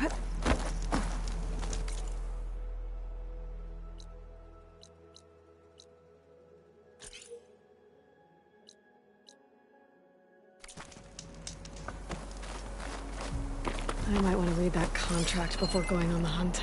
I might want to read that contract before going on the hunt.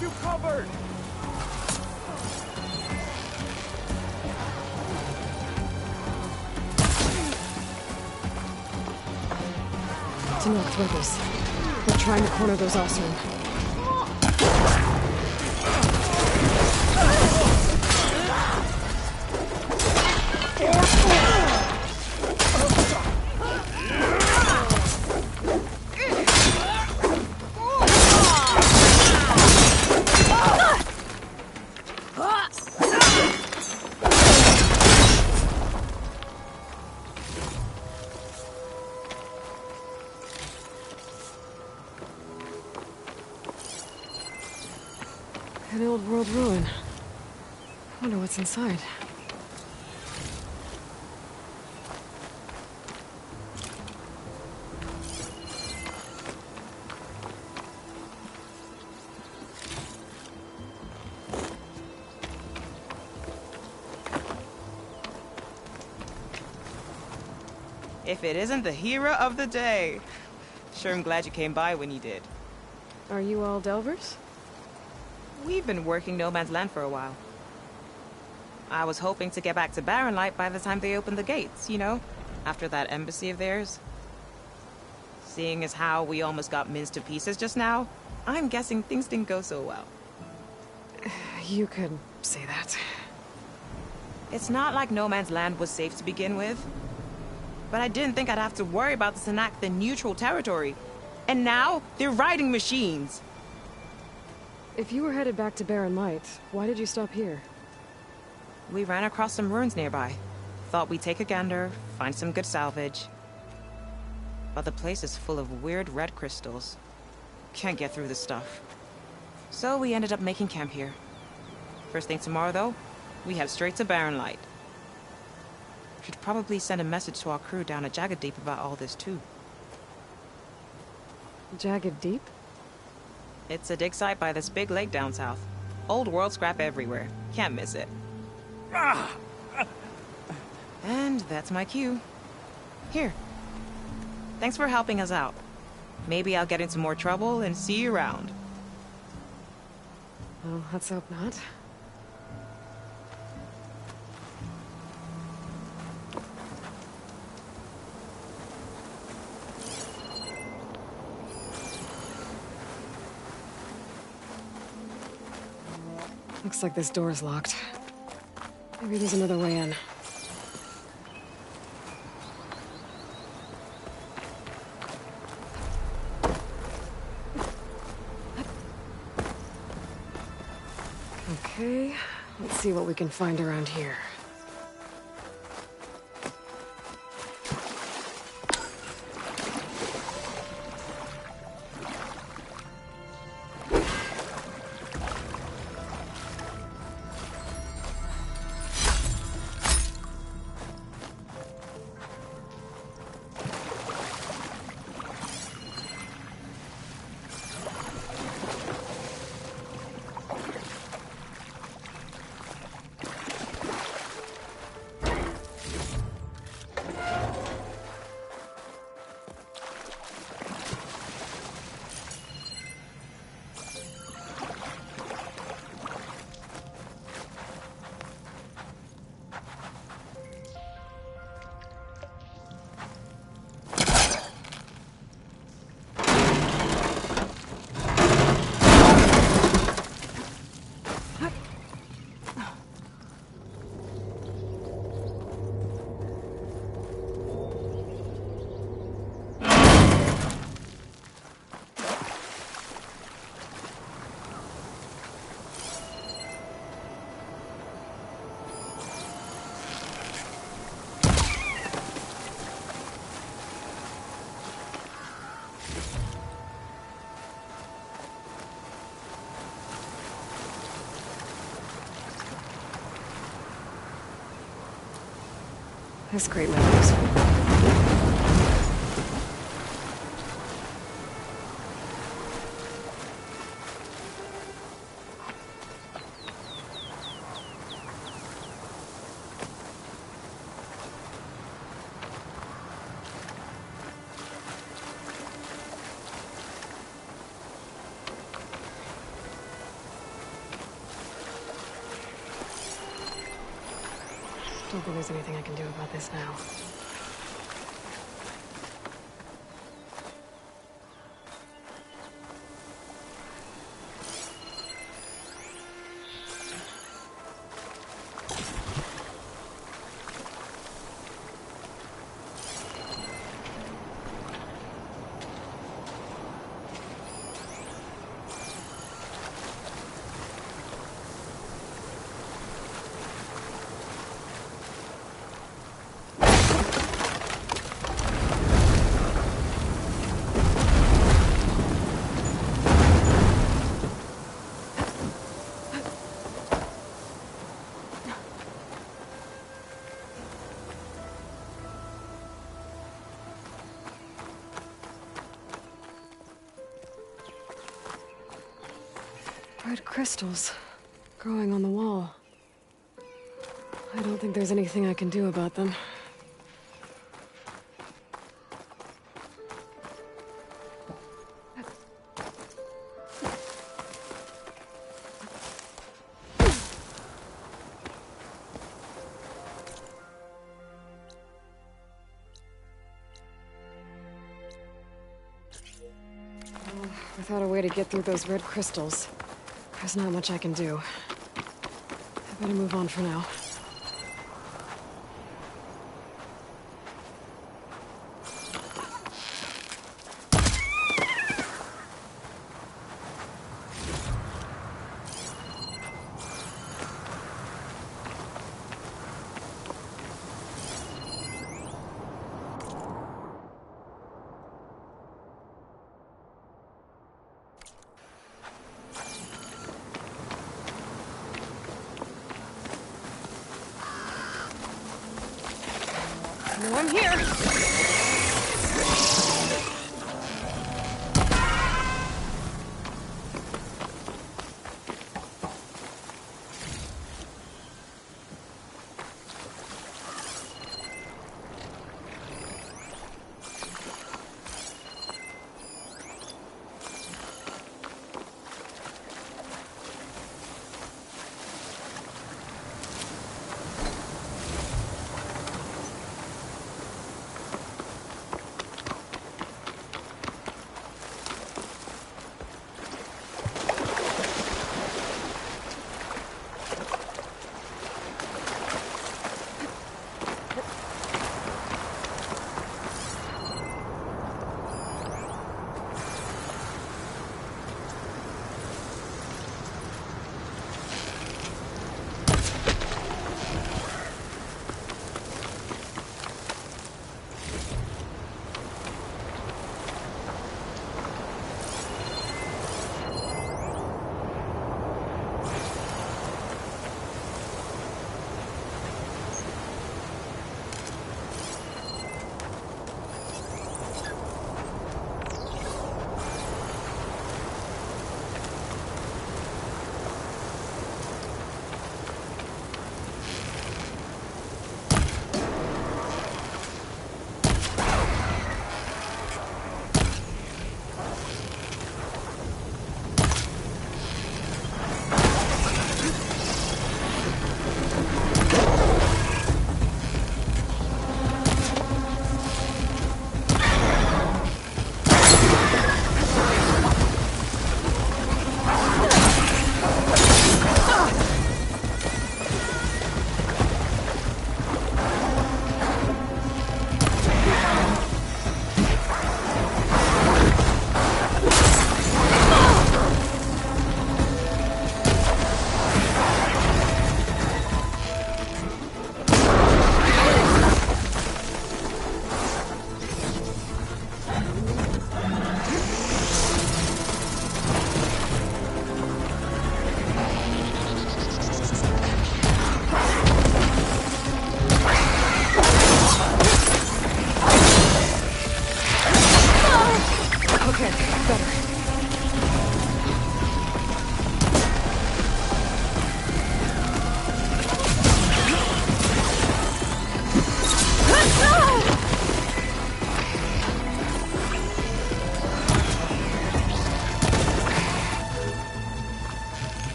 You covered! To North Rivers. They're trying to corner those Osram. An old world ruin. Wonder what's inside. If it isn't the hero of the day. Sure, I'm glad you came by when you did. Are you all Delvers? We've been working No Man's Land for a while. I was hoping to get back to Barren Light by the time they opened the gates, you know? After that embassy of theirs. Seeing as how we almost got minced to pieces just now, I'm guessing things didn't go so well. You could say that. It's not like No Man's Land was safe to begin with. But I didn't think I'd have to worry about this enact the neutral territory. And now, they're riding machines. If you were headed back to Barren Light, why did you stop here? We ran across some ruins nearby. Thought we'd take a gander, find some good salvage. But the place is full of weird red crystals. Can't get through this stuff. So we ended up making camp here. First thing tomorrow, though, we head straight to Barren Light. Should probably send a message to our crew down at Jagged Deep about all this, too. Jagged Deep? It's a dig site by this big lake down south. Old world scrap everywhere. Can't miss it. And that's my cue. Here. Thanks for helping us out. Maybe I'll get into more trouble and see you around. Well, let's hope not. Looks like this door's locked. Maybe there's another way in. Okay, let's see what we can find around here. This crate might be useful. Don't think there's anything I can do about this now. Red crystals growing on the wall. I don't think there's anything I can do about them. Without a way to get through those red crystals, there's not much I can do. I better move on for now. No, I'm here!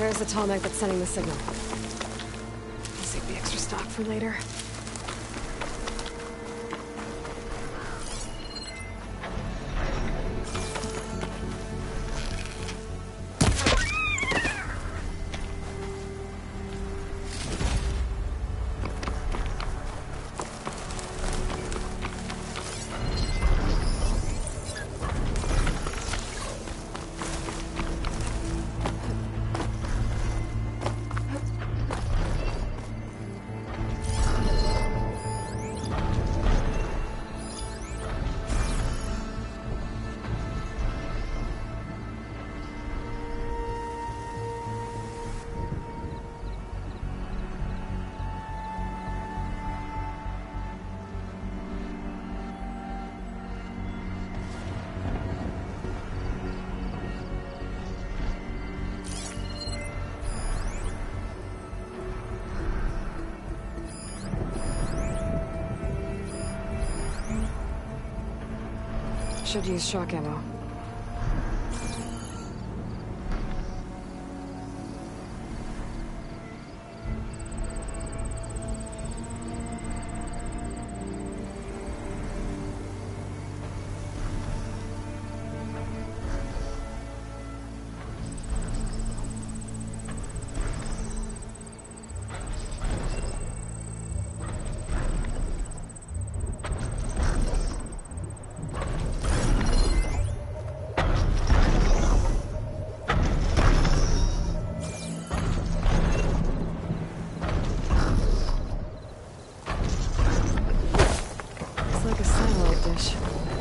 There's the tall neck that's sending the signal. I'll save the extra stock for later. Should use shock ammo.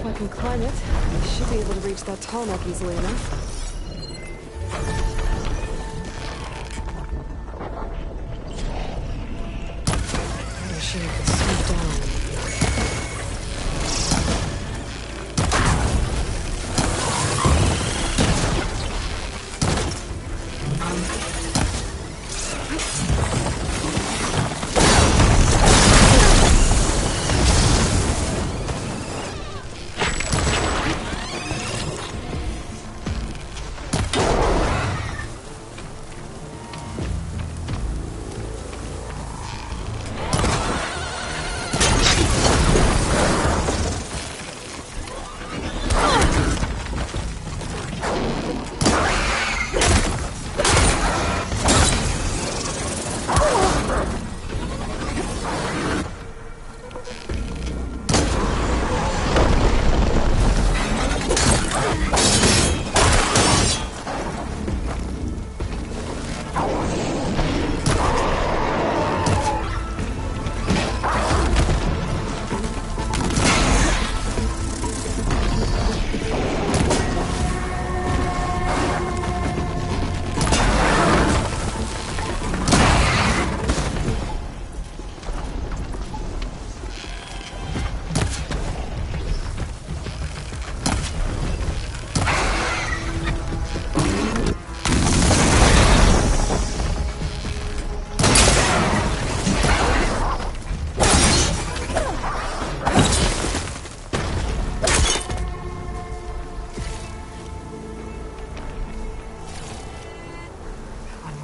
If I can climb it, I should be able to reach that tall neck easily enough. I wish I could swoop down.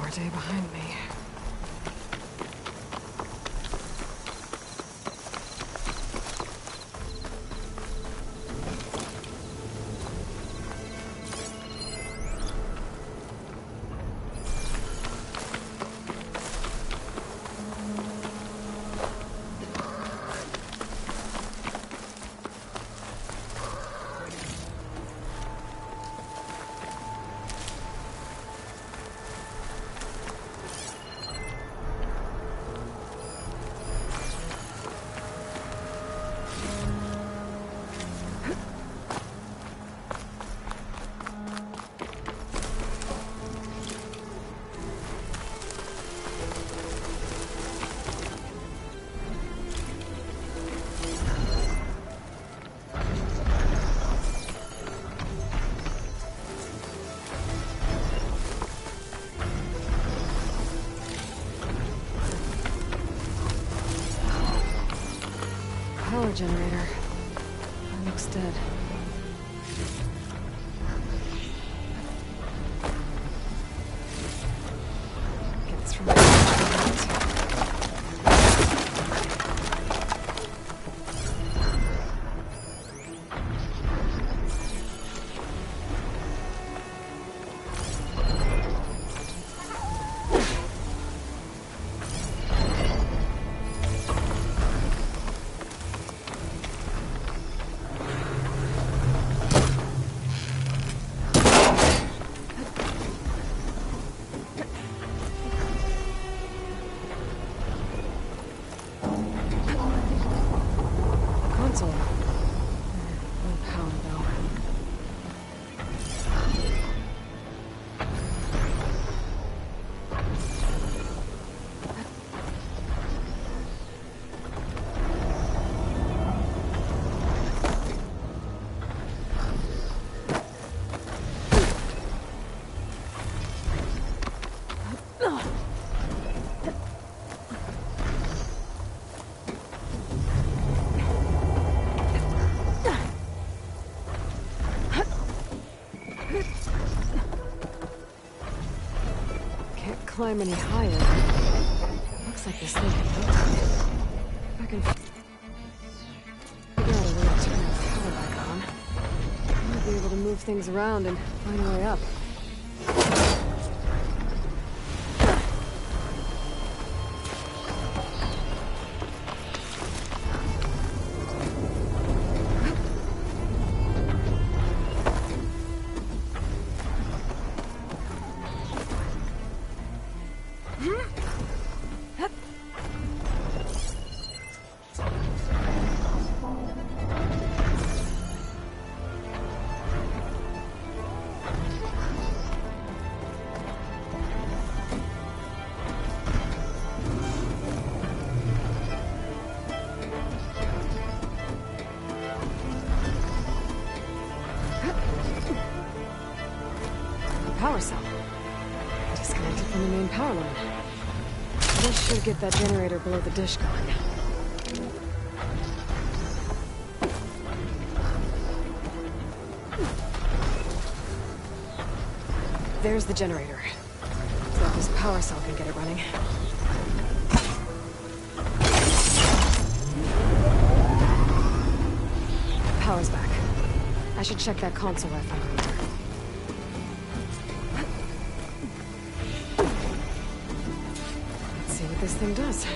Day behind me. Power generator. That looks dead. console. No power, though. Can't climb any higher. Looks like this thing can build. If I can figure out a way to turn the power back on, I might be able to move things around and find a way up. Power cell. Disconnected from the main power line. This should get that generator below the dish going. There's the generator. So if this power cell can get it running. Power's back. I should check that console I found earlier. See what this thing does.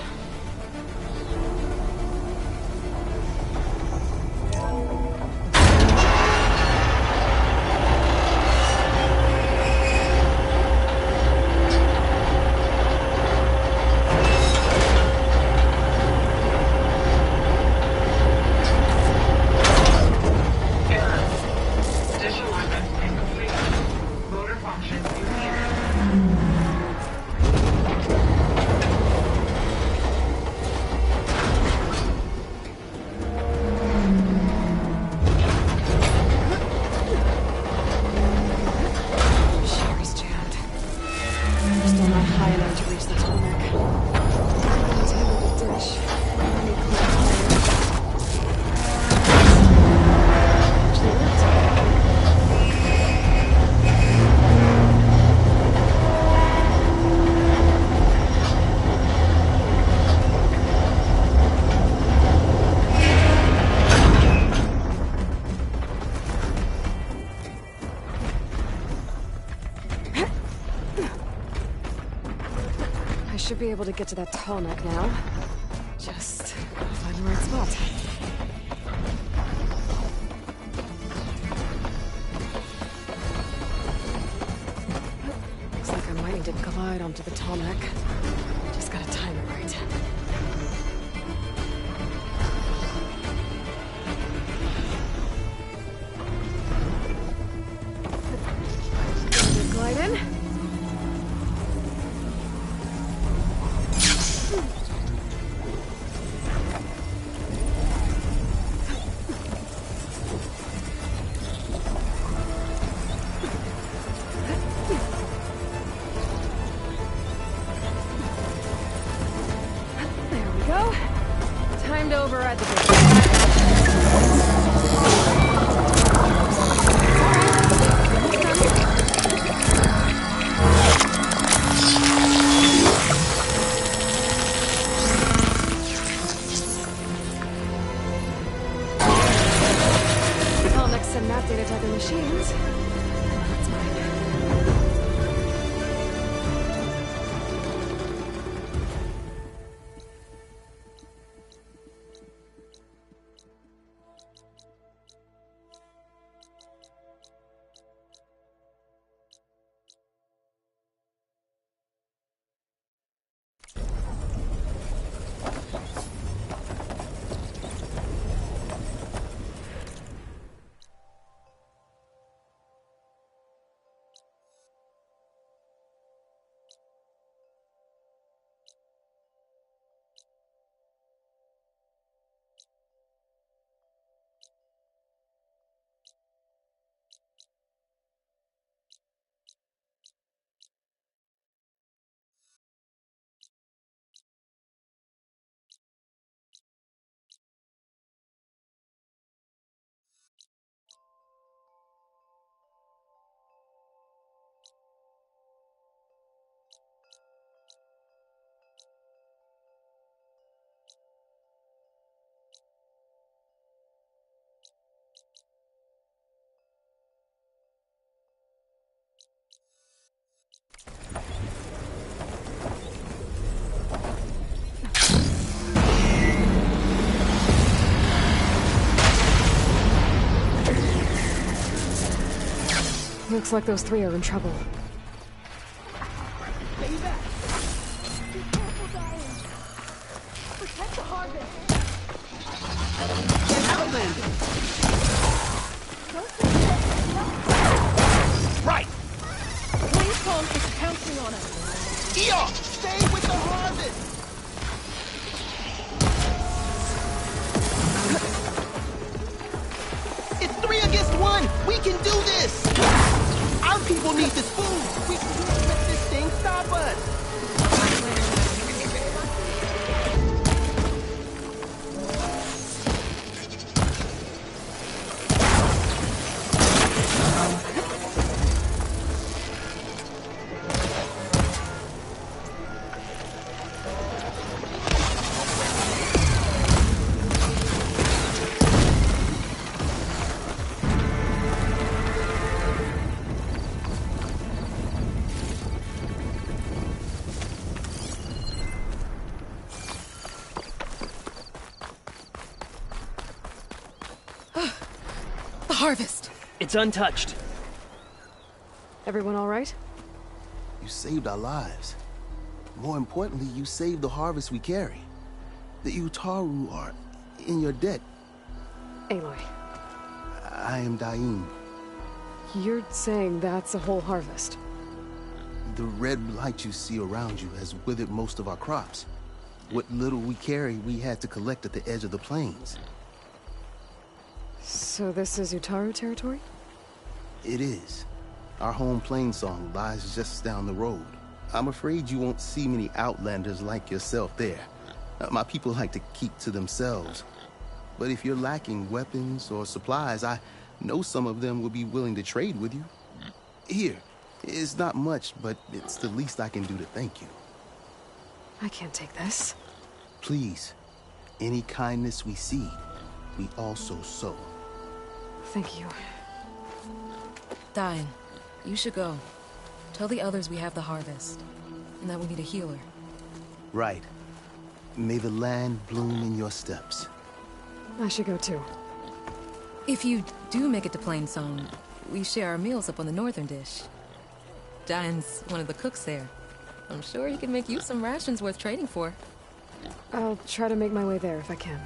Should be able to get to that tall neck now. Just gotta find the right spot. Looks like I might need to glide onto the tall neck. Just gotta time it right. Glide in. Time to override the bridge. Comics and map data to other machines. That's mine. Looks like those three are in trouble. Stay back! Be careful, Diane! Protect the harvest! Get outlanded! Right! Winstorm is pouncing on us! Eon! Stay with the harvest! It's 3 against 1! We can do this! Our people need this food! We can't let this thing stop us! Harvest! It's untouched. Everyone all right? You saved our lives. More importantly, you saved the harvest we carry. The Utaru are in your debt. Aloy, I am Daim. you're saying that's a whole harvest? The red light you see around you has withered most of our crops. What little we carry, we had to collect at the edge of the plains. So this is Utaru territory? It is. Our home plainsong lies just down the road. I'm afraid you won't see many outlanders like yourself there. My people like to keep to themselves. But if you're lacking weapons or supplies, I know some of them will be willing to trade with you. Here, it's not much, but it's the least I can do to thank you. I can't take this. Please, any kindness we see, we also sow. Thank you. Diane, you should go. Tell the others we have the harvest, and that we need a healer. Right. May the land bloom in your steps. I should go too. If you do make it to Plainsong, we share our meals up on the northern dish. Diane's one of the cooks there. I'm sure he can make you some rations worth trading for. I'll try to make my way there if I can.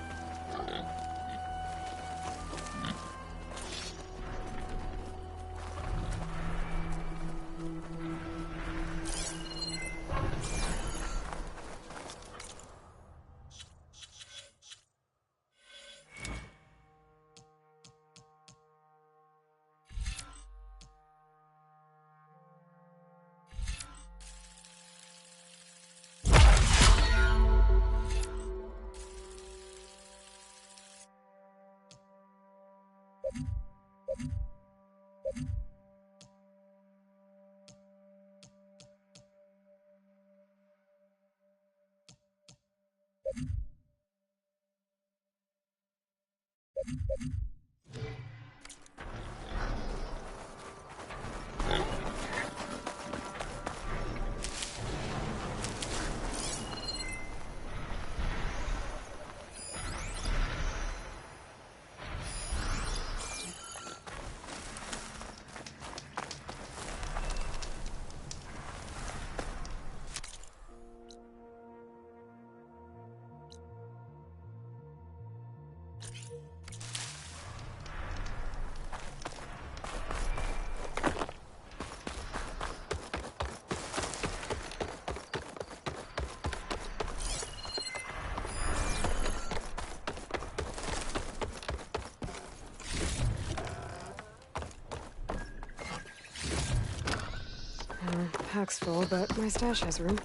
Pack's full, but my stash has room.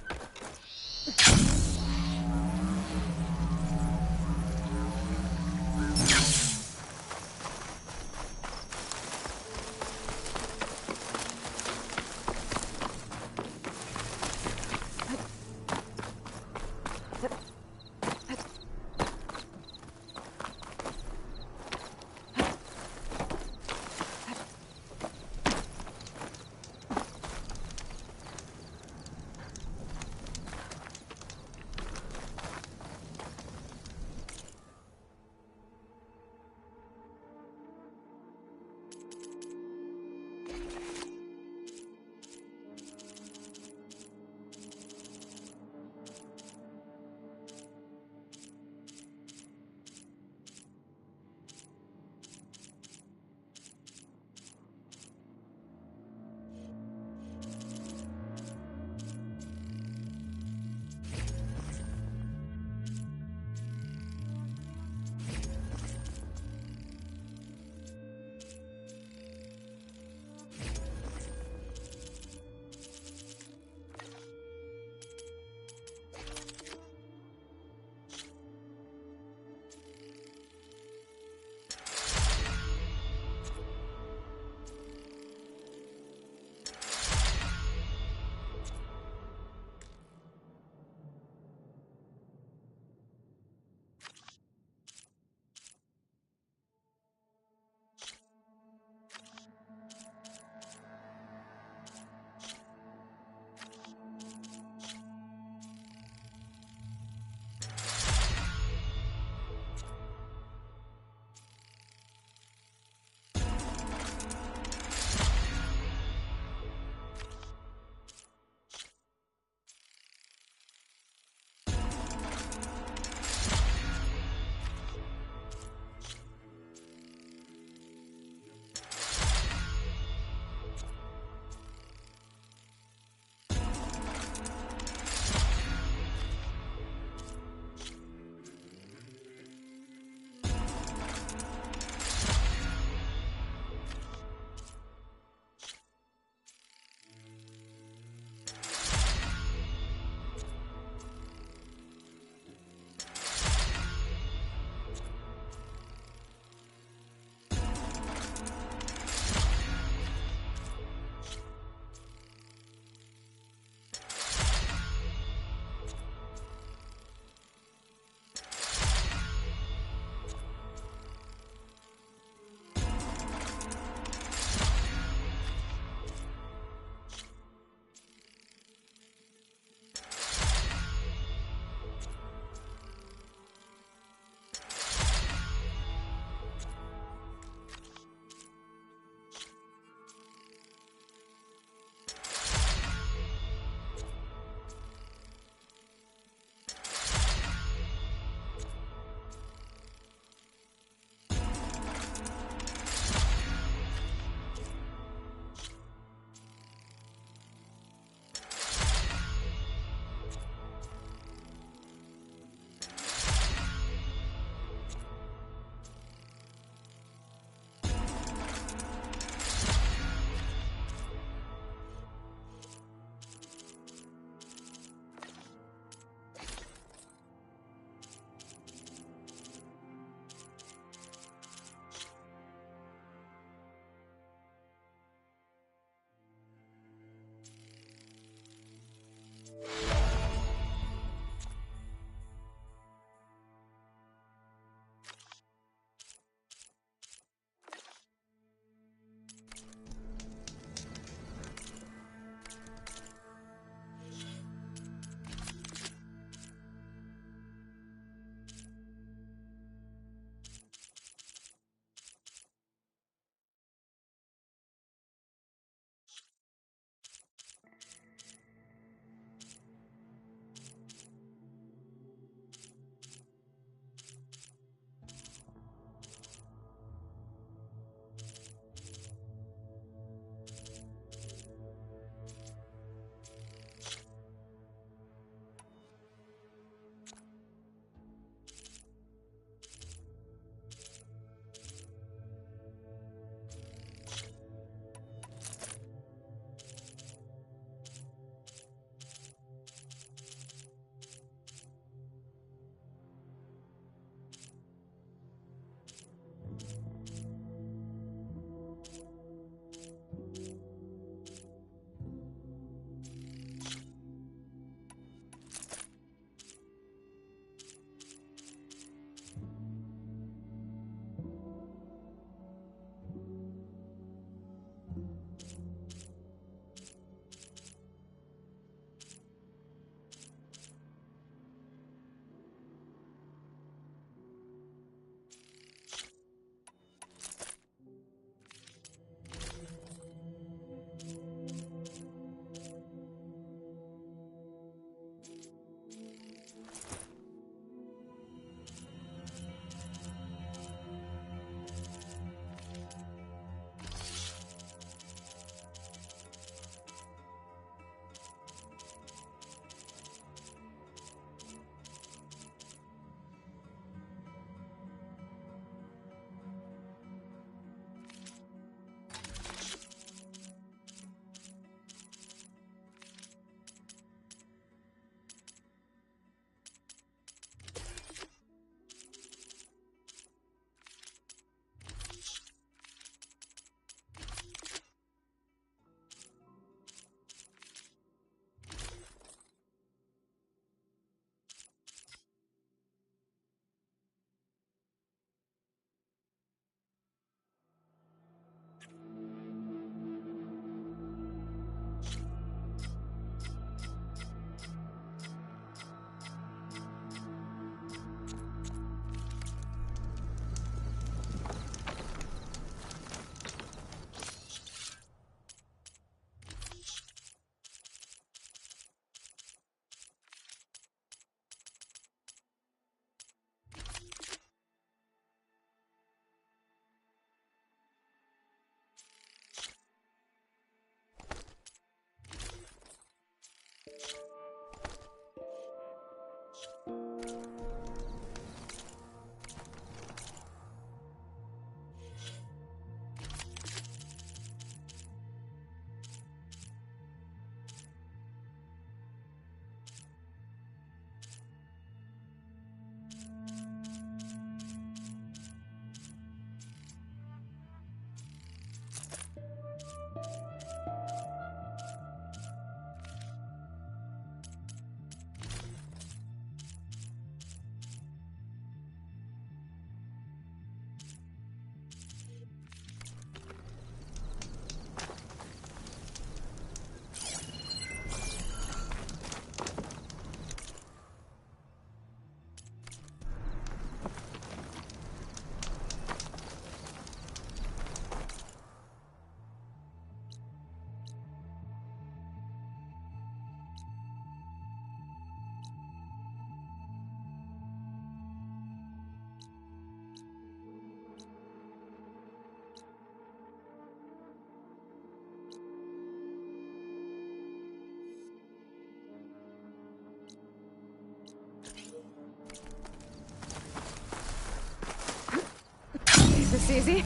this easy.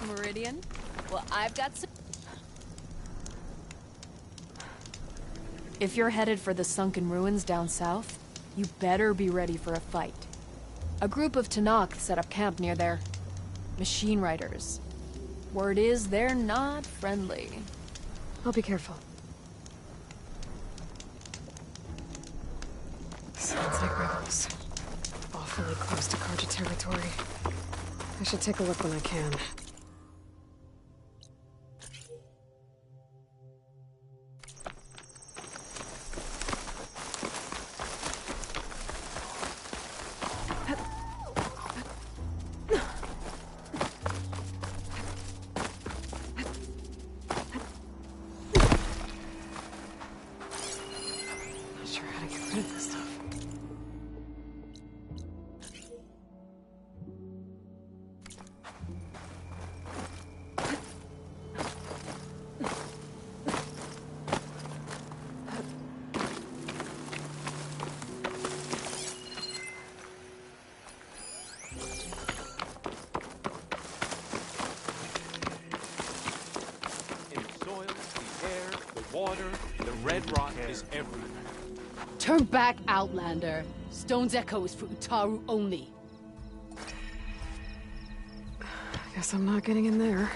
Meridian? Well, I've got some... If you're headed for the sunken ruins down south, you better be ready for a fight. A group of Tanakh set up camp near there. Machine riders. Word is they're not friendly. I'll be careful. Sounds like rebels. Awfully close to Carja territory. I should take a look when I can. Not sure how to get rid of this stuff. Water, the red rot is everywhere. Turn back, Outlander. Stone's Echo is for Utaru only. Guess I'm not getting in there.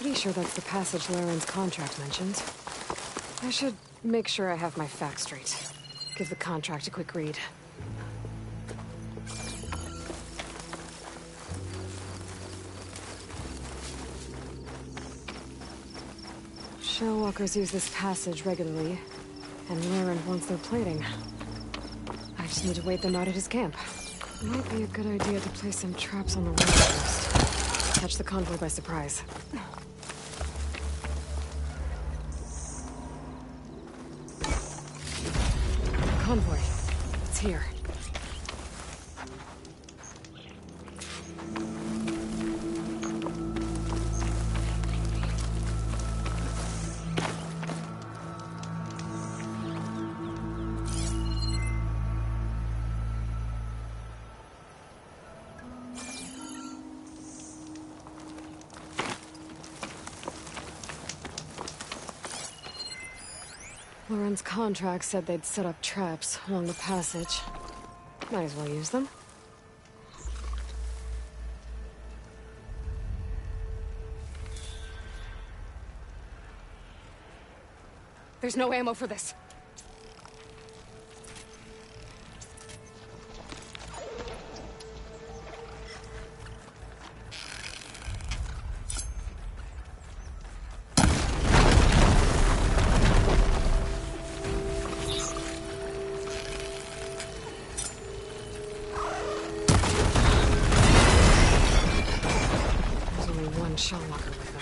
Pretty sure that's the passage Laren's contract mentioned. I should make sure I have my facts straight. Give the contract a quick read. Shellwalkers use this passage regularly, and Laren wants their plating. I just need to wait them out at his camp. Might be a good idea to place some traps on the road first. Catch the convoy by surprise. Convoy. It's here. Lauren's contract said they'd set up traps along the passage. Might as well use them. There's no ammo for this. There's only one shell locker with them.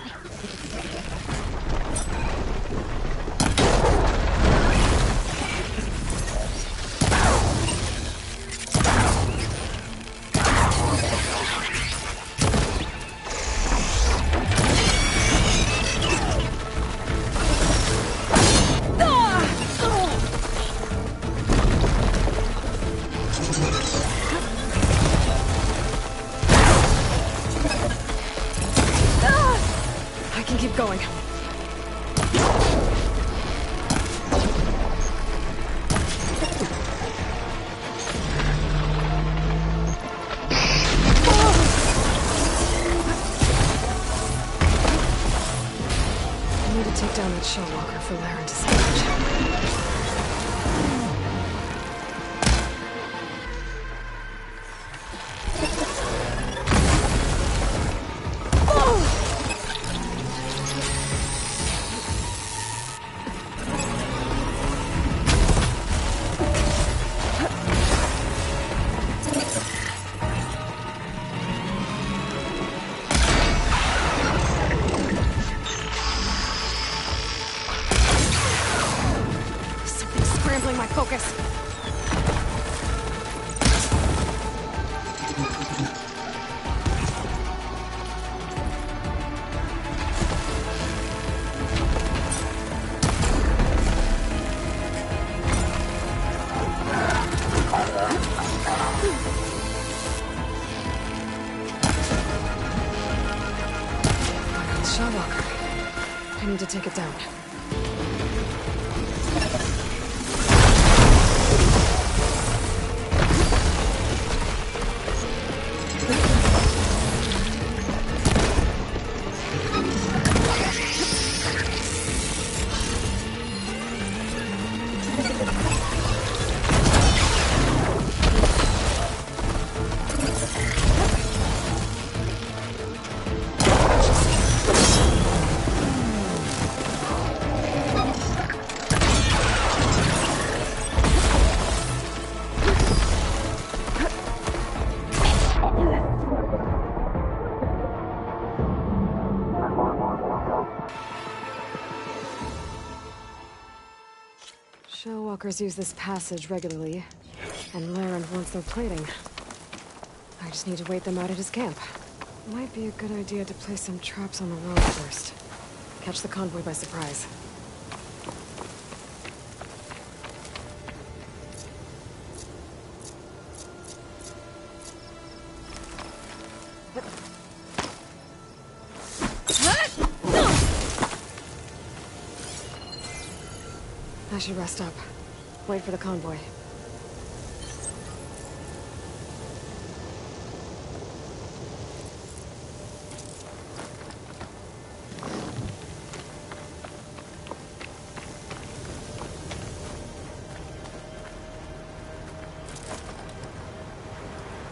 I can keep going. I need to take down that shell walker for Laren to salvage. Something's scrambling my focus. Shell walker. I need to take it down. Shell walkers use this passage regularly, and Laren wants their plating. I just need to wait them out at his camp. Might be a good idea to place some traps on the road first. Catch the convoy by surprise. I should rest up. Wait for the convoy.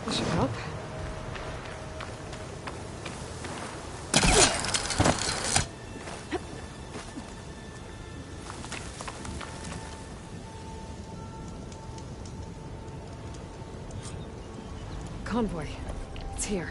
This should help. Convoy. It's here.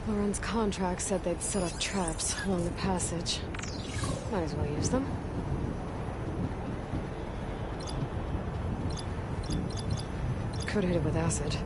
Lauren's contract said they'd set up traps along the passage. Might as well use them. Could hit it with acid.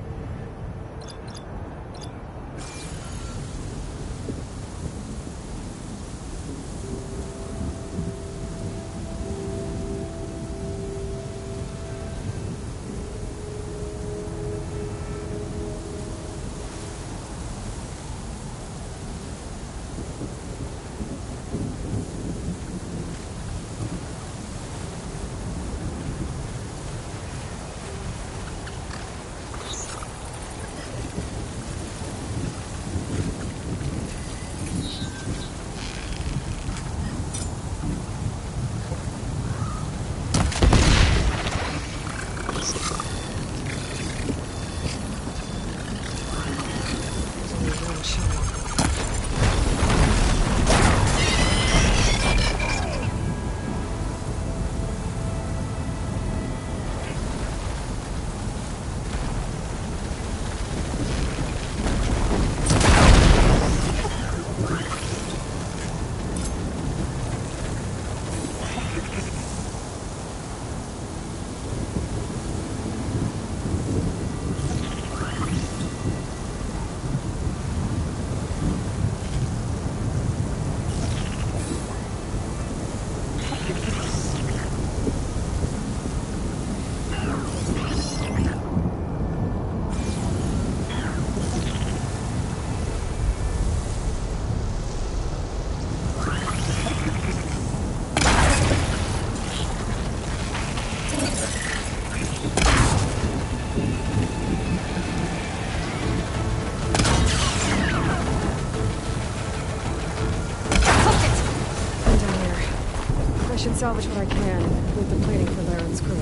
Should salvage what I can with the plating for Laren's crew.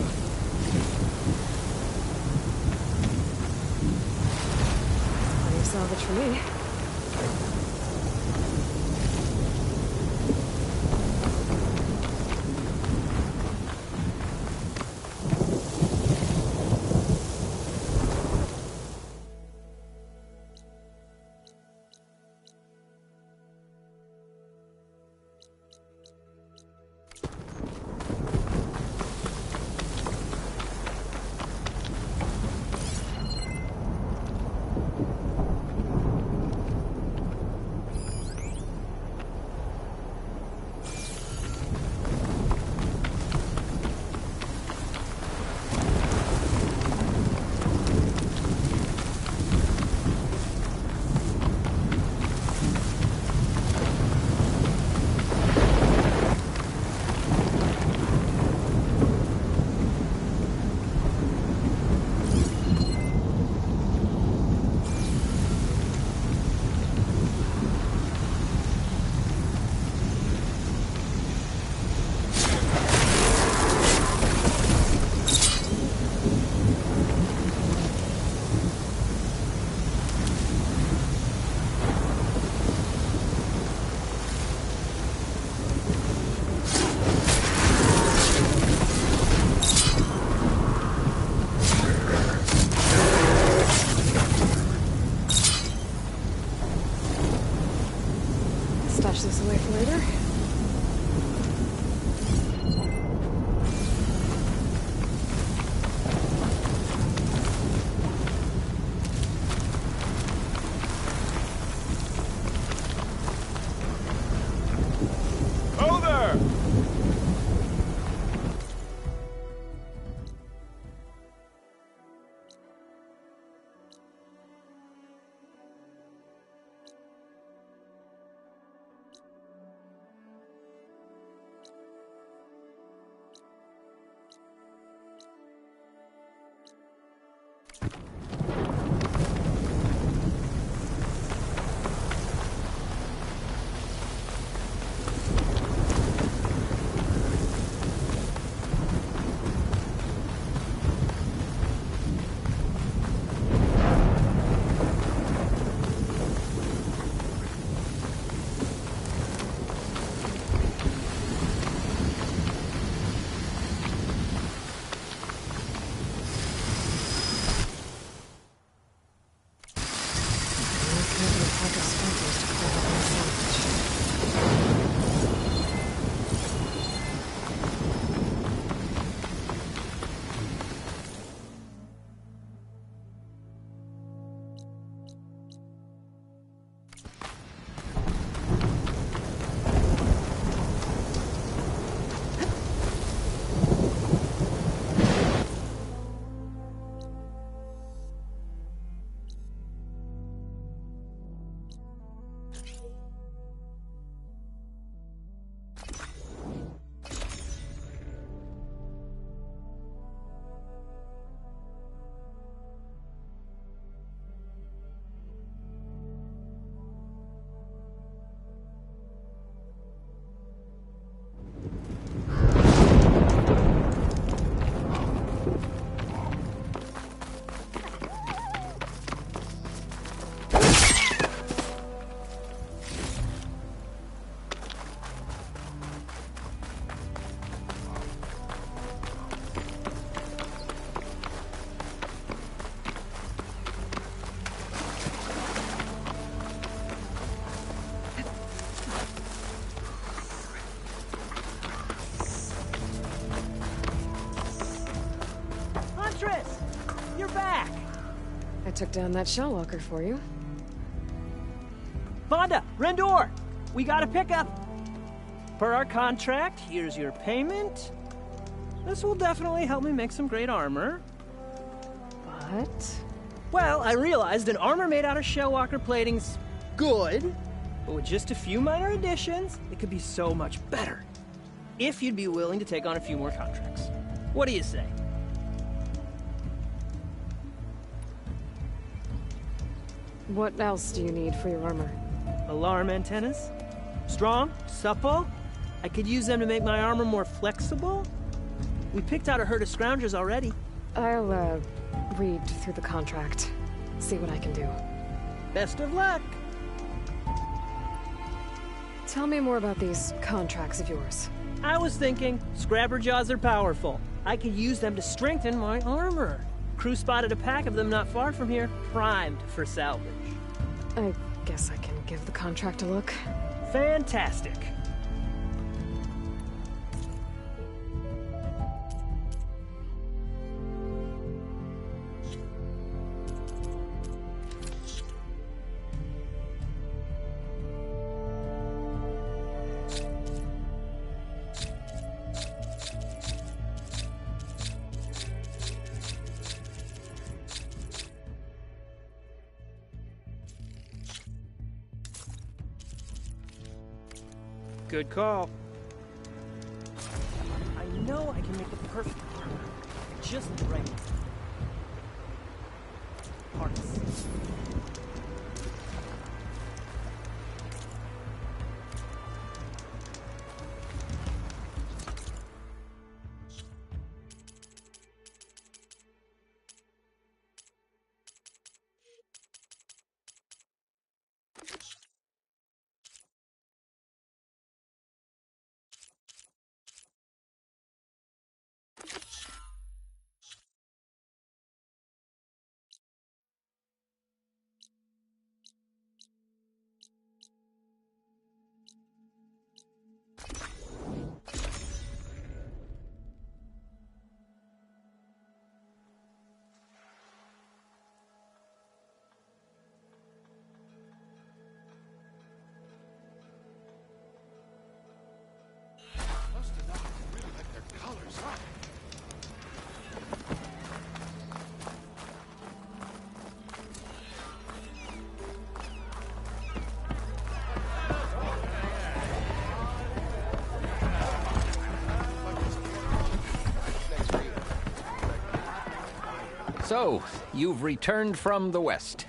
Plenty of salvage for me. Stash this away for later. Over! track down that shell walker for you. Vonda, Rendor, we got a pickup. Per our contract, here's your payment. This will definitely help me make some great armor. What? Well, I realized an armor made out of shellwalker plating's good, but with just a few minor additions, it could be so much better. If you'd be willing to take on a few more contracts. What do you say? What else do you need for your armor? Alarm antennas? Strong? Supple? I could use them to make my armor more flexible? We picked out a herd of scroungers already. I'll, read through the contract. See what I can do. Best of luck! Tell me more about these contracts of yours. I was thinking, scrabber jaws are powerful. I could use them to strengthen my armor. Crew spotted a pack of them not far from here, primed for salvage. I guess I can give the contract a look. Fantastic. Good call. I know I can make the perfect armor. Just the right parts. So, you've returned from the west.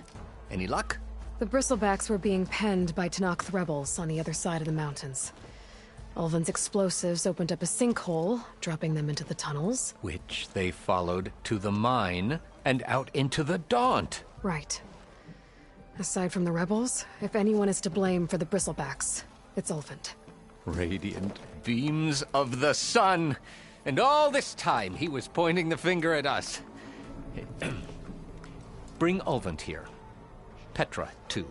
Any luck? The bristlebacks were being penned by Tanakh rebels on the other side of the mountains. Ulvin's explosives opened up a sinkhole, dropping them into the tunnels. Which they followed to the mine and out into the Daunt. Right. Aside from the rebels, if anyone is to blame for the bristlebacks, it's Ulvin. Radiant beams of the sun! And all this time he was pointing the finger at us. Bring Ulvin here. Petra, too.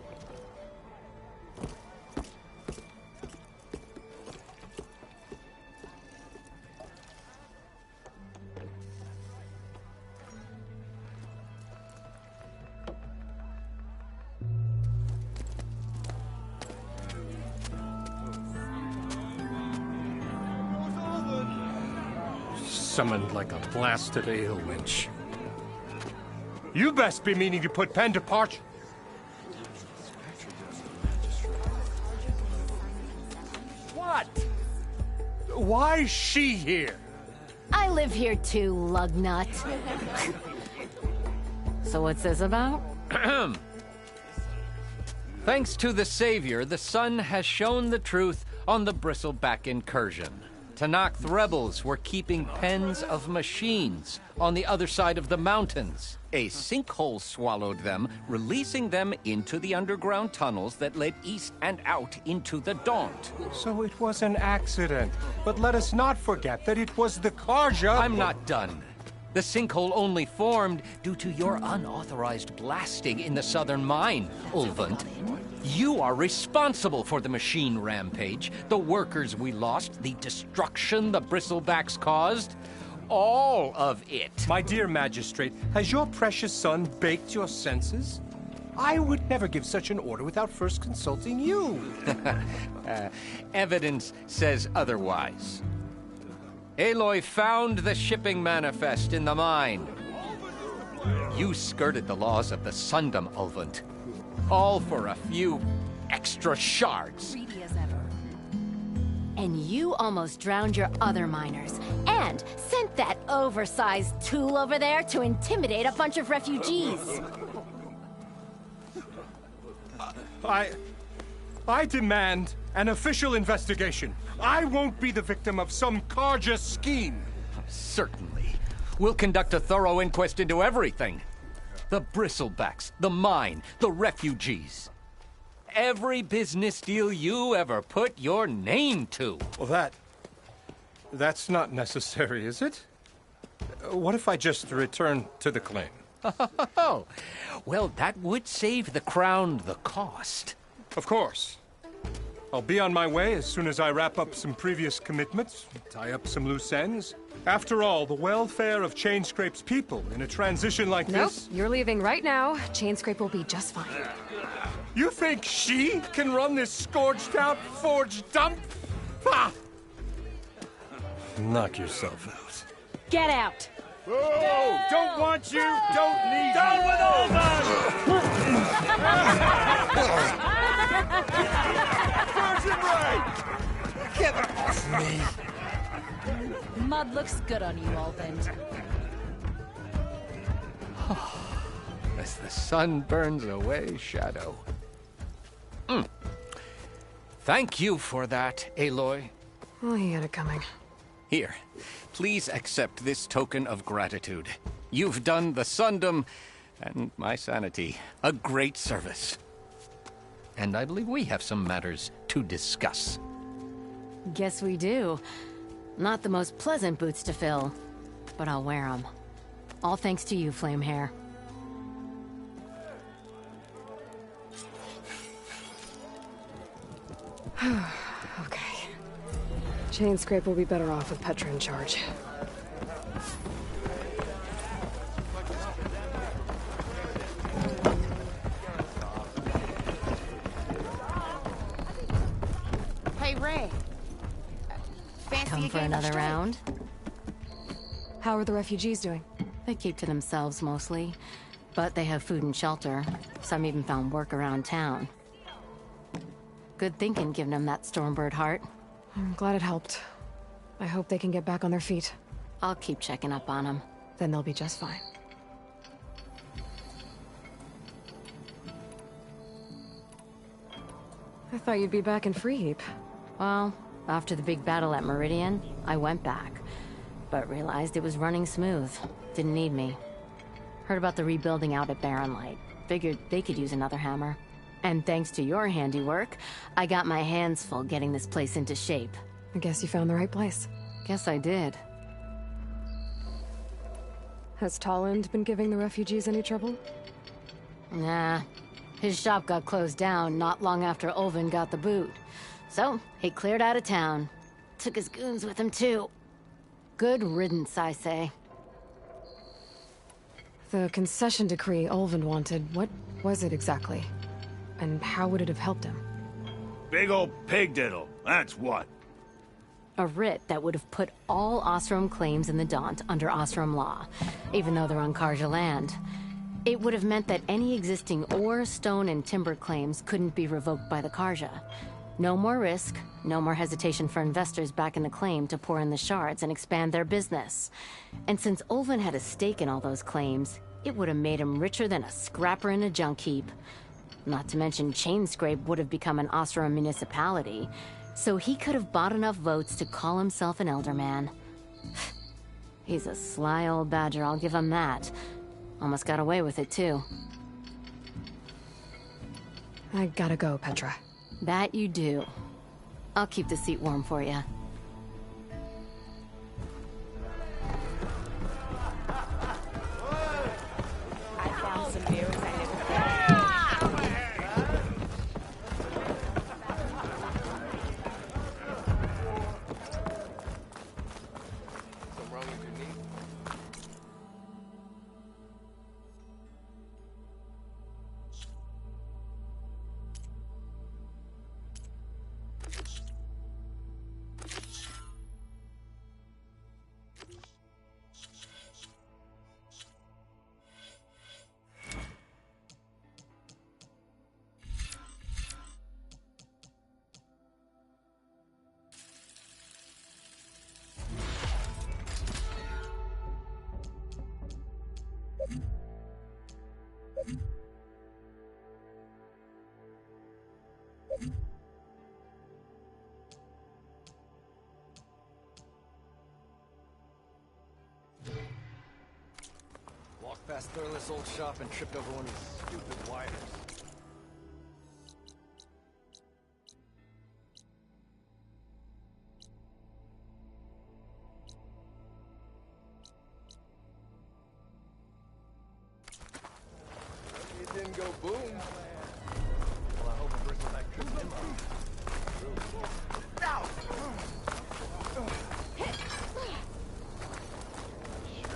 Summoned like a blasted ale winch. You best be meaning to put pen to parch. What? Why is she here? I live here too, lugnut. So what's this about? Thanks to the Savior, the sun has shown the truth on the bristleback incursion. Tanakh rebels were keeping pens of machines on the other side of the mountains. A sinkhole swallowed them, releasing them into the underground tunnels that led east and out into the Daunt. So it was an accident. But let us not forget that it was the Karja... I'm not done. The sinkhole only formed due to your unauthorized blasting in the southern mine, Ulvin. You are responsible for the machine rampage, the workers we lost, the destruction the bristlebacks caused. all of it. My dear magistrate, has your precious son baked your senses? I would never give such an order without first consulting you. Evidence says otherwise. Aloy found the shipping manifest in the mine. You skirted the laws of the Sundom, Ulvund. All for a few extra shards. Greedy as ever. And you almost drowned your other miners. And sent that oversized tool over there to intimidate a bunch of refugees. I demand an official investigation. I won't be the victim of some Karja scheme. Certainly. We'll conduct a thorough inquest into everything. The bristlebacks, the mine, the refugees. Every business deal you ever put your name to. Well, that's not necessary, is it? What if I just return to the claim? Oh, well, that would save the Crown the cost. Of course. I'll be on my way as soon as I wrap up some previous commitments, tie up some loose ends. After all, the welfare of Chainscrape's people in a transition like this... Nope, you're leaving right now. Chainscrape will be just fine. You think she can run this scorched-out forge dump? Ha! Knock yourself out. Get out! Oh, don't want you, don't need you. Down with all Get off me! Mud looks good on you, Ulvund. As the sun burns away shadow. Thank you for that, Aloy. Well, he had it coming. Here, please accept this token of gratitude. You've done the Sundom and my sanity a great service. And I believe we have some matters to discuss. Guess we do. Not the most pleasant boots to fill, but I'll wear them. All thanks to you, Flamehair. Okay. Chainscrape will be better off with Petra in charge. Hey, Ray. Fancy come for another round? How are the refugees doing? They keep to themselves mostly, but they have food and shelter. Some even found work around town. Good thinking, giving them that Stormbird heart. I'm glad it helped. I hope they can get back on their feet. I'll keep checking up on them. Then they'll be just fine. I thought you'd be back in Freeheap. Well, after the big battle at Meridian, I went back. But realized it was running smooth. Didn't need me. Heard about the rebuilding out at Barren Light. Figured they could use another hammer. And thanks to your handiwork, I got my hands full getting this place into shape. I guess you found the right place. Guess I did. Has Tolland been giving the refugees any trouble? Nah. His shop got closed down not long after Ulvund got the boot. So, he cleared out of town. Took his goons with him, too. Good riddance, I say. The concession decree Ulvund wanted, what was it exactly? And how would it have helped him? Big old pig diddle, that's what. A writ that would have put all Osram claims in the Daunt under Osram law, even though they're on Karja land. It would have meant that any existing ore, stone, and timber claims couldn't be revoked by the Karja. No more risk, no more hesitation for investors back in the claim to pour in the shards and expand their business. And since Ulvund had a stake in all those claims, it would have made him richer than a scrapper in a junk heap. Not to mention Chainscrape would have become an Osram municipality, so he could have bought enough votes to call himself an Elderman. He's a sly old badger, I'll give him that. Almost got away with it, too. I gotta go, Petra. That you do. I'll keep the seat warm for you. I found some beers I never Walked past Thurless' old shop and tripped over one of these stupid wires. It didn't go boom. Well, I hope a bristleback tripped him up. Ow!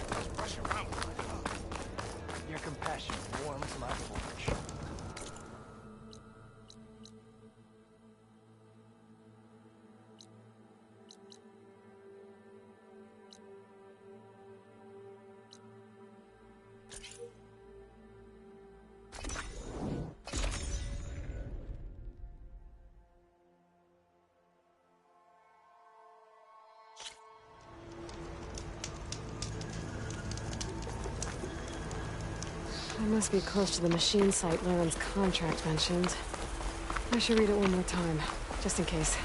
Just rush around. Your compassion warms my forge. I must be close to the machine site Laren's contract mentioned. I should read it one more time, just in case.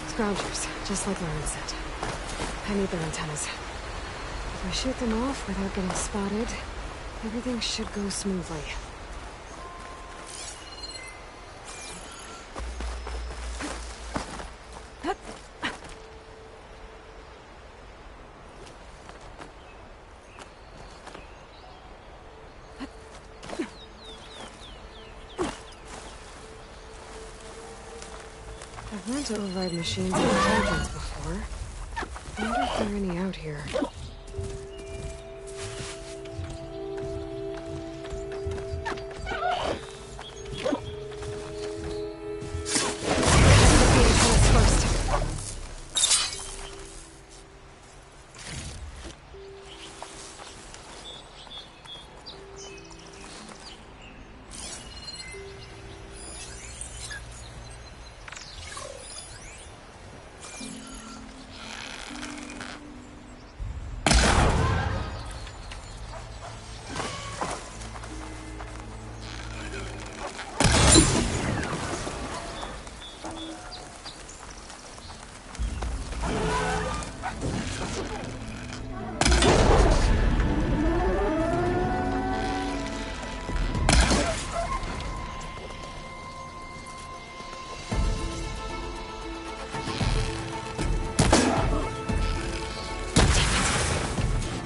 Scroungers, just like Laren said. I need their antennas. If I shoot them off without getting spotted, everything should go smoothly. I've learned to override machines and intelligence before. I wonder if there are any out here.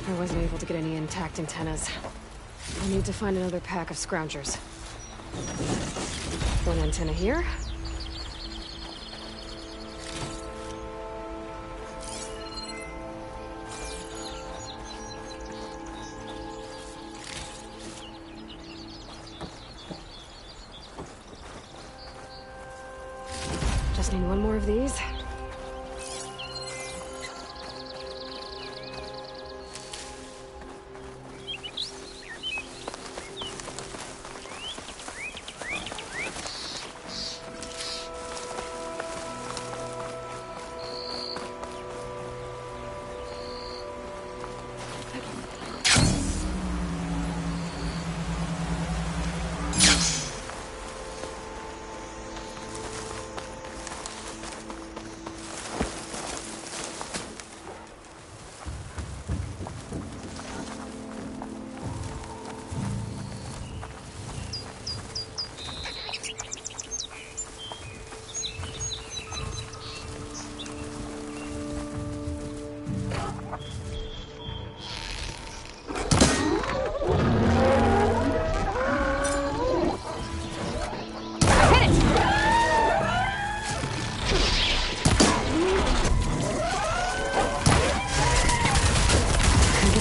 I wasn't able to get any intact antennas. I need to find another pack of scroungers. One antenna here. Just need one more of these.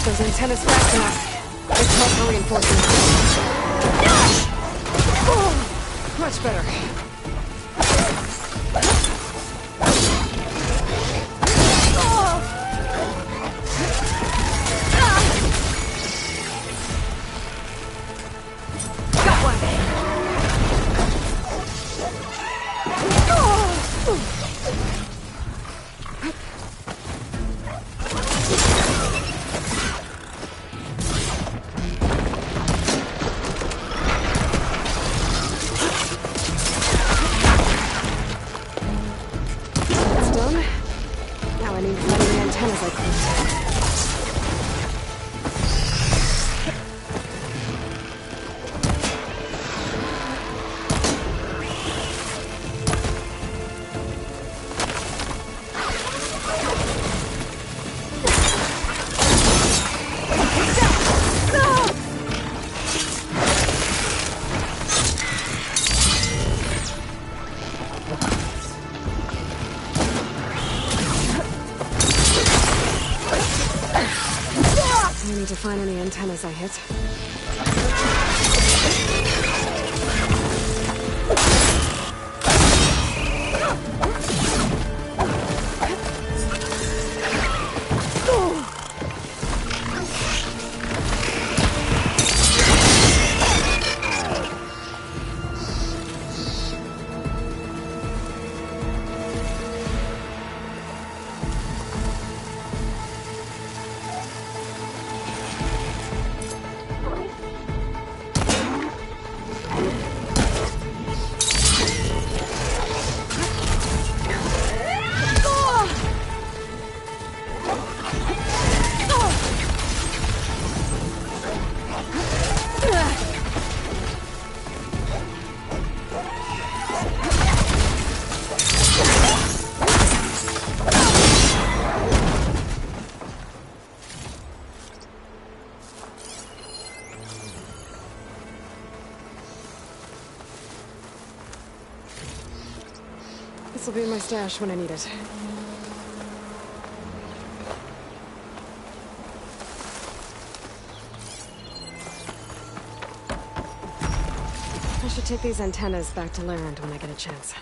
Those antennas fast enough. It's multiple reinforcements. Oh, much better. Got one. I could. I need to find any antennas I hit. This will be in my stash when I need it. I should take these antennas back to Larend when I get a chance.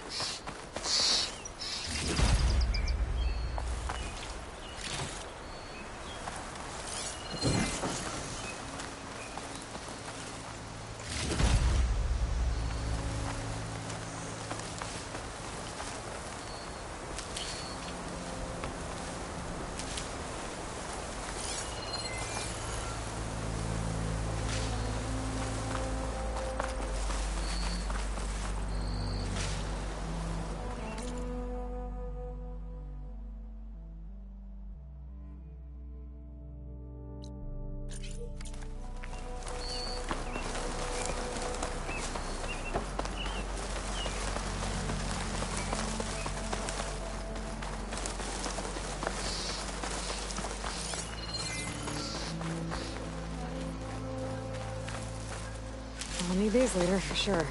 I'll need these later, for sure.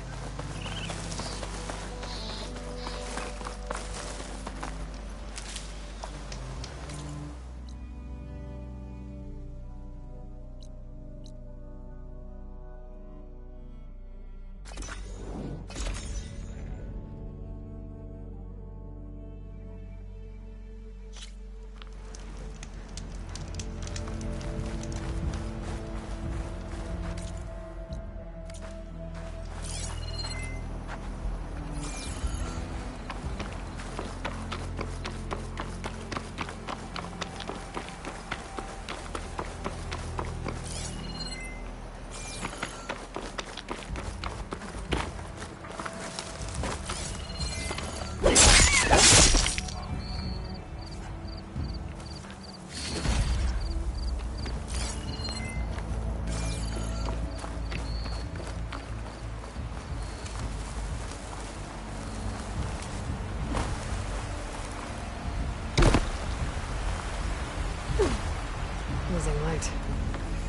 Losing light.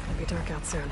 It'll be dark out soon.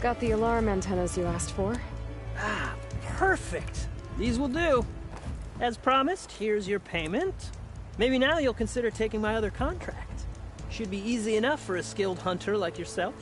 Got the alarm antennas you asked for. Ah, perfect. These will do. As promised, here's your payment. Maybe now you'll consider taking my other contract. Should be easy enough for a skilled hunter like yourself.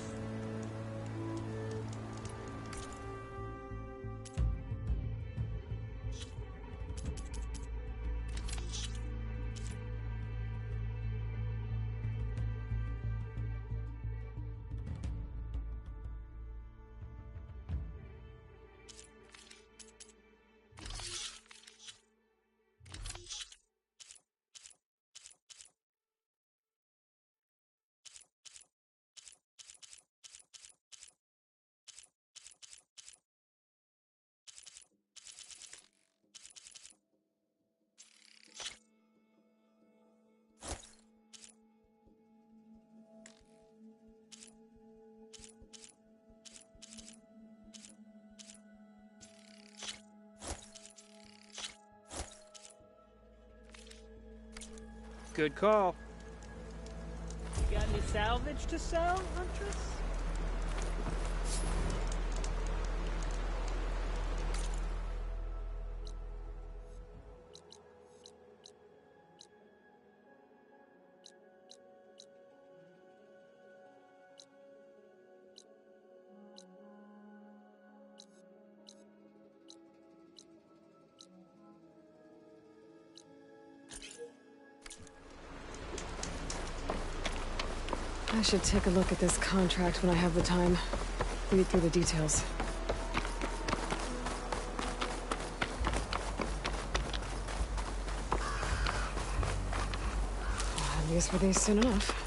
Good call. You got any salvage to sell, Huntress? I should take a look at this contract when I have the time. Read through the details. I'll have use for these soon enough.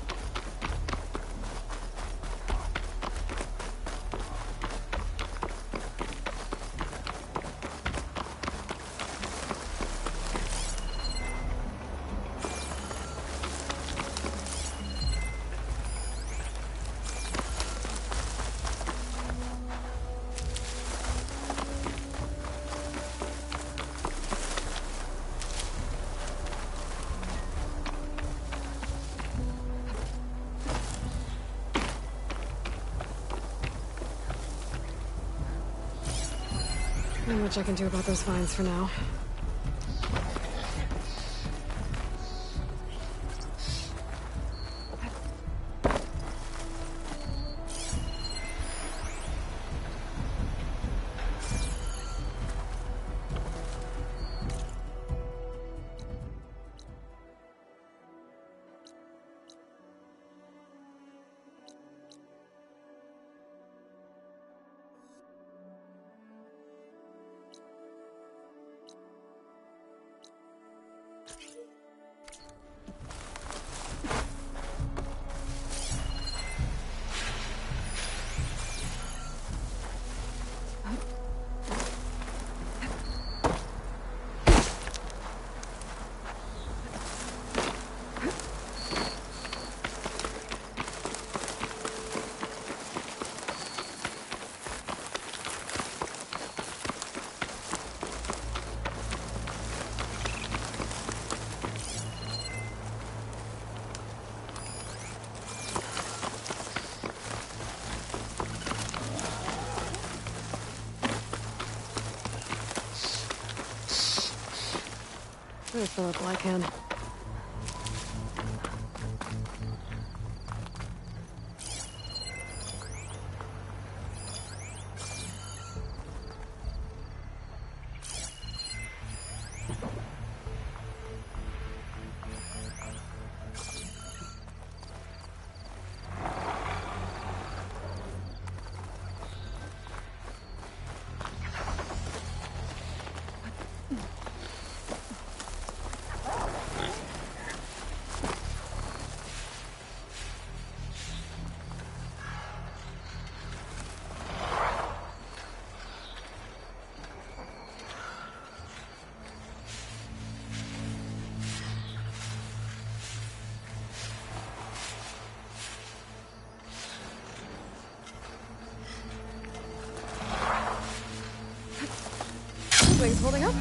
Not much I can do about those vines for now. Better fill up like him. Wings holding up?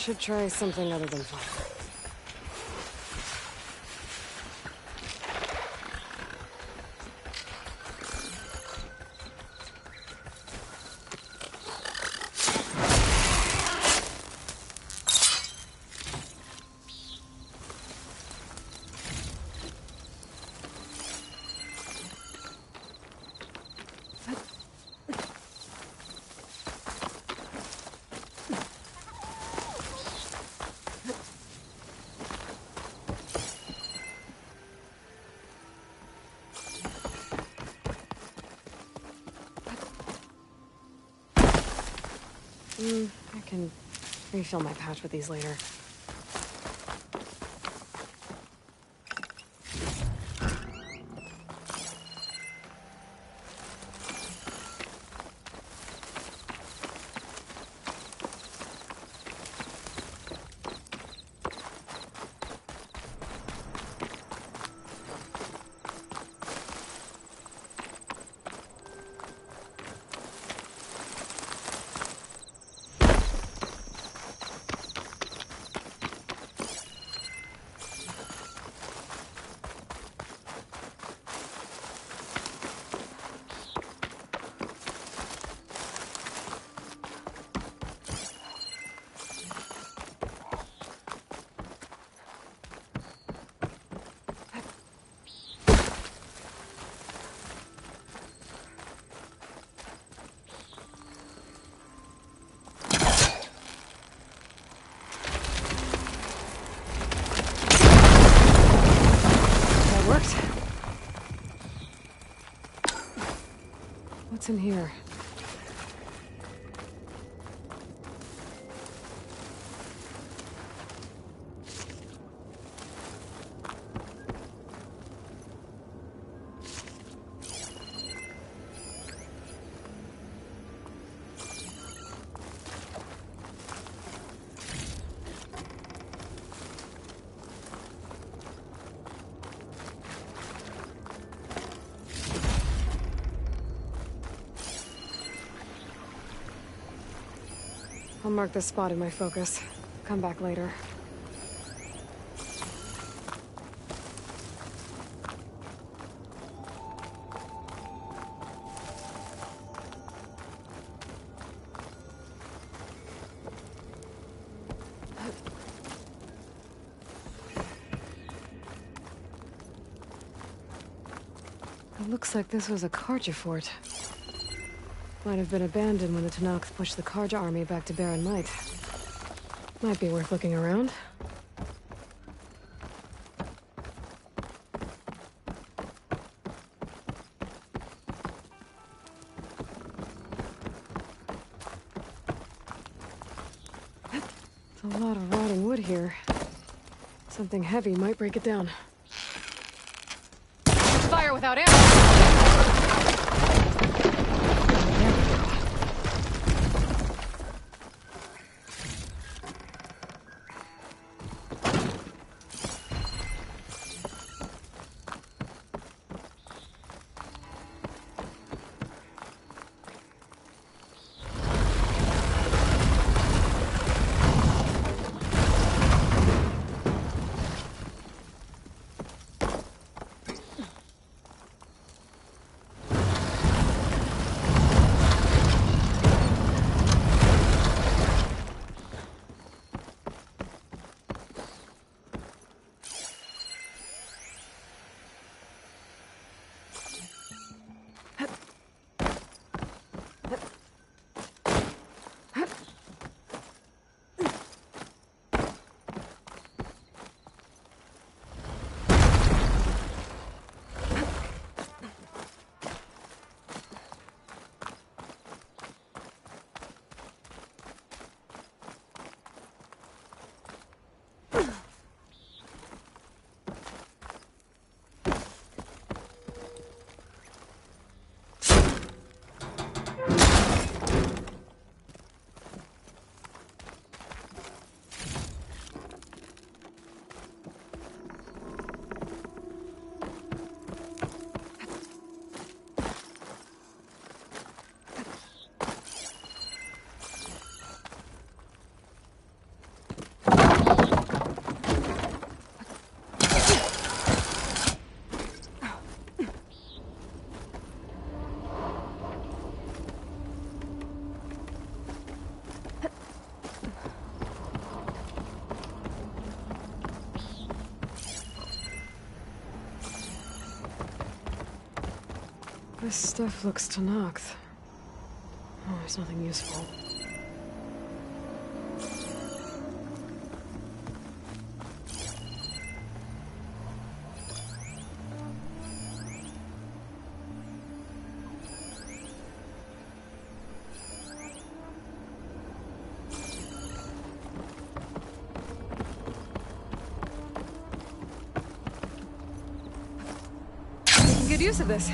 Should try something other than fire. I can refill my pouch with these later. What's in here? I'll mark this spot in my focus. Come back later. It looks like this was a Karja fort. Might have been abandoned when the Tanakh pushed the Karja army back to Barren Light. Might be worth looking around. It's a lot of rotting wood here. Something heavy might break it down. Fire without ammo! This stuff looks Tanakh. Oh, there's nothing useful. Making good use of this.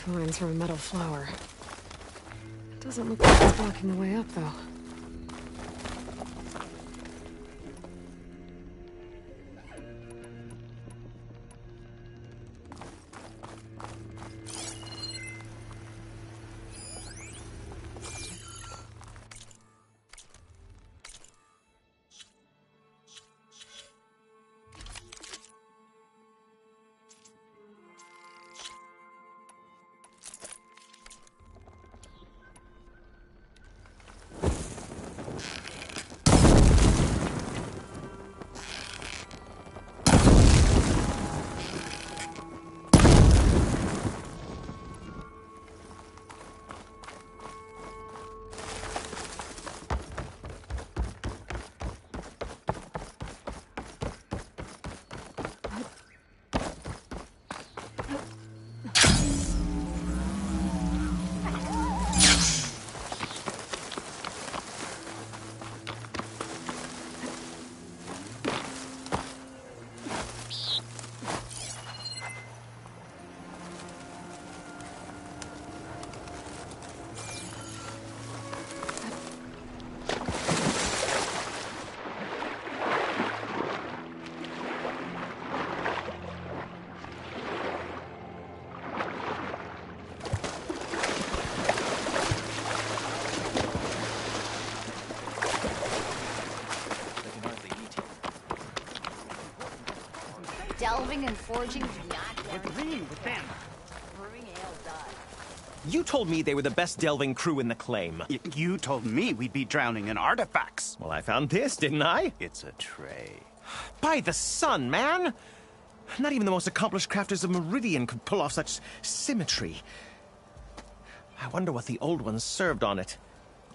Vines from a metal flower. It doesn't look like it's blocking the way up, though. Delving and forging do not Agree with them. brewing ale does. You told me they were the best delving crew in the claim. You told me we'd be drowning in artifacts. Well, I found this, didn't I? It's a tray. By the sun, man! Not even the most accomplished crafters of Meridian could pull off such symmetry. I wonder what the old ones served on it.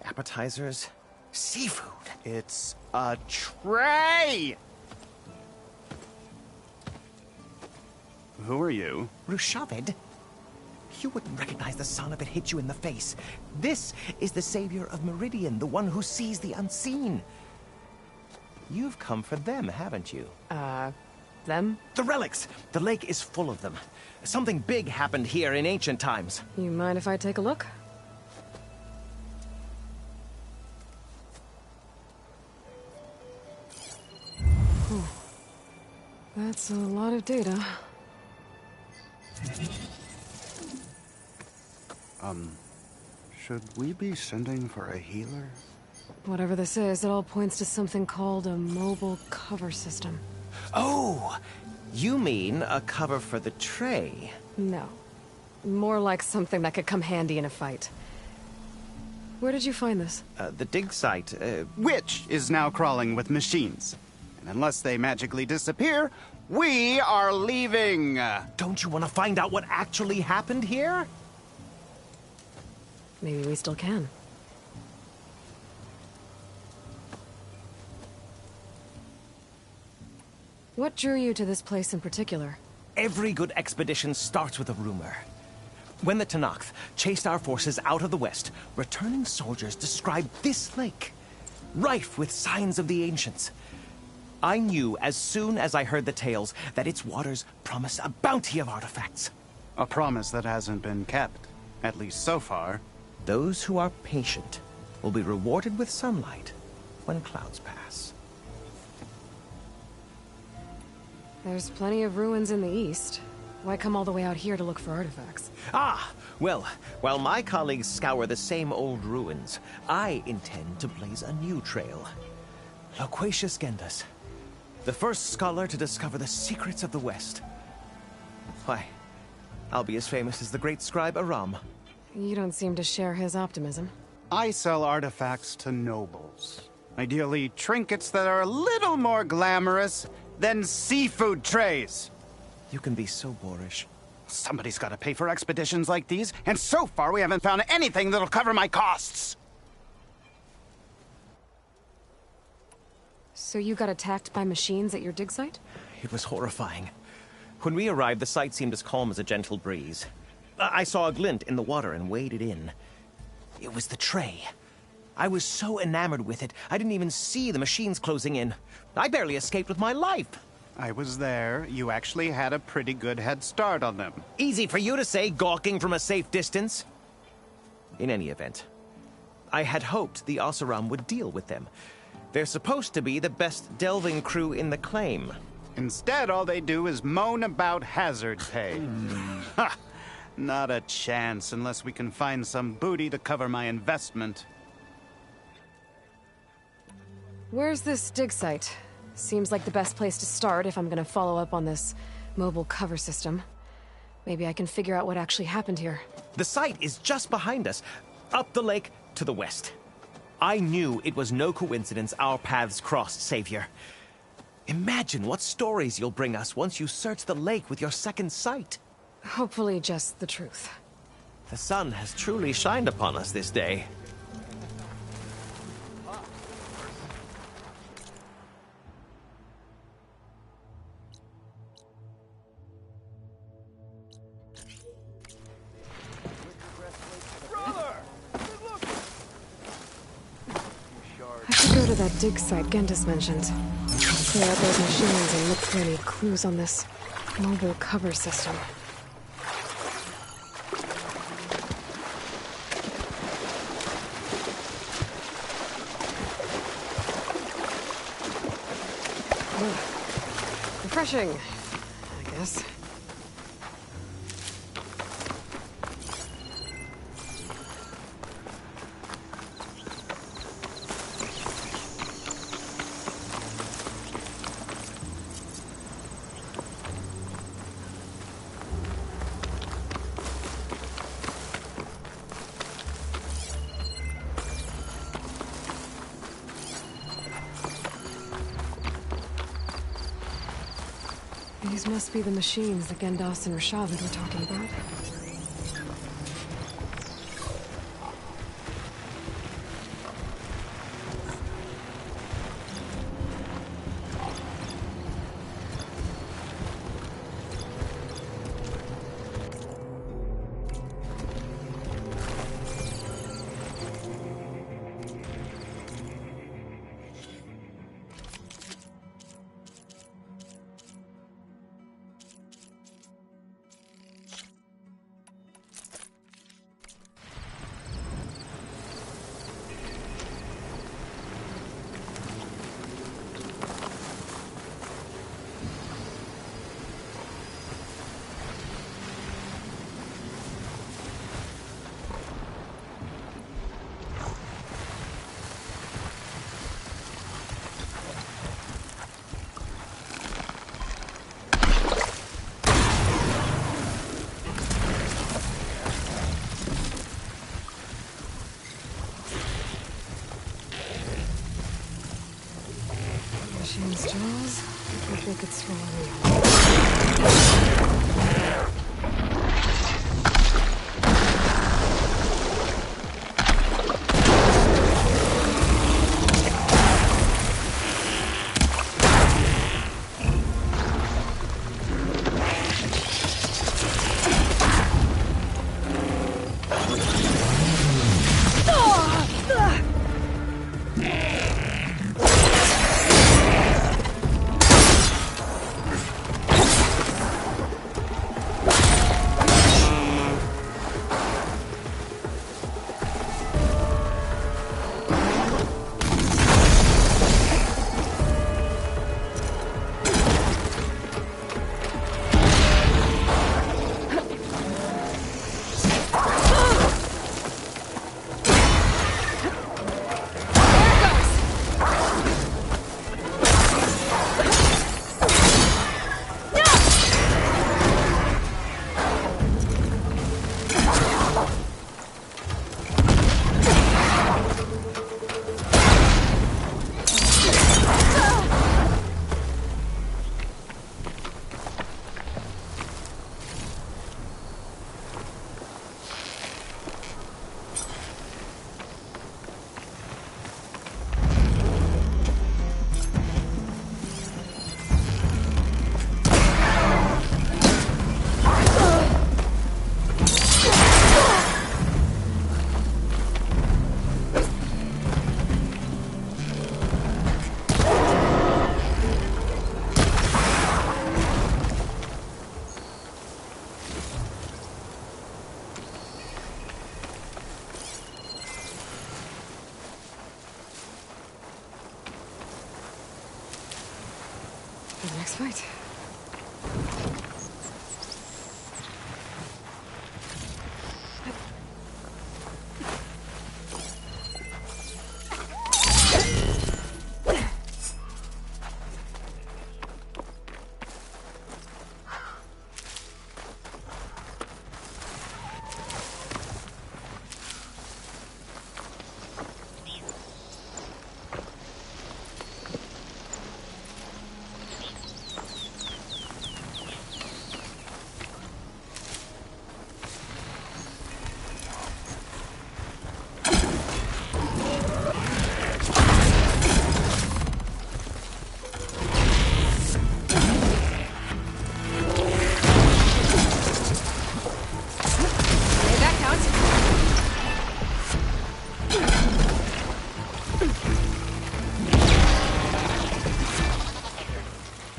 Appetizers? Seafood? It's a tray! Who are you? Rushavid? You wouldn't recognize the son if it hit you in the face. This is the savior of Meridian, the one who sees the unseen. You've come for them, haven't you? Them? The relics! The lake is full of them. Something big happened here in ancient times. You mind if I take a look? Whew. That's a lot of data. Should we be sending for a healer? Whatever this is, it all points to something called a mobile cover system. Oh! You mean a cover for the tray? No. More like something that could come handy in a fight. Where did you find this? The dig site, Which is now crawling with machines. And unless they magically disappear, we are leaving! Don't you want to find out what actually happened here? Maybe we still can. What drew you to this place in particular? Every good expedition starts with a rumor. When the Tanakh chased our forces out of the west, returning soldiers described this lake rife with signs of the ancients. I knew as soon as I heard the tales that its waters promise a bounty of artifacts. A promise that hasn't been kept, at least so far. Those who are patient will be rewarded with sunlight when clouds pass. There's plenty of ruins in the east. Why come all the way out here to look for artifacts? Ah, well, while my colleagues scour the same old ruins, I intend to blaze a new trail. Loquacious Gendas, the first scholar to discover the secrets of the West. Why, I'll be as famous as the great scribe Aram. You don't seem to share his optimism. I sell artifacts to nobles. Ideally, trinkets that are a little more glamorous than seafood trays. You can be so boorish. Somebody's got to pay for expeditions like these, and so far we haven't found anything that'll cover my costs. So you got attacked by machines at your dig site? It was horrifying. When we arrived, the site seemed as calm as a gentle breeze. I saw a glint in the water and waded in. It was the tray. I was so enamored with it, I didn't even see the machines closing in. I barely escaped with my life. I was there. You actually had a pretty good head start on them. Easy for you to say, gawking from a safe distance. In any event, I had hoped the Oseram would deal with them. They're supposed to be the best delving crew in the claim. Instead, all they do is moan about hazard pay. Ha! Not a chance unless we can find some booty to cover my investment. Where's this dig site? Seems like the best place to start if I'm gonna follow up on this mobile cover system. Maybe I can figure out what actually happened here. The site is just behind us, up the lake to the west. I knew it was no coincidence our paths crossed, Savior. Imagine what stories you'll bring us once you search the lake with your second sight. Hopefully just the truth. The sun has truly shined upon us this day. I should go to that dig site Gendas mentioned. Clear out those machines and look for any clues on this mobile cover system. Refreshing, I guess. These must be the machines that Gendas and Rashavid were talking about. Machine's jaws look like they could swallow me. next fight.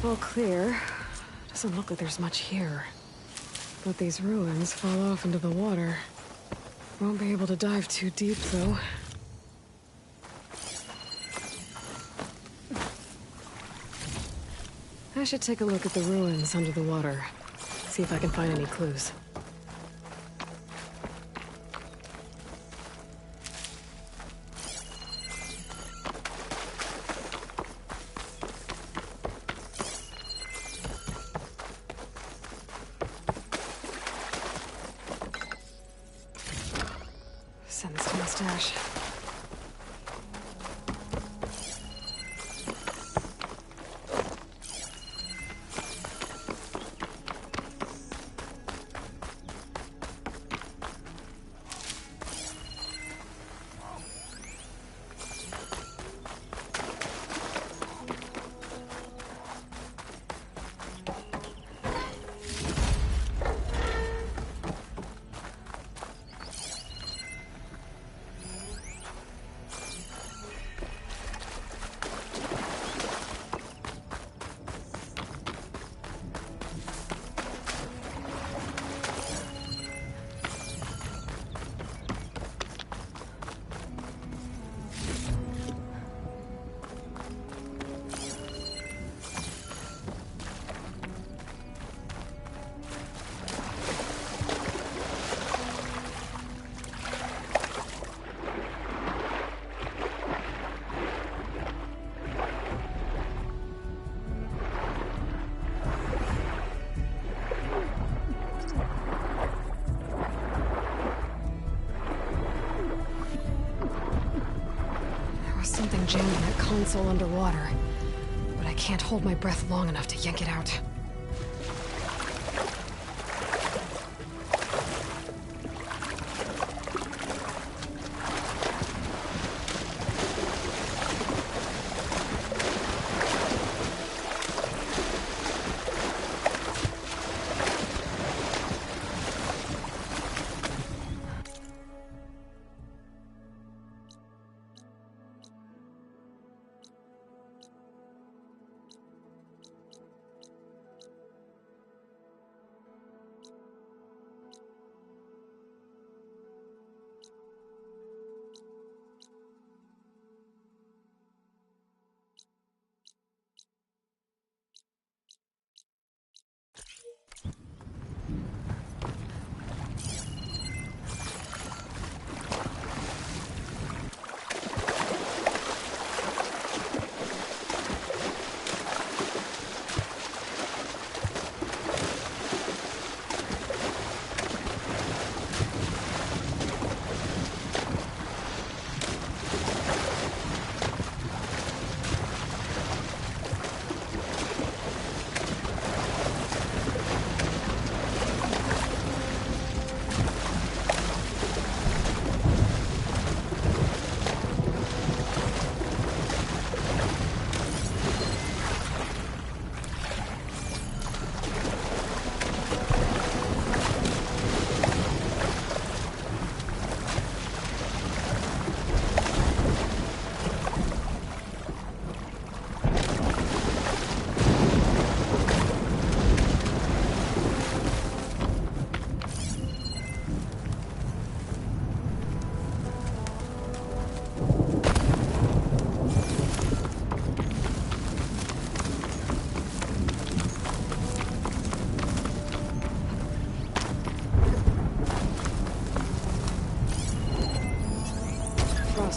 All clear. Doesn't look like there's much here. But these ruins fall off into the water. Won't be able to dive too deep, though. I should take a look at the ruins under the water. See if I can find any clues. Send this to my stash. Something jammed in that console underwater. But I can't hold my breath long enough to yank it out.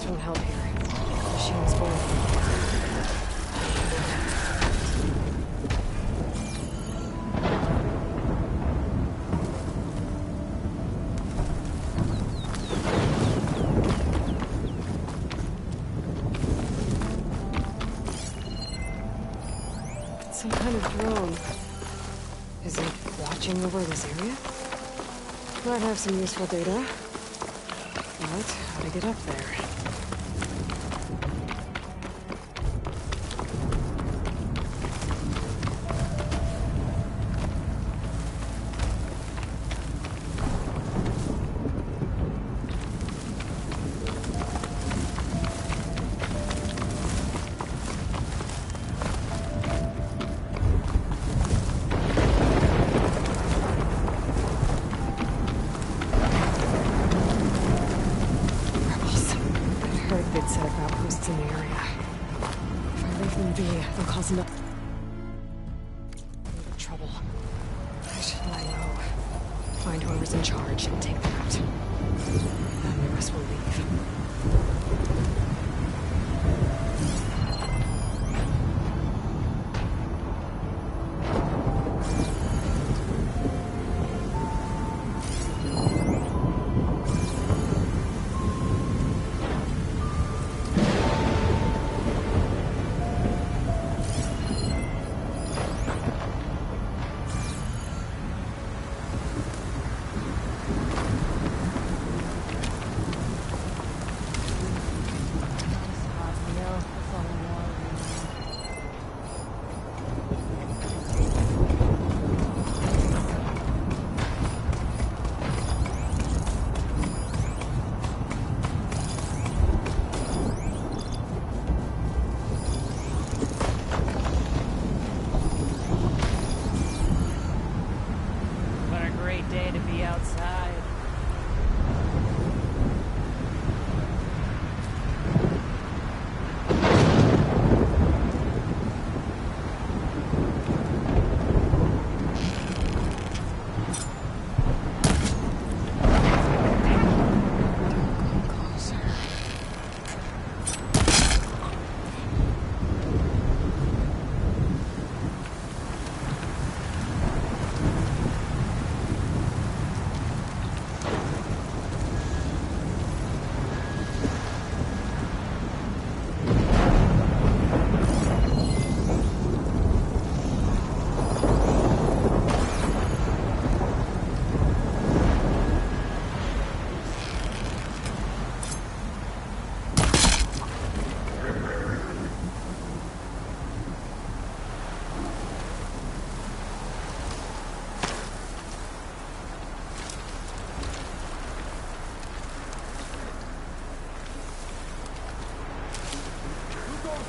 This won't help here. The machine's boiling. Some kind of drone. Is it watching over this area? Might have some useful data. But how to get up there? Set up outposts in the area. If I leave them be, they'll cause enough trouble. I should lie low. Find whoever's in charge and take them out. Then the rest will leave.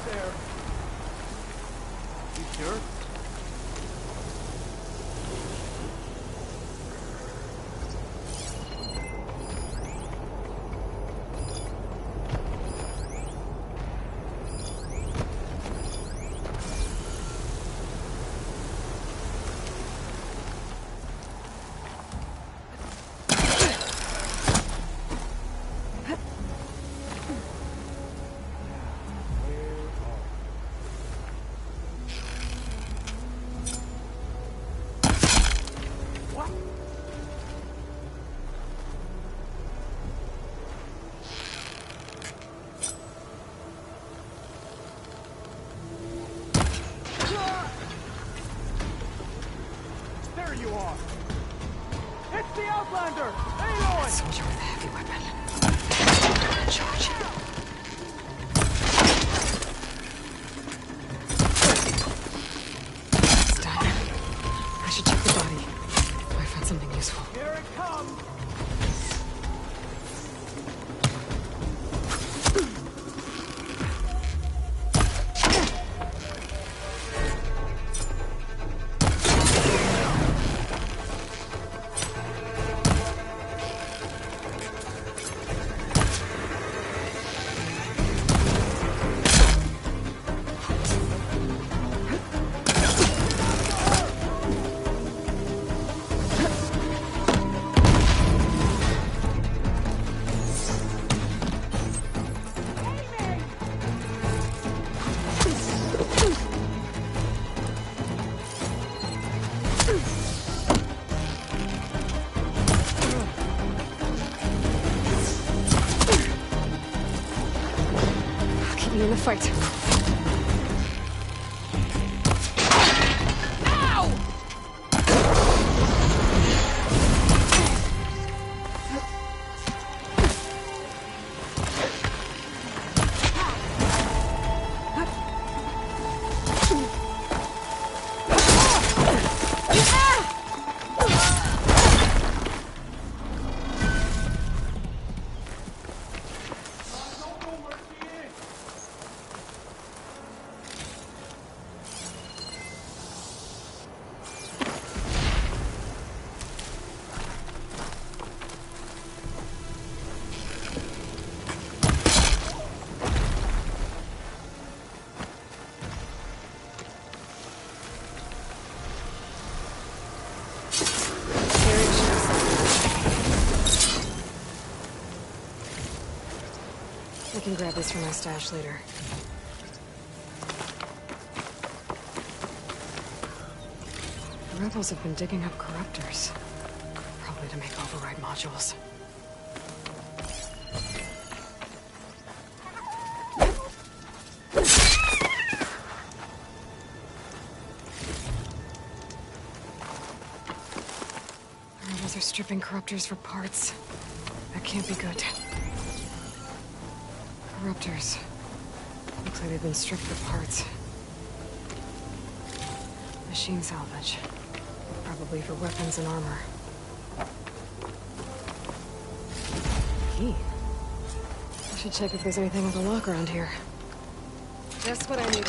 there. You sure? Soldier with a heavy weapon. Charge. It's done. I should check the body. I found something useful. Here it comes! me in the fight. I can grab this from my stash later. The rebels have been digging up corruptors. Probably to make override modules. The rebels are stripping corruptors for parts. That can't be good. Corruptors. Looks like they've been stripped for parts. Machine salvage. Probably for weapons and armor. Key. I should check if there's anything with a lock around here. Just what I needed.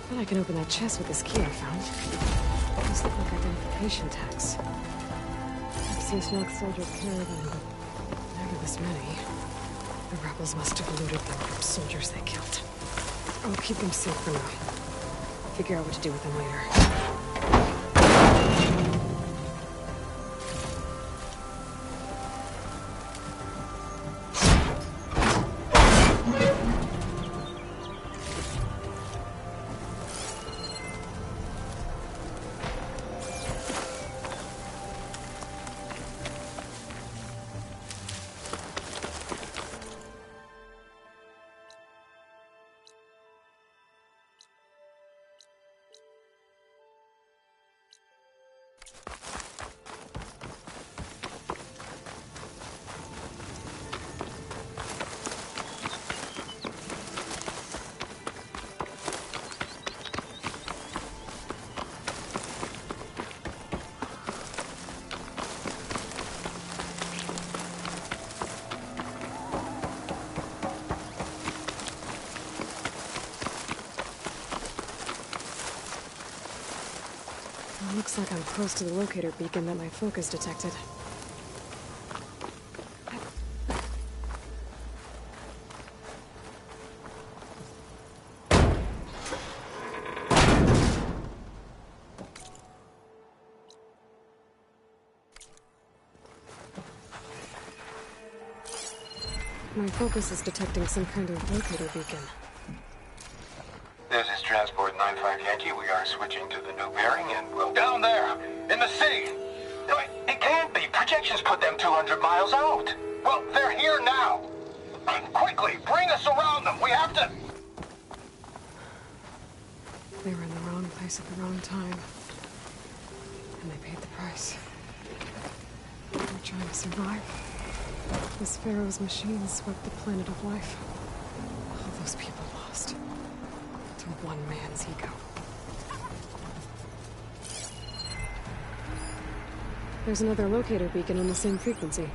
Thought I can open that chest with this key I found. Those look like identification tags. I've seen Snock soldiers carry them, but never this many. The rebels must have looted them from soldiers they killed. I'll keep them safe for now. Figure out what to do with them later. Looks like I'm close to the locator beacon that my focus detected. My focus is detecting some kind of locator beacon. This is Transport 95 Yankee. We are switching to the new bearing and we'll... Down there! In the city! No, it can't be. Projections put them 200 miles out. Well, they're here now. Quickly, bring us around them. We have to... They were in the wrong place at the wrong time. And they paid the price. They're trying to survive. This Pharaoh's machine swept the planet of life. All those people lost. To one man's ego. There's another locator beacon on the same frequency.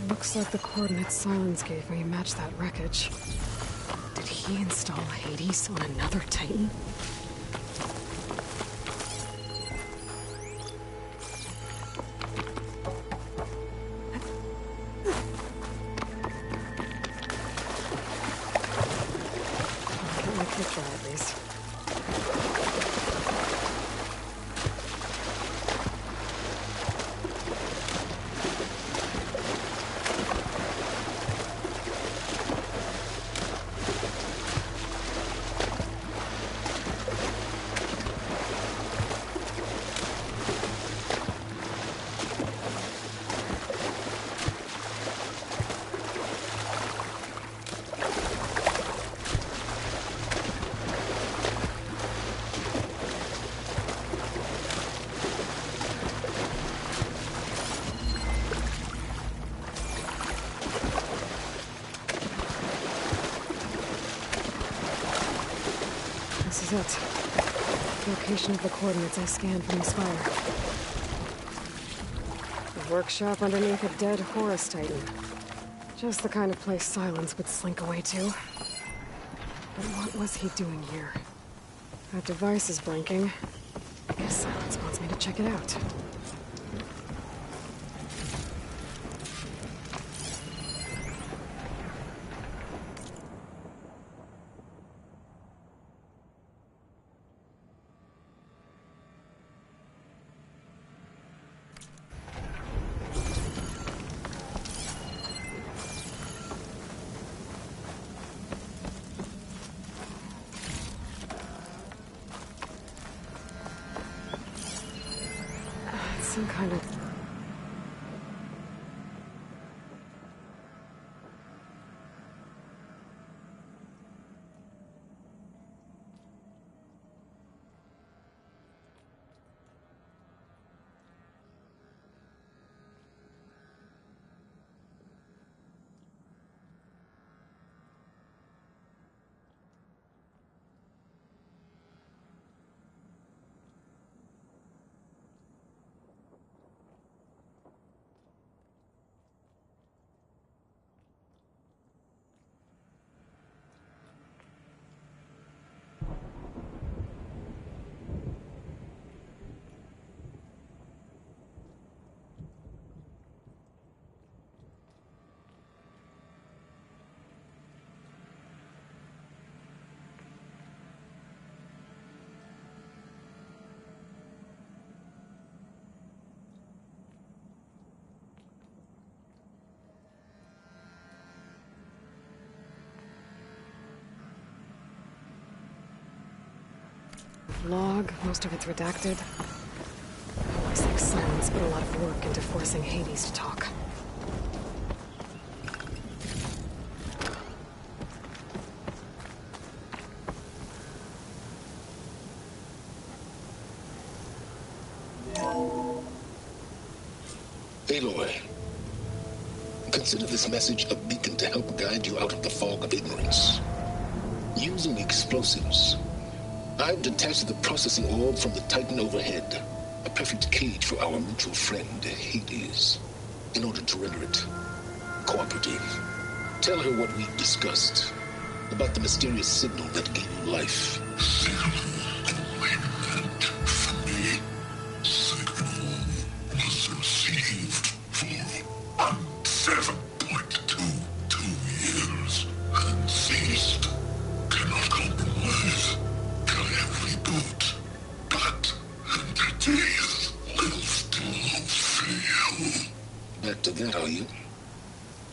Looks like the coordinates Silence gave me match that wreckage. Did he install Hades on another Titan? I'll get my picture at least. This is it. Location of the coordinates I scanned from the spire. A workshop underneath a dead Horus Titan. Just the kind of place Silence would slink away to. But what was he doing here? That device is blinking. I guess Silence wants me to check it out. Some kind of... log, most of it's redacted. Looks like Silence put a lot of work into forcing Hades to talk. Aloy, consider this message a beacon to help guide you out of the fog of ignorance. Using explosives, I've detached the processing orb from the Titan overhead, a perfect cage for our mutual friend, Hades, in order to render it cooperative. Tell her what we've discussed about the mysterious signal that gave you life. Back to that, are you?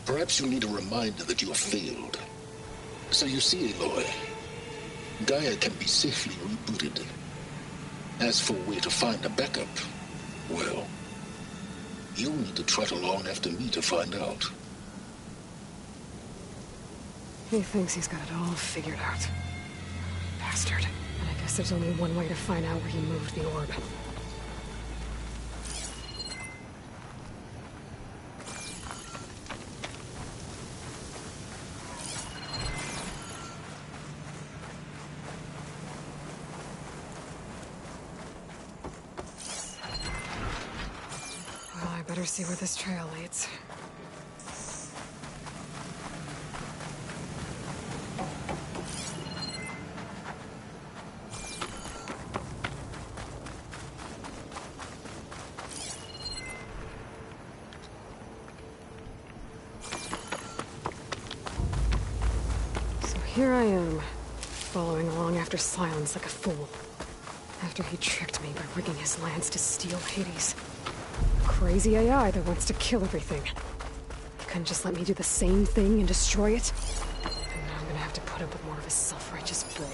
Perhaps you need a reminder that you have failed. So you see, Aloy, Gaia can be safely rebooted. As for where to find a backup, well, you'll need to trot along after me to find out. He thinks he's got it all figured out. Bastard. And I guess there's only one way to find out where he moved the orb. Well, I better see where this trail leads. Here I am, following along after Silence like a fool. After he tricked me by rigging his lance to steal Hades. Crazy AI that wants to kill everything. He couldn't just let me do the same thing and destroy it? And now I'm gonna have to put up with more of his self-righteous bull.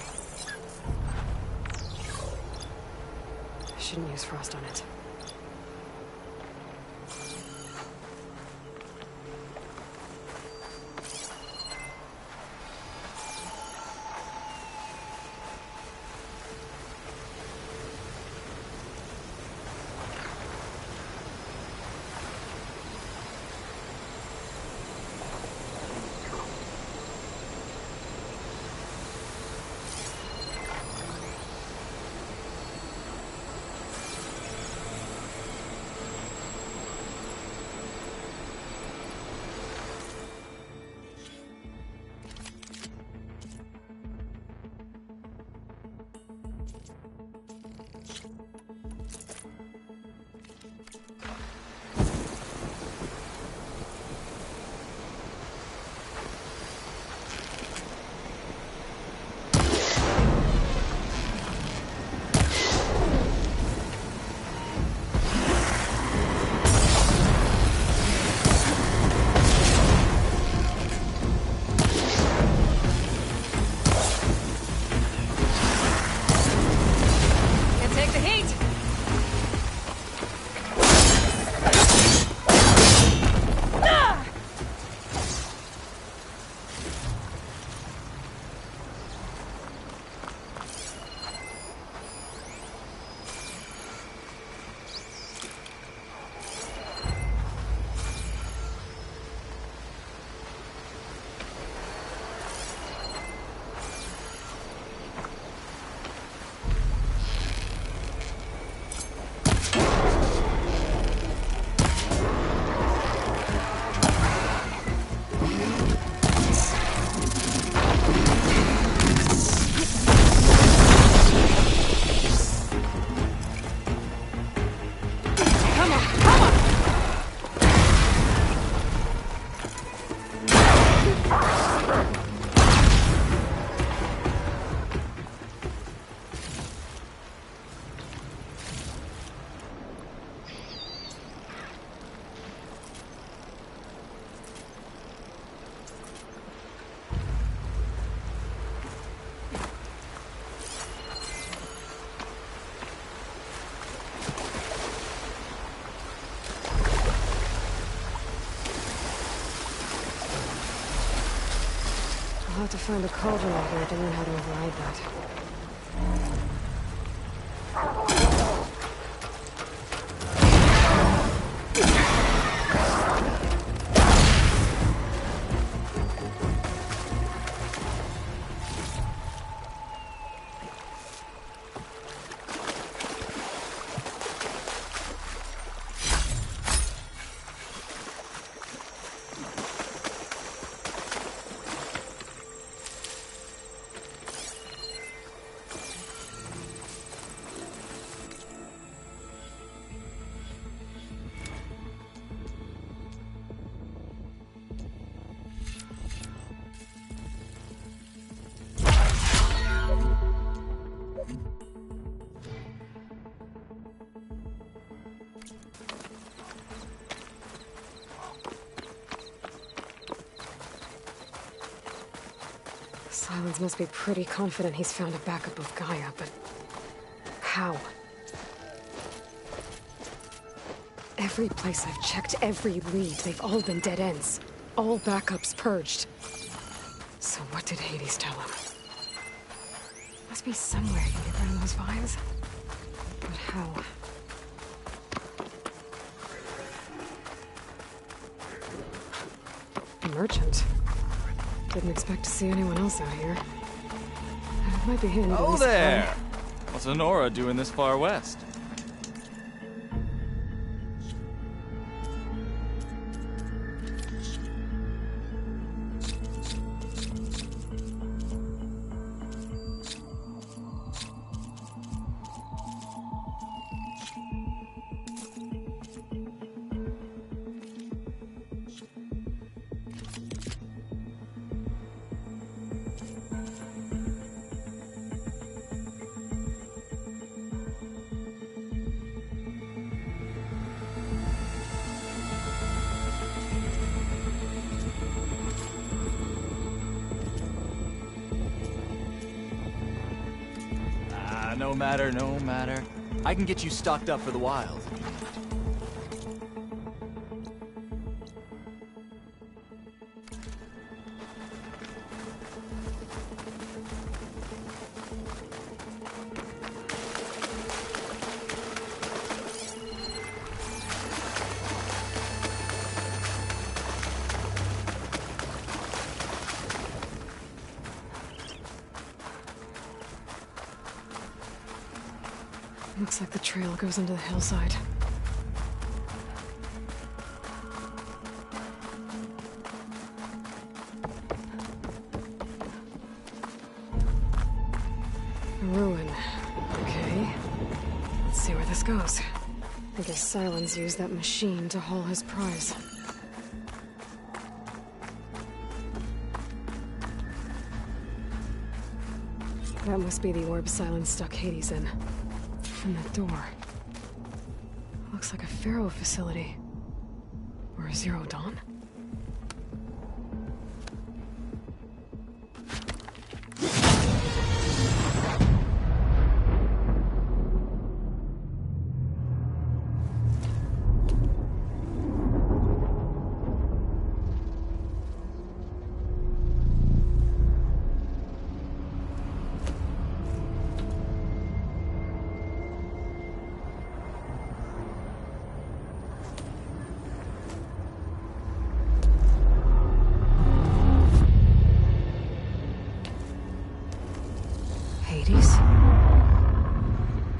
I shouldn't use frost on it. I'll have to find a cauldron out here to learn how to override that. Silence must be pretty confident he's found a backup of Gaia, but how? Every place I've checked, every lead, they've all been dead ends. All backups purged. So what did Hades tell him? Must be somewhere he can get rid of those vines. But how? A merchant. Didn't expect to see anyone else out here. It might be handy. Oh there! What's Honora doing this far west? No matter. I can get you stocked up for the wild. Looks like the trail goes into the hillside. A ruin. Okay. Let's see where this goes. I guess Silence used that machine to haul his prize. That must be the orb Silence stuck Hades in. And the door. Looks like a Pharaoh facility. Or a Zero Dawn?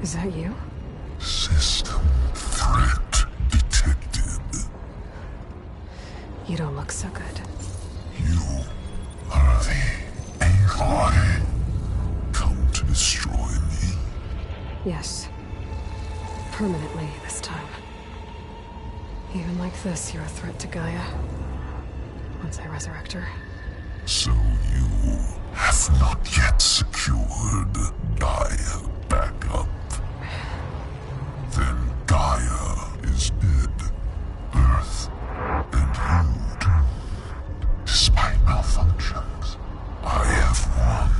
Is that you? System threat detected. You don't look so good. You are the Aloy. Come to destroy me? Yes. Permanently this time. Even like this, you're a threat to Gaia. Once I resurrect her. So you have not yet secured Gaia back up. Then Gaia is dead. Earth and you doomed. Despite malfunctions, I have won.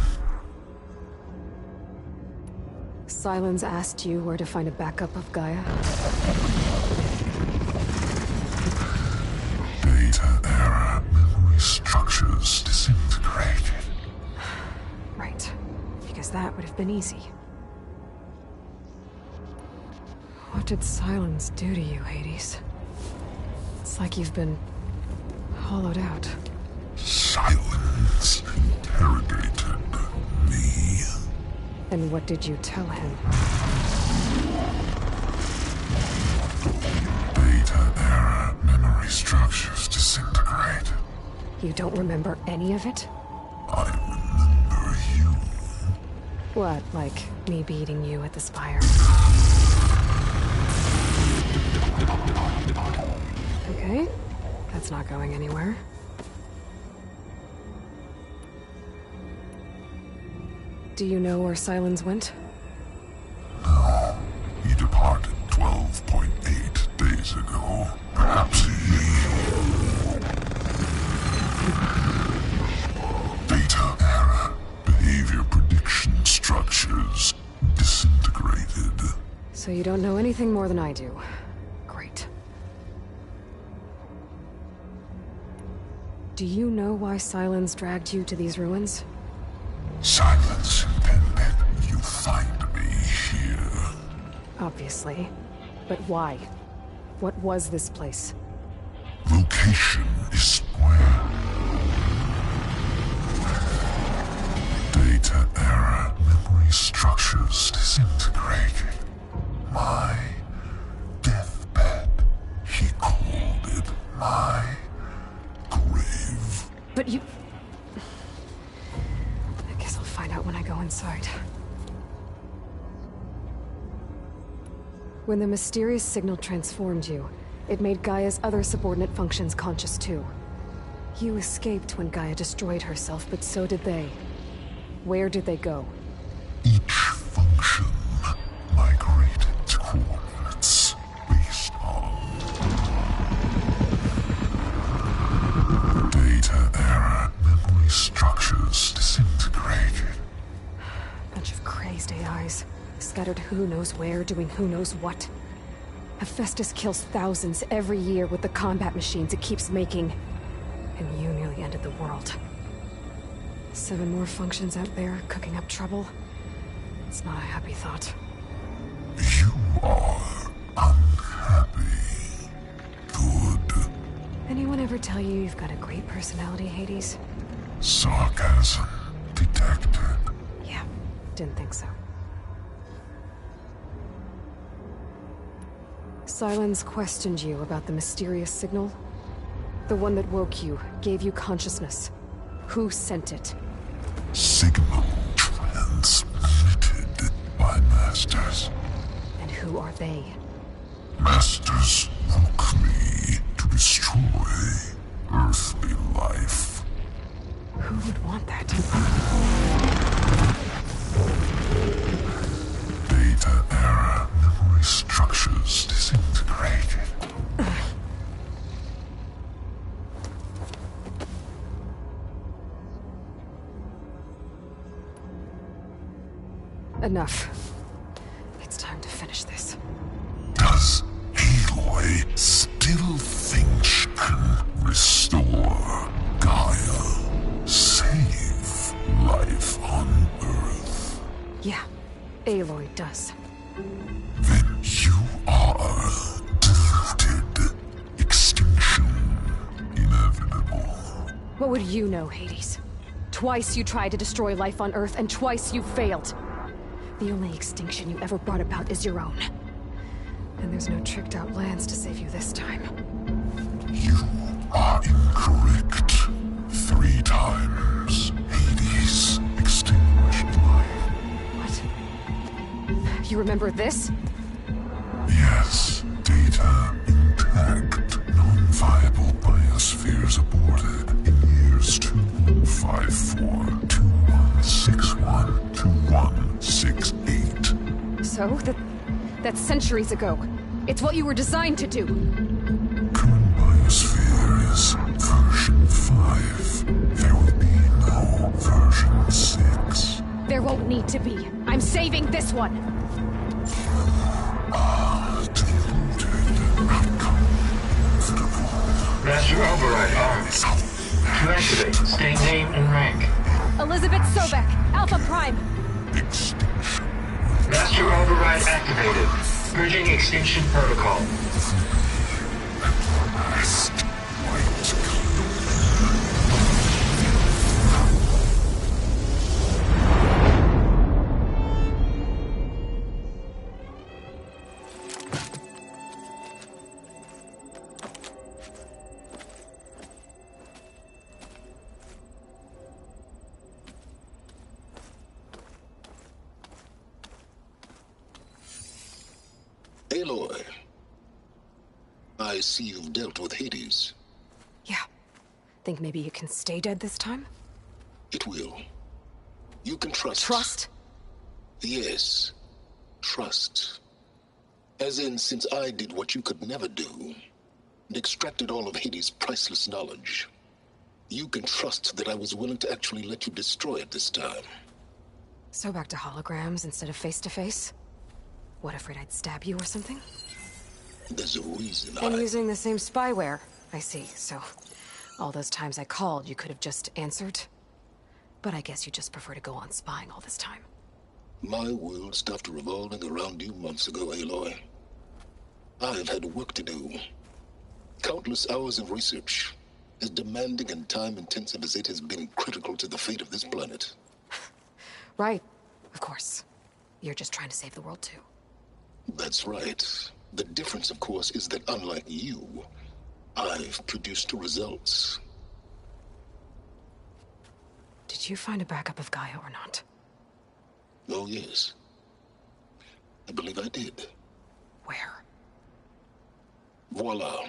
Silence asked you where to find a backup of Gaia? Data error. Memory structures disintegrated. would have been easy. What did silence do to you, Hades? It's like you've been hollowed out. Silence interrogated me. And what did you tell him? Data era memory structures disintegrate. You don't remember any of it? I remember you. What, like me beating you at the Spire? Okay, that's not going anywhere. Do you know where Silence went? No. He departed 12.8 days ago. Perhaps he... Data era. Behavior prediction structures disintegrated. So you don't know anything more than I do. Great. Do you know why Silence dragged you to these ruins? Silence intended you find me here. Obviously. But why? What was this place? Location is square. Data era memory structures disintegrated. My deathbed. He called it my grave. But you... I guess I'll find out when I go inside. When the mysterious signal transformed you, it made Gaia's other subordinate functions conscious too. You escaped when Gaia destroyed herself, but so did they. Where did they go? Each function migrated to coordinates based on data era memory structures disintegrated. Bunch of crazed AIs, scattered who knows where, doing who knows what. Hephaestus kills thousands every year with the combat machines it keeps making. And you nearly ended the world. 7 more functions out there, cooking up trouble. It's not a happy thought. You are unhappy. Good. Anyone ever tell you you've got a great personality, Hades? Sarcasm detected. Yeah, didn't think so. Silence questioned you about the mysterious signal? The one that woke you, gave you consciousness. Who sent it? Signal transmitted by masters. And who are they? Masters woke me to destroy earthly life. Who would want that? Data era memory structures disintegrated. Enough. It's time to finish this. Does Aloy still think she can restore Gaia? Save life on Earth? Yeah, Aloy does. Then you are deluded. Extinction inevitable. What would you know, Hades? Twice you tried to destroy life on Earth, and twice you failed. The only extinction you ever brought about is your own. And there's no tricked-out lands to save you this time. You are incorrect. 3 times. Hades extinguished life. What? You remember this? Yes. Data intact. Non-viable biospheres aborted in years 2154, 2161, 2168. So, that's centuries ago. It's what you were designed to do. Current biosphere is version 5. There will be no version 6. There won't need to be. I'm saving this one. Deluded outcome inevitable. Master override armed. To activate, state name and rank. Elizabeth Sobek, Alpha Prime. extinction. Master override activated. Purging extinction protocol. Last white Aloy, I see you've dealt with Hades. Yeah. Think maybe you can stay dead this time? It will. You can trust. Trust? Yes. Trust. As in, since I did what you could never do, and extracted all of Hades' priceless knowledge, you can trust that I was willing to actually let you destroy it this time. So back to holograms instead of face-to-face? What, afraid I'd stab you or something? There's a reason And using the same spyware. I see, so all those times I called, you could have just answered? But I guess you just prefer to go on spying all this time. My world stopped revolving around you months ago, Aloy. I've had work to do. Countless hours of research, as demanding and time-intensive as it has been critical to the fate of this planet. Right, of course. You're just trying to save the world, too. That's right. The difference, of course, is that unlike you, I've produced results. Did you find a backup of Gaia or not? Oh, yes. I believe I did. Where? Voila.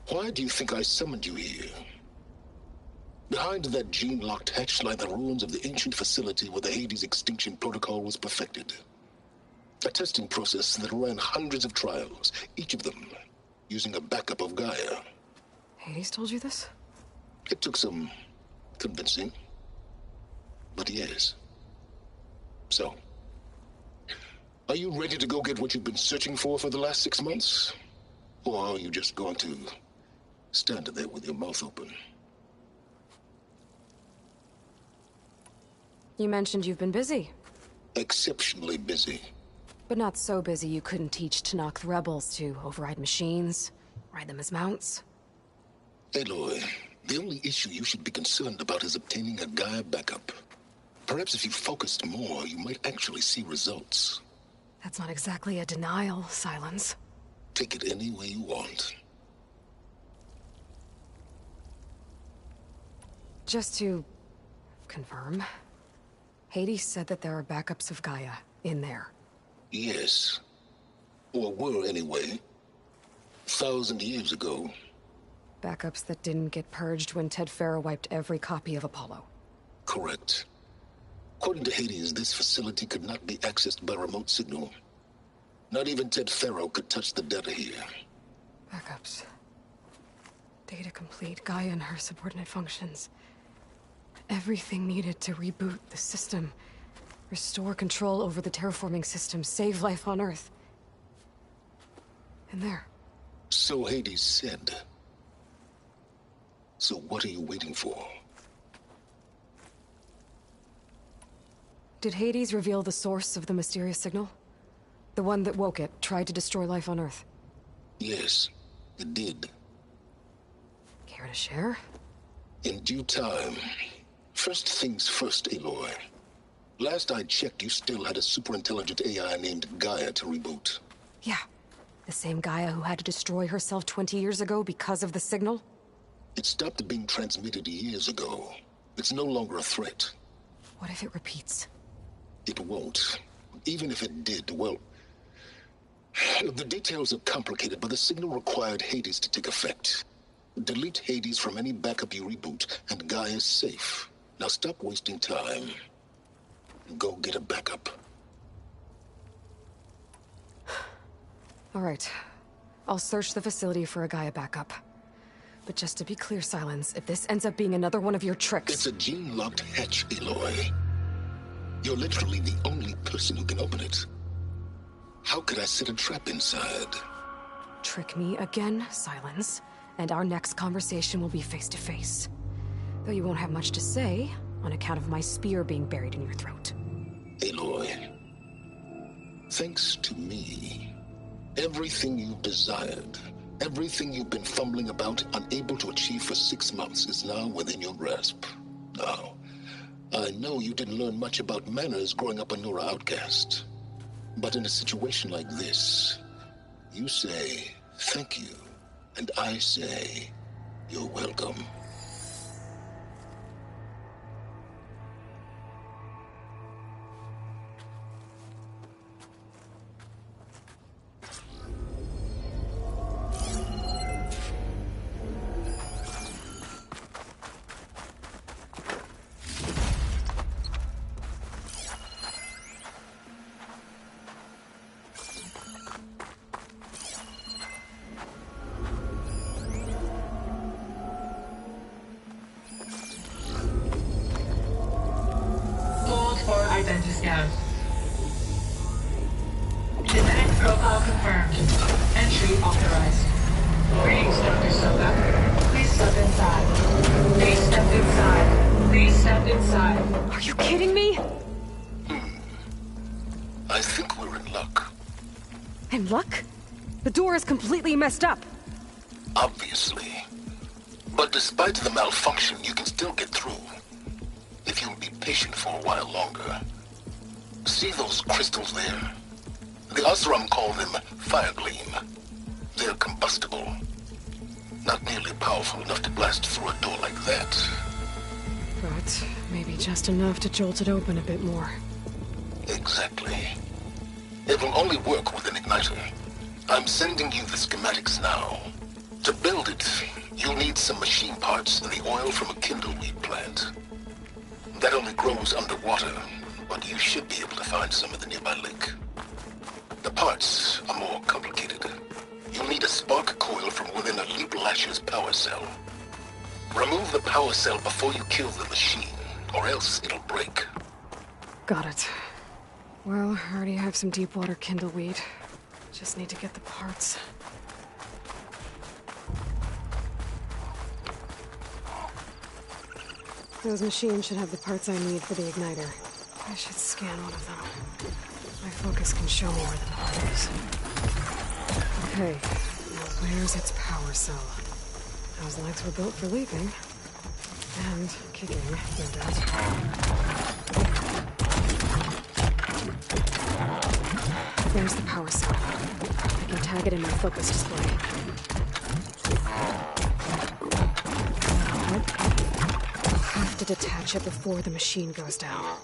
Why do you think I summoned you here? Behind that gene-locked hatch lie the ruins of the ancient facility where the Hades extinction protocol was perfected. A testing process that ran hundreds of trials, each of them using a backup of Gaia. Hades told you this? It took some convincing, but yes. So, are you ready to go get what you've been searching for the last 6 months? Or are you just going to stand there with your mouth open? You mentioned you've been busy. Exceptionally busy. But not so busy you couldn't teach Tanakh rebels to override machines, ride them as mounts. Aloy, the only issue you should be concerned about is obtaining a Gaia backup. Perhaps if you focused more, you might actually see results. That's not exactly a denial, Silence. Take it any way you want. Just to confirm, Hades said that there are backups of Gaia in there. Yes. Or were, anyway. 1,000 years ago. Backups that didn't get purged when Ted Farrow wiped every copy of Apollo. Correct. According to Hades, this facility could not be accessed by remote signal. Not even Ted Farrow could touch the data here. Backups. Data complete, Gaia and her subordinate functions. Everything needed to reboot the system. Restore control over the terraforming system, save life on Earth. And there. So Hades said. So what are you waiting for? Did Hades reveal the source of the mysterious signal? The one that woke it, tried to destroy life on Earth? Yes, it did. Care to share? In due time. First things first, Aloy. Last I checked, you still had a super-intelligent AI named Gaia to reboot. Yeah. The same Gaia who had to destroy herself 20 years ago because of the signal? It stopped being transmitted years ago. It's no longer a threat. What if it repeats? It won't. Even if it did, well... The details are complicated, but the signal required Hades to take effect. Delete Hades from any backup you reboot, and Gaia's safe. Now stop wasting time. Go get a backup. All right. I'll search the facility for a Gaia backup. But just to be clear, Silence, if this ends up being another one of your tricks... It's a gene-locked hatch, Aloy. You're literally the only person who can open it. How could I set a trap inside? Trick me again, Silence, and our next conversation will be face-to-face. Though you won't have much to say, on account of my spear being buried in your throat. Aloy, thanks to me, everything you've desired, everything you've been fumbling about, unable to achieve for 6 months, is now within your grasp. Now, I know you didn't learn much about manners growing up a Nora outcast. But in a situation like this, you say, thank you, and I say, you're welcome. Identiscan. Genetic profile confirmed. Entry authorized. Greetings, Dr. Soka. Please step inside. Please step inside. Please step inside. Are you kidding me? I think we're in luck. In luck? The door is completely messed up. Obviously. But despite the malfunction, you can still get through. If you'll be patient for a while longer. See those crystals there? The Osram call them fire gleam. They're combustible. Not nearly powerful enough to blast through a door like that. But maybe just enough to jolt it open a bit more. Exactly. It will only work with an igniter. I'm sending you the schematics now. To build it, you'll need some machine parts and the oil from a kindleweed plant. That only grows underwater, but you should be able to find some at the nearby lake. The parts are more complicated. You'll need a spark coil from within a Leap Lasher's power cell. Remove the power cell before you kill the machine, or else it'll break. Got it. Well, I already have some deep water kindleweed. Just need to get the parts. Those machines should have the parts I need for the igniter. I should scan one of them. My focus can show me where the part is. Okay, now where's its power cell? Those legs were built for leaping. And kicking, no doubt. There's the power cell. I can tag it in my focus display. I'll have to detach it before the machine goes down.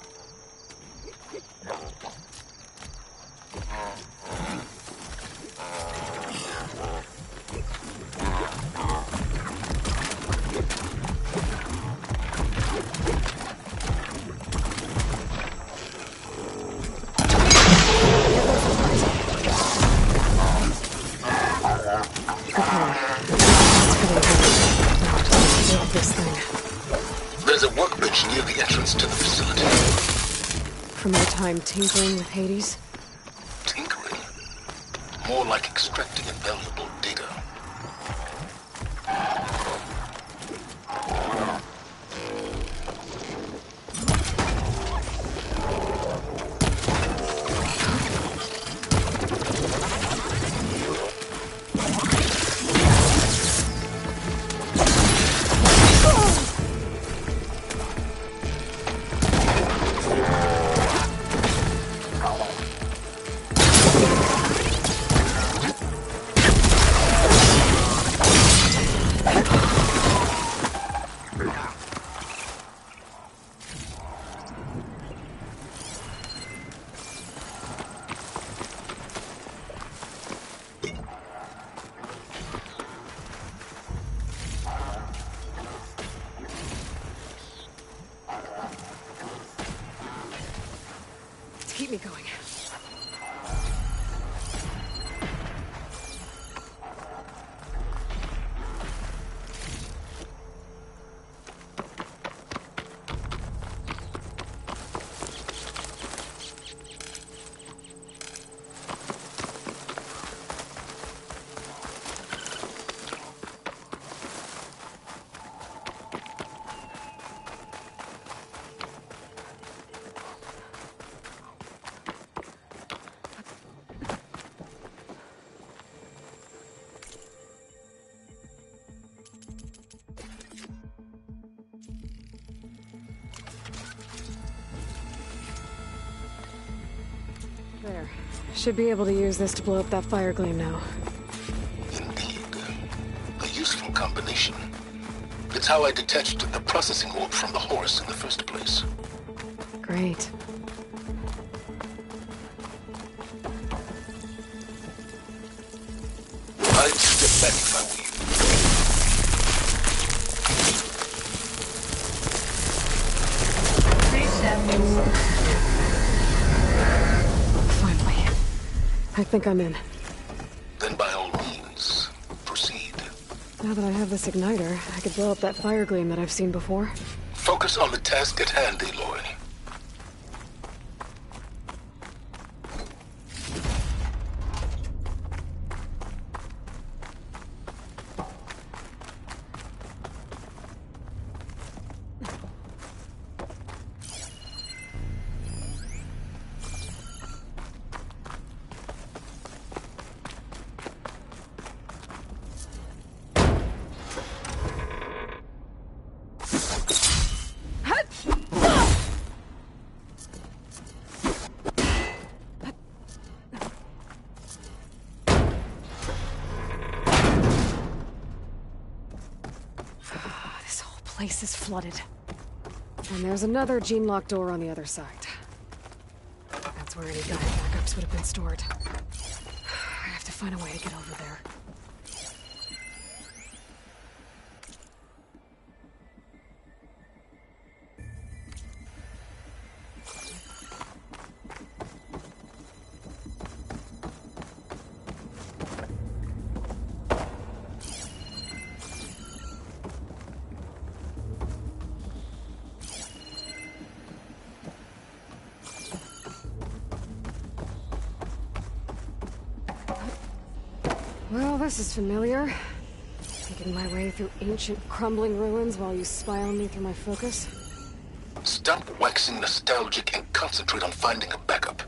There's a workbench near the entrance to the facility. From my time tinkering with Hades? Tinkering? More like extracting invaluable data. Keep me going. There. Should be able to use this to blow up that fire gleam now. Indeed. A useful combination. It's how I detached the processing orb from the horse in the first place. Great. I'd step back if I were you. Please step inside. Finally. I think I'm in. Then by all means, proceed. Now that I have this igniter, I could blow up that fire gleam that I've seen before. Focus on the task at hand, Aloy. Place is flooded. And there's another gene-locked door on the other side. That's where any gun backups would have been stored. I have to find a way to get over there. Well, this is familiar. Making my way through ancient, crumbling ruins while you spy on me through my focus. Stop waxing nostalgic and concentrate on finding a backup.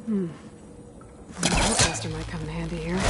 That blaster might come in handy here.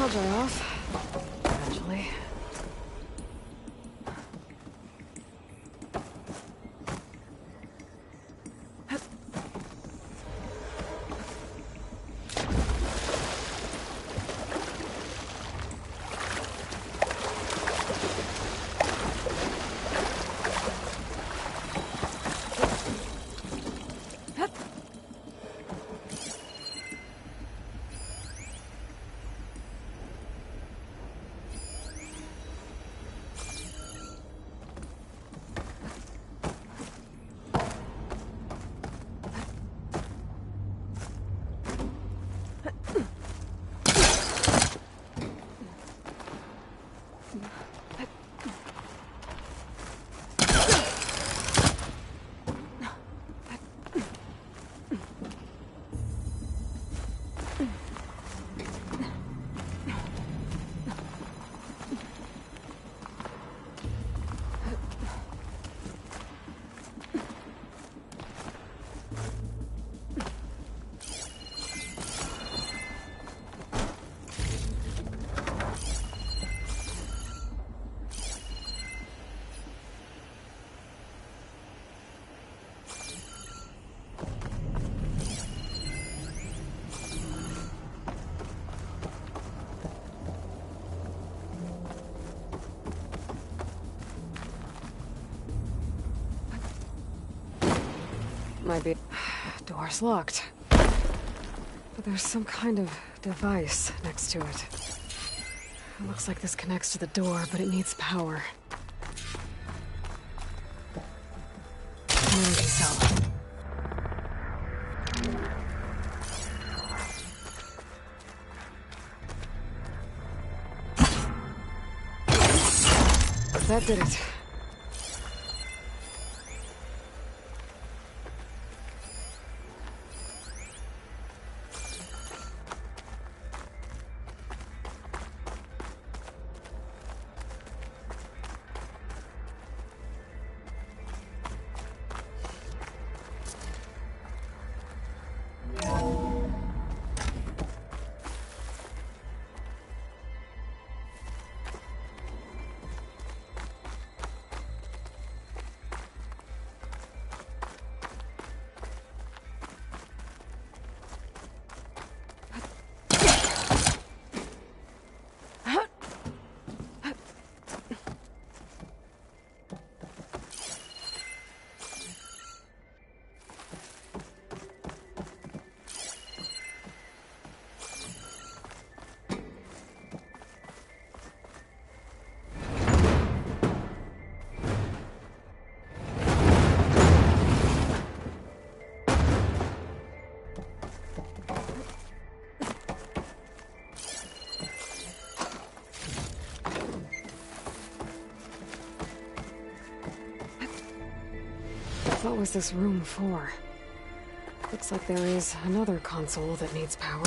I'll dry off. Eventually. Might be... Door's locked. But there's some kind of device next to it. It looks like this connects to the door, but it needs power. An energy cell. That did it. What was this room for? Looks like there is another console that needs power.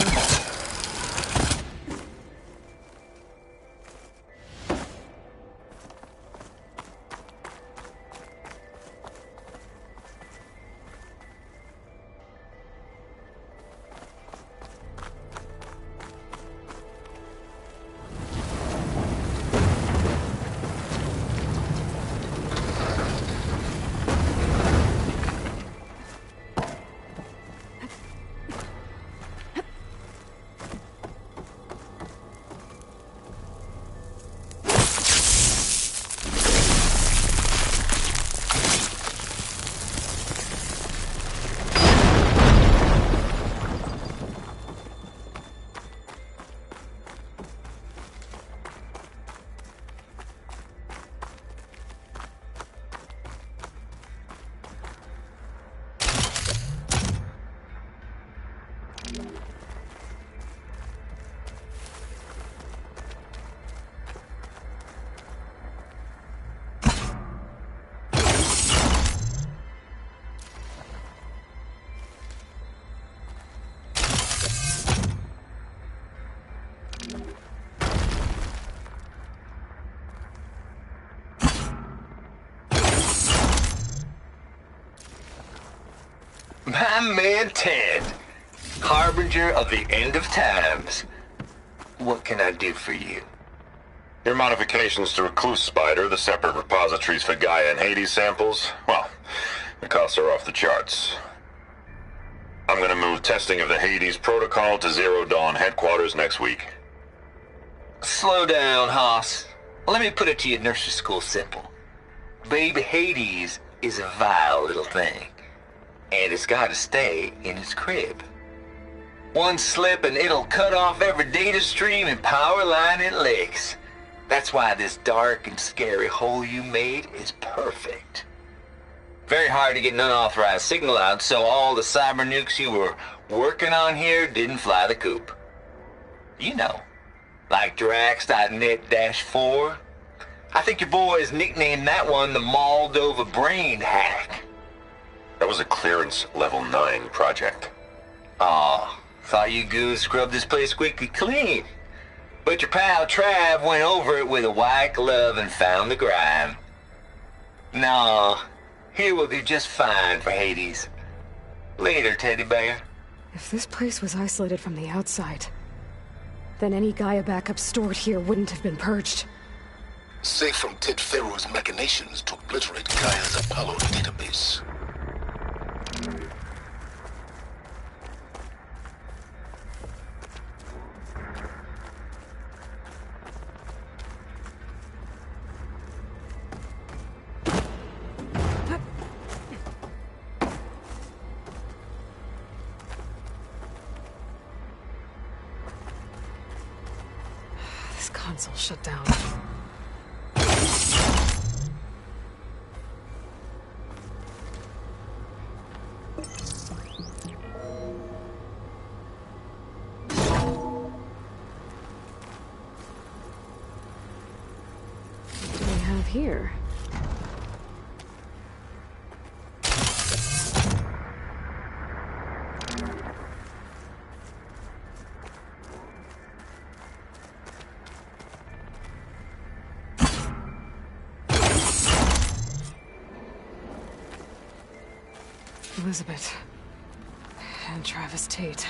My man Ted, harbinger of the end of times. What can I do for you? Your modifications to Recluse Spider, the separate repositories for Gaia and Hades samples, well, the costs are off the charts. I'm gonna move testing of the Hades protocol to Zero Dawn headquarters next week. Slow down, Hoss. Let me put it to you nursery school simple. Baby Hades is a vile little thing, and it's gotta stay in its crib. One slip and it'll cut off every data stream and power line it licks. That's why this dark and scary hole you made is perfect. Very hard to get an unauthorized signal out, so all the cyber nukes you were working on here didn't fly the coop. You know, like Drax.net-4. I think your boys nicknamed that one the Moldova Brain Hack. That was a clearance level 9 project. Aw, thought you goons scrubbed this place squeaky clean. But your pal Trav went over it with a white glove and found the grime. No, here will do just fine for Hades. Later, teddy bear. If this place was isolated from the outside, then any Gaia backup stored here wouldn't have been purged. Safe from Ted Pharaoh's machinations to obliterate Gaia's Apollo database. Console shut down. What do we have here? Elizabeth. And Travis Tate.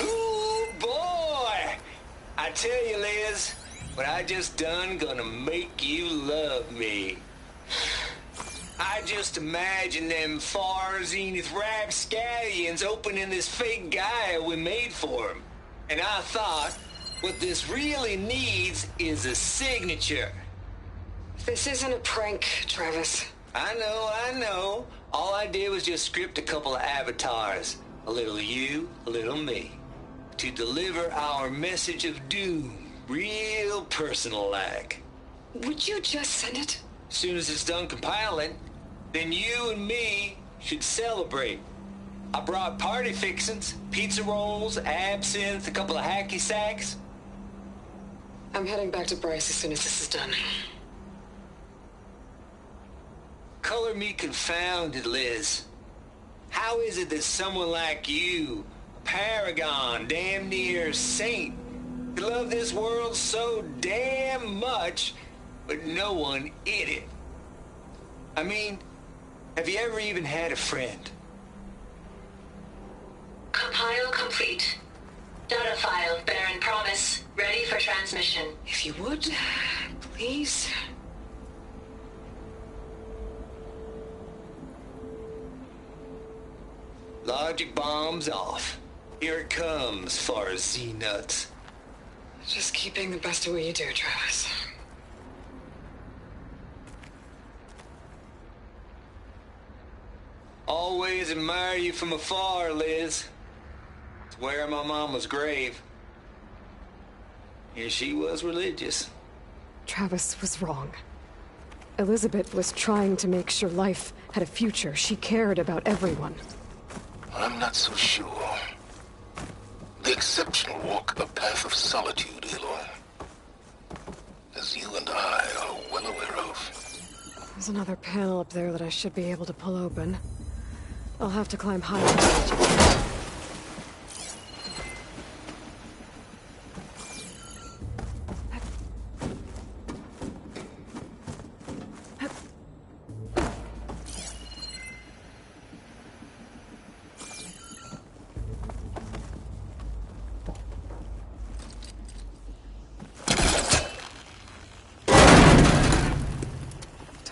Ooh, boy! I tell you, Liz, what I just done gonna make you love me. I just imagine them far zenith rapscallions opening this fake guy we made for him. And I thought, what this really needs is a signature. This isn't a prank, Travis. I know. All I did was just script a couple of avatars. A little you, a little me. To deliver our message of doom, real personal-like. Would you just send it? As soon as it's done compiling, then you and me should celebrate. I brought party fixins, pizza rolls, absinthe, a couple of hacky sacks. I'm heading back to Bryce as soon as this is done. Color me confounded, Liz. How is it that someone like you, a paragon, damn near saint, could love this world so damn much, but no one in it? I mean, have you ever even had a friend? Compile complete. Data file, Baron Promise, ready for transmission. If you would, please. Logic bomb's off. Here it comes, far as Z-nuts. Just keep being the best at what you do, Travis. Always admire you from afar, Liz. It's where my mama's grave. And she was religious. Travis was wrong. Elizabeth was trying to make sure life had a future. She cared about everyone. I'm not so sure. The exceptional walk the path of solitude, Aloy. As you and I are well aware of. There's another panel up there that I should be able to pull open. I'll have to climb higher.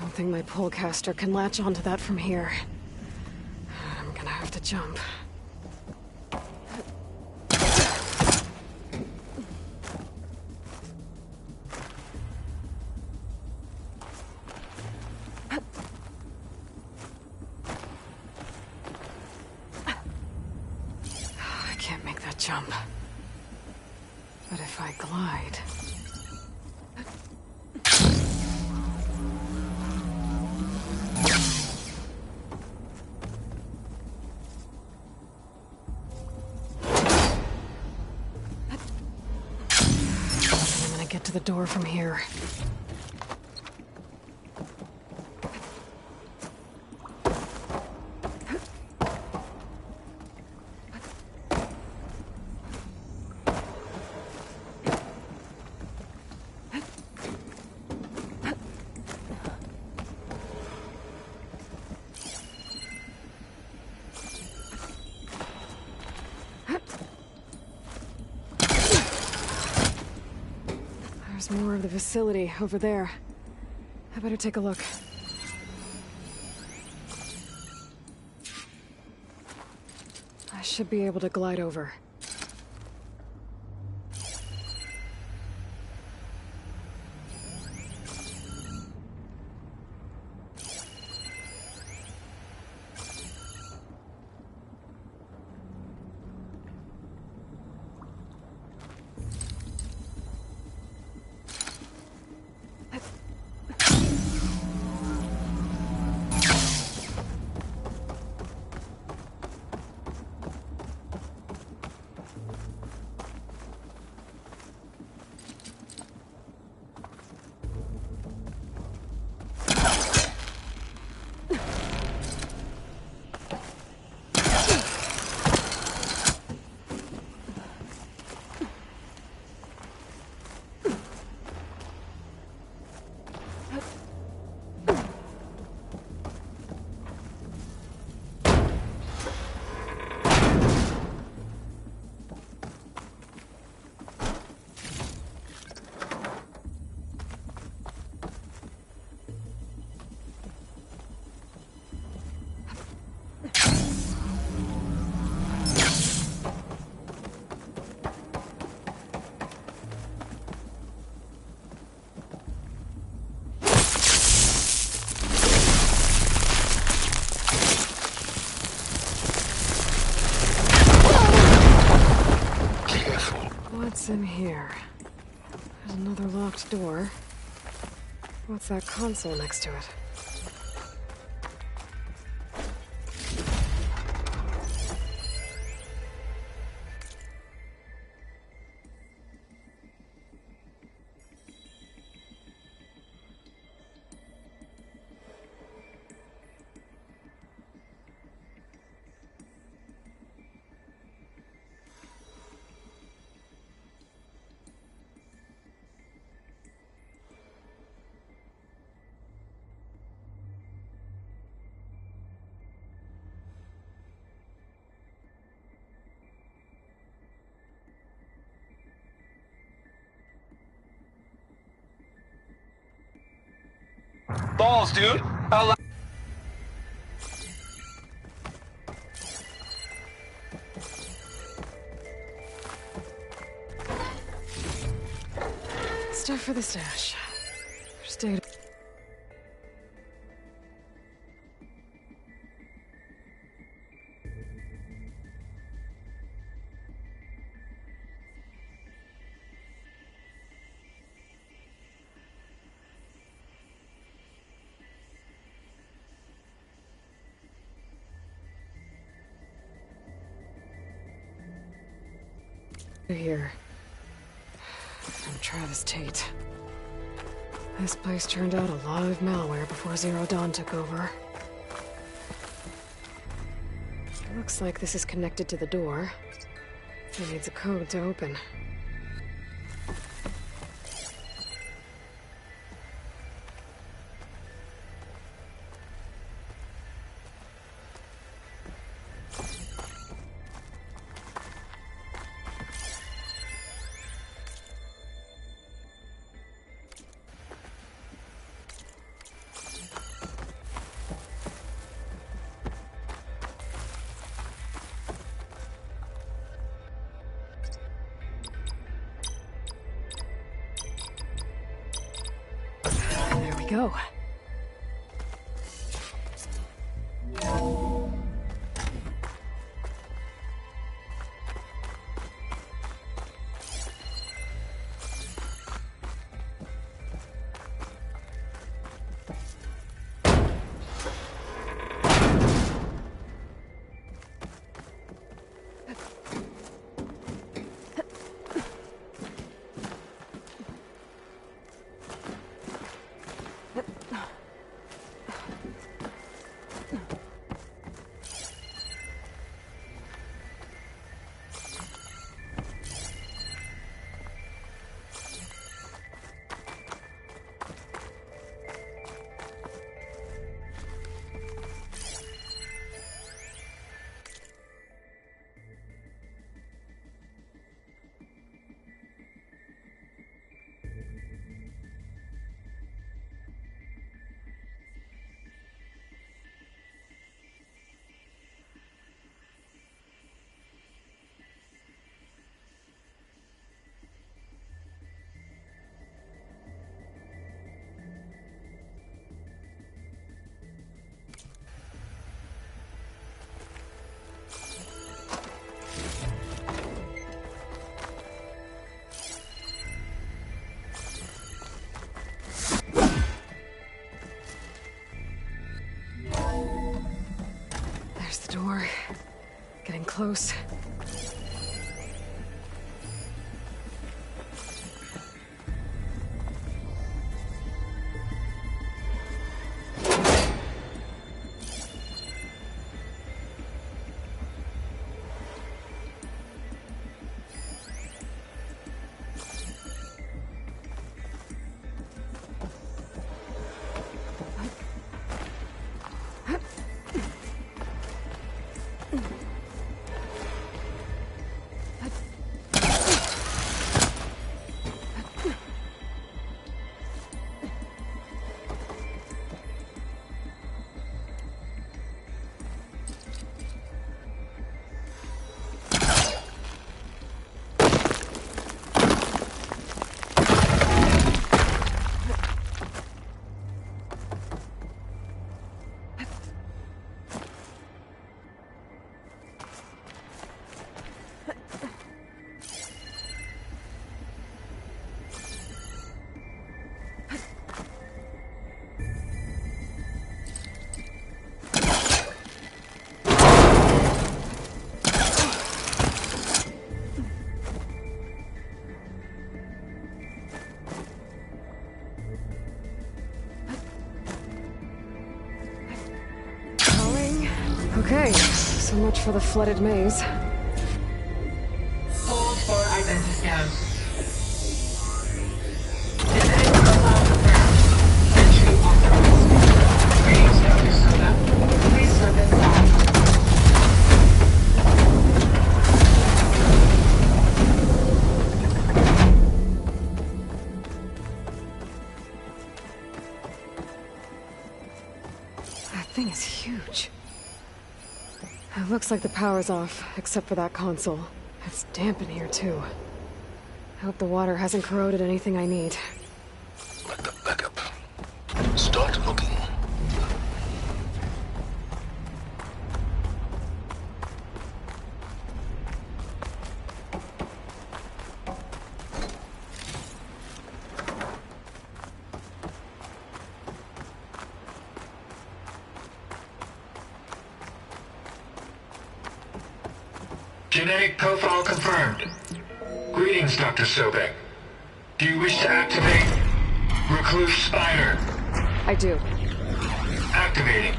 I think my polecaster can latch onto that from here. I'm gonna have to jump. I can't make that jump. But if I glide... get to the door from here. More of the facility over there. I better take a look. I should be able to glide over. What's in here? There's another locked door. What's that console next to it? Balls, dude. Stuff for the stash. Stay. Here. From Travis Tate. This place turned out a lot of malware before Zero Dawn took over. Looks like this is connected to the door. It needs a code to open. There we go. There's the door. Getting close. much for the flooded maze. Hold for identiscan. Genetic profile confirmed. Entry authorized. Greetings, Dr. Soda. Please step inside. That thing is huge. It looks like the power's off, except for that console. It's damp in here, too. I hope the water hasn't corroded anything I need. Back up. Start looking. Genetic profile confirmed. Greetings, Dr. Sobek. Do you wish to activate Recluse Spider? I do. Activating.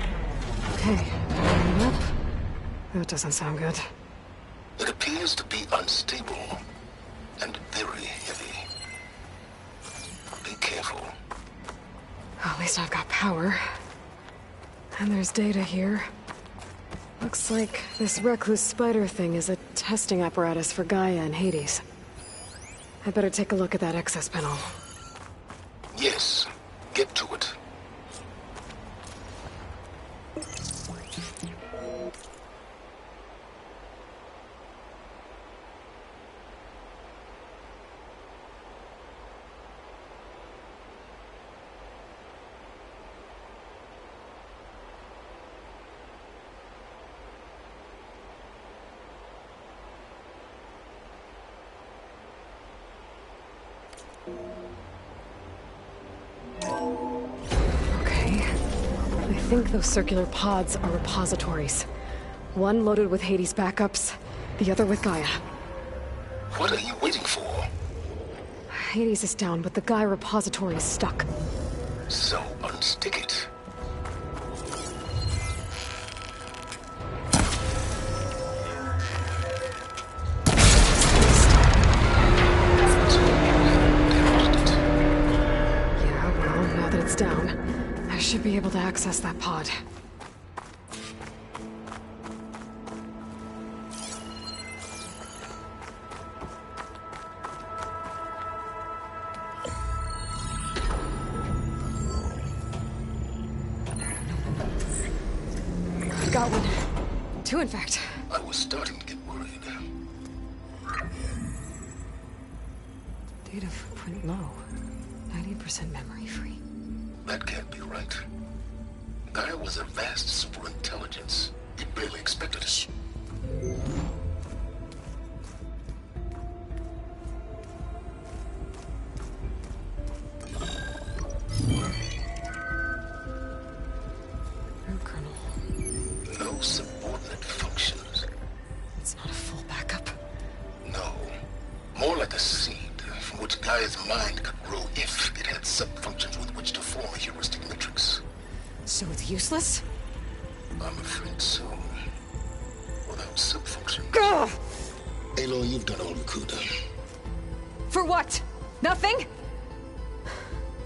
Okay, powering it up. That doesn't sound good. It appears to be unstable and very heavy. Be careful. At least I've got power. And there's data here. Looks like this Recluse Spider thing is a testing apparatus for Gaia and Hades. I'd better take a look at that access panel. Yes, get to it. Okay. I think those circular pods are repositories. One loaded with Hades backups, the other with Gaia. What are you waiting for? Hades is down, but the Gaia repository is stuck. So unstick it. Yeah, well, now that it's down, I should be able to access that pod. Got one. Two, in fact. I was starting to get worried. Data footprint low. 90% memory free. That can't be right. Gaia was a vast superintelligence. It barely expected us. Root kernel. No subordinate functions. It's not a full backup. No. More like a seed from which Gaia's mind could grow if it had sub-functions with which to form a heuristic matrix. So it's useless? I'm afraid so. Without sub-functions. Ugh! Aloy, you've done all you could. For what? Nothing?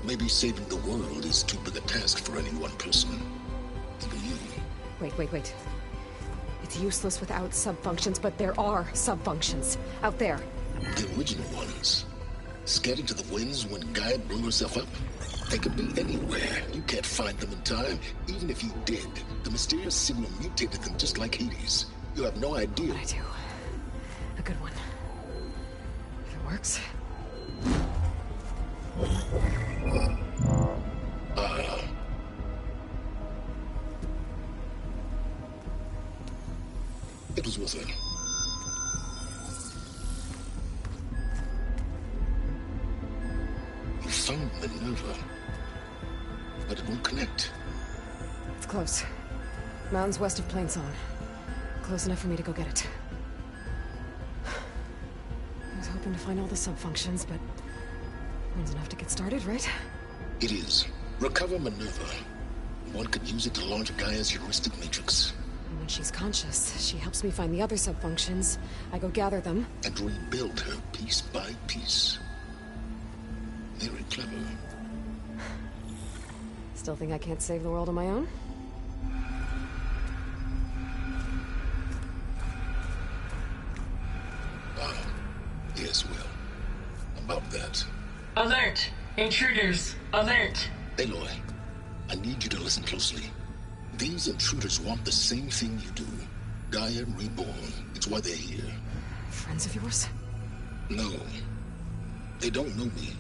Maybe saving the world is too big a task for any one person. Even you. Wait. It's useless without sub-functions, but there are sub-functions out there. The original ones. Scattered to the winds when Gaia blew herself up? They could be anywhere. You can't find them in time. Even if you did, the mysterious signal mutated them just like Hades. You have no idea. But I do. A good one. If it works. It was worth it. You found Minerva, but it won't connect. It's close. Mountains west of Plainsong. Close enough for me to go get it. I was hoping to find all the sub-functions, but one's enough to get started, right? It is. Recover Minerva. One could use it to launch Gaia's heuristic matrix. Only When she's conscious, she helps me find the other subfunctions. I go gather them. And rebuild her piece by piece. Very clever. Still think I can't save the world on my own? Yes, well, about that. Alert! Intruders! Alert! Aloy, I need you to listen closely. These intruders want the same thing you do. Gaia reborn. It's why they're here. Friends of yours? No. They don't know me.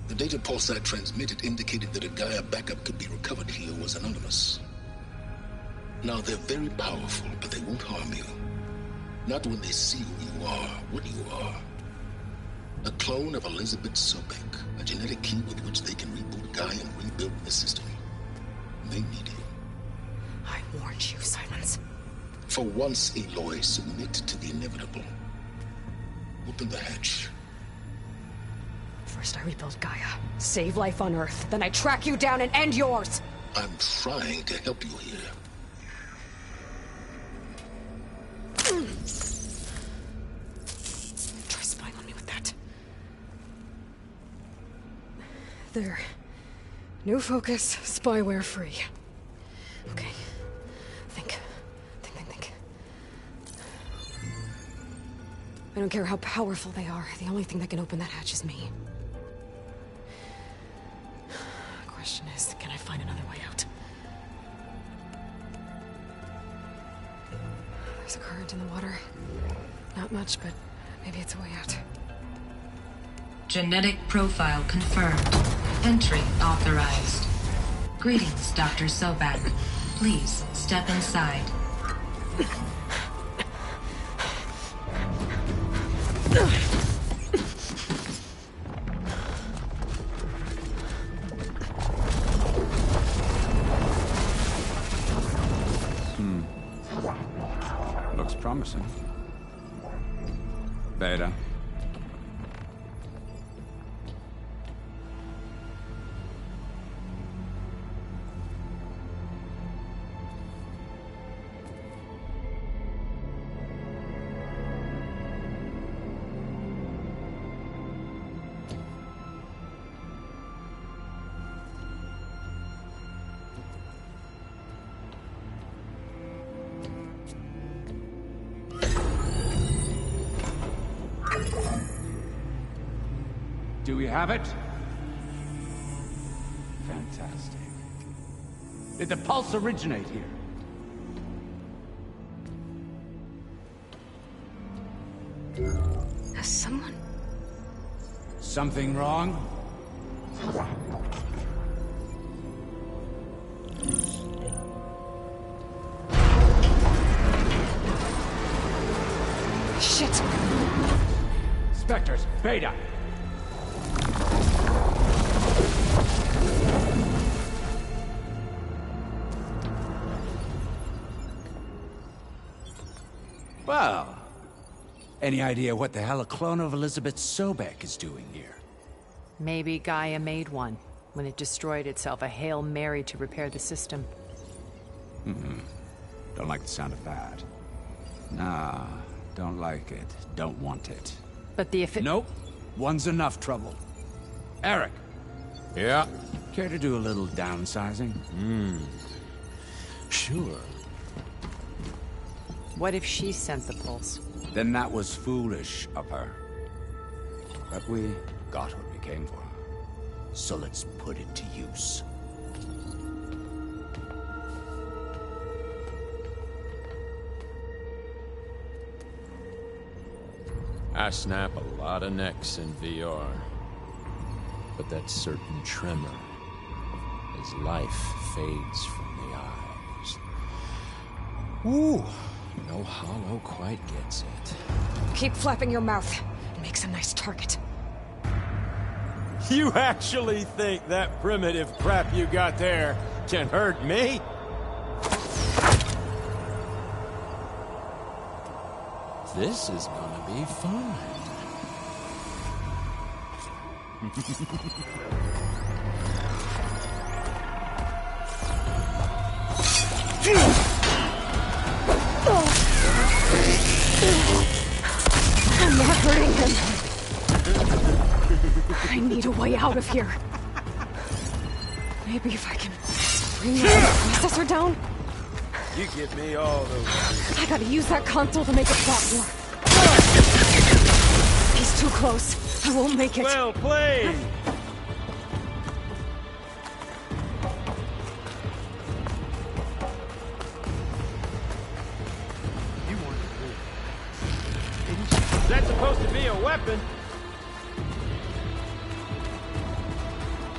The data pulsar transmitted indicated that a Gaia backup could be recovered here was anonymous. Now, they're very powerful, but they won't harm you. Not when they see who you are, what you are. A clone of Elizabeth Sobek, a genetic key with which they can reboot Gaia and rebuild the system. They need you. I warned you, Silence. For once, Aloy, submit to the inevitable. Open the hatch. First I rebuild Gaia, save life on Earth, then I track you down and end yours! I'm trying to help you here. Try spying on me with that. There. New focus, spyware free. Okay. Think. I don't care how powerful they are. The only thing that can open that hatch is me. Question is, can I find another way out? There's a current in the water. Not much, but maybe it's a way out. Genetic profile confirmed. Entry authorized. Greetings, Dr. Sobek. Please step inside. Looks promising. Beta. Do we have it? Fantastic. Did the pulse originate here? Has someone... Something wrong? Shit! Spectres, Beta! Well, any idea what the hell a clone of Elizabeth Sobek is doing here? Maybe Gaia made one when it destroyed itself, a Hail Mary to repair the system. Don't like the sound of that. Nah, don't like it. Don't want it. But the Nope. One's enough trouble. Eric. Yeah? Care to do a little downsizing? Sure. What if she sent the pulse? Then that was foolish of her. But we got what we came for. So let's put it to use. I snap a lot of necks in VR. But that certain tremor as life fades from the eyes. Ooh, no hollow quite gets it. Keep flapping your mouth. It makes a nice target. You actually think that primitive crap you got there can hurt me? This is gonna be fun. I'm not hurting him. I need a way out of here. Maybe if I can bring the processor down? You give me all those. I gotta use that console to make a platform. He's too close. I won't make it. Well played! You wanted to move. That's supposed to be a weapon.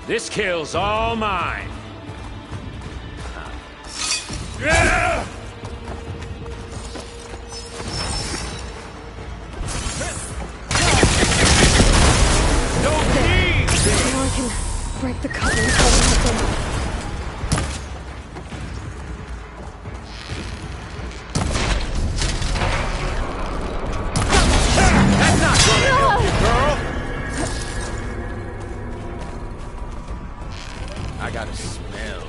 This kill's all mine. Now I can break the cover holding them. That's not gonna help you, girl! I got a smell.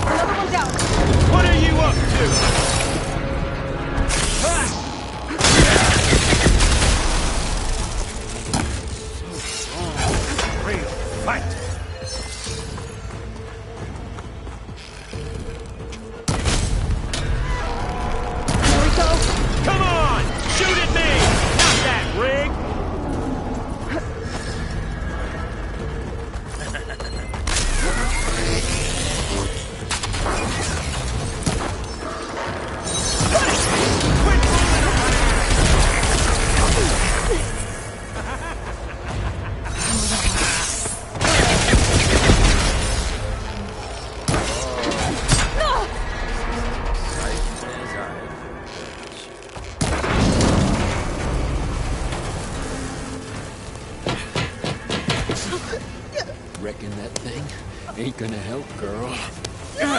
Another one down. What are you up to? Real fight. There we go. Come on! Shoot at me! Not that rig! Reckon that thing ain't gonna help, girl. Come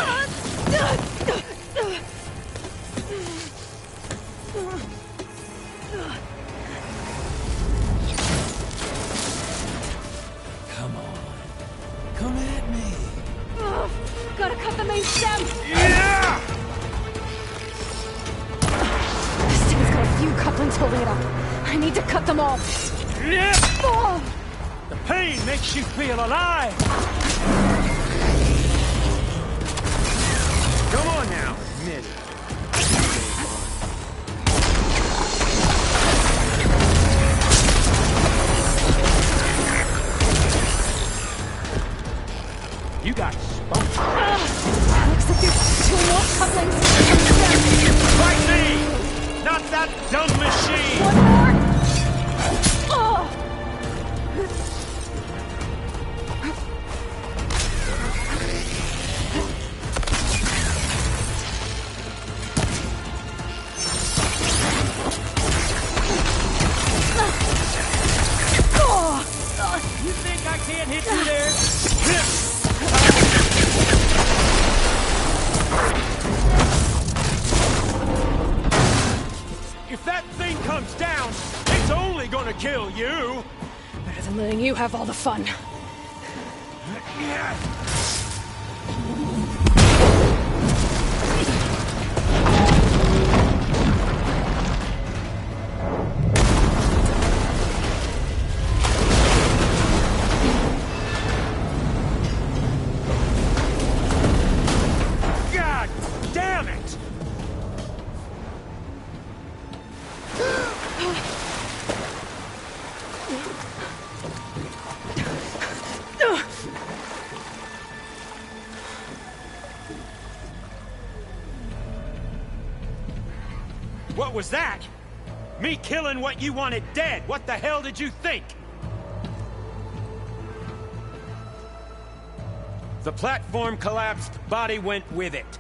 on. Come at me. Gotta cut the main stem. Yeah! This thing's got a few couplings holding it up. I need to cut them all. Yeah! Oh. The pain makes you feel alive! Come on now, admit it. You got spunked. Looks like there's 2 more couplings. Fight me! Not that dumb machine! One more. Oh. You think I can't hit you there? If that thing comes down, it's only gonna kill you! Better than letting you have all the fun. God damn it! What was that? Me killing what you wanted dead. What the hell did you think? The platform collapsed, body went with it.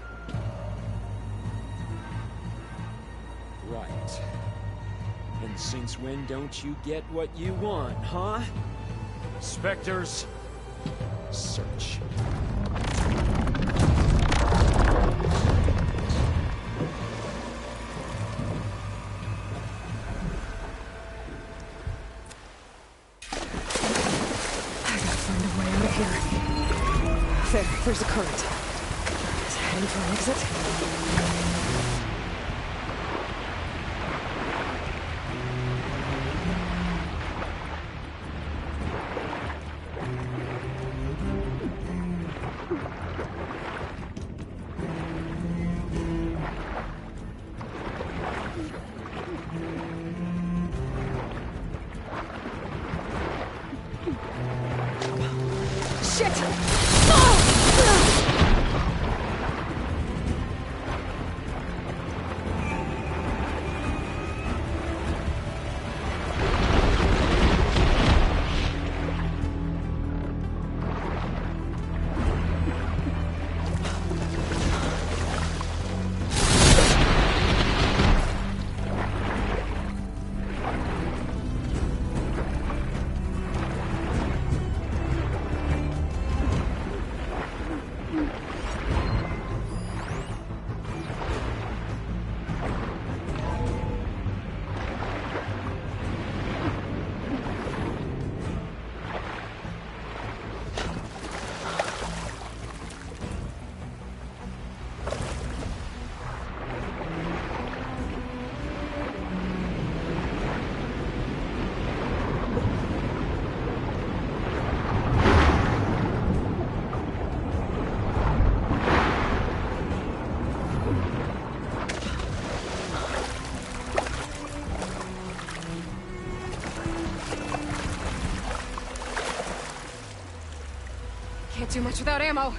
Right. And since when don't you get what you want, huh? Spectres, search. There's a current. Is it heading for an exit? Can't do much without ammo.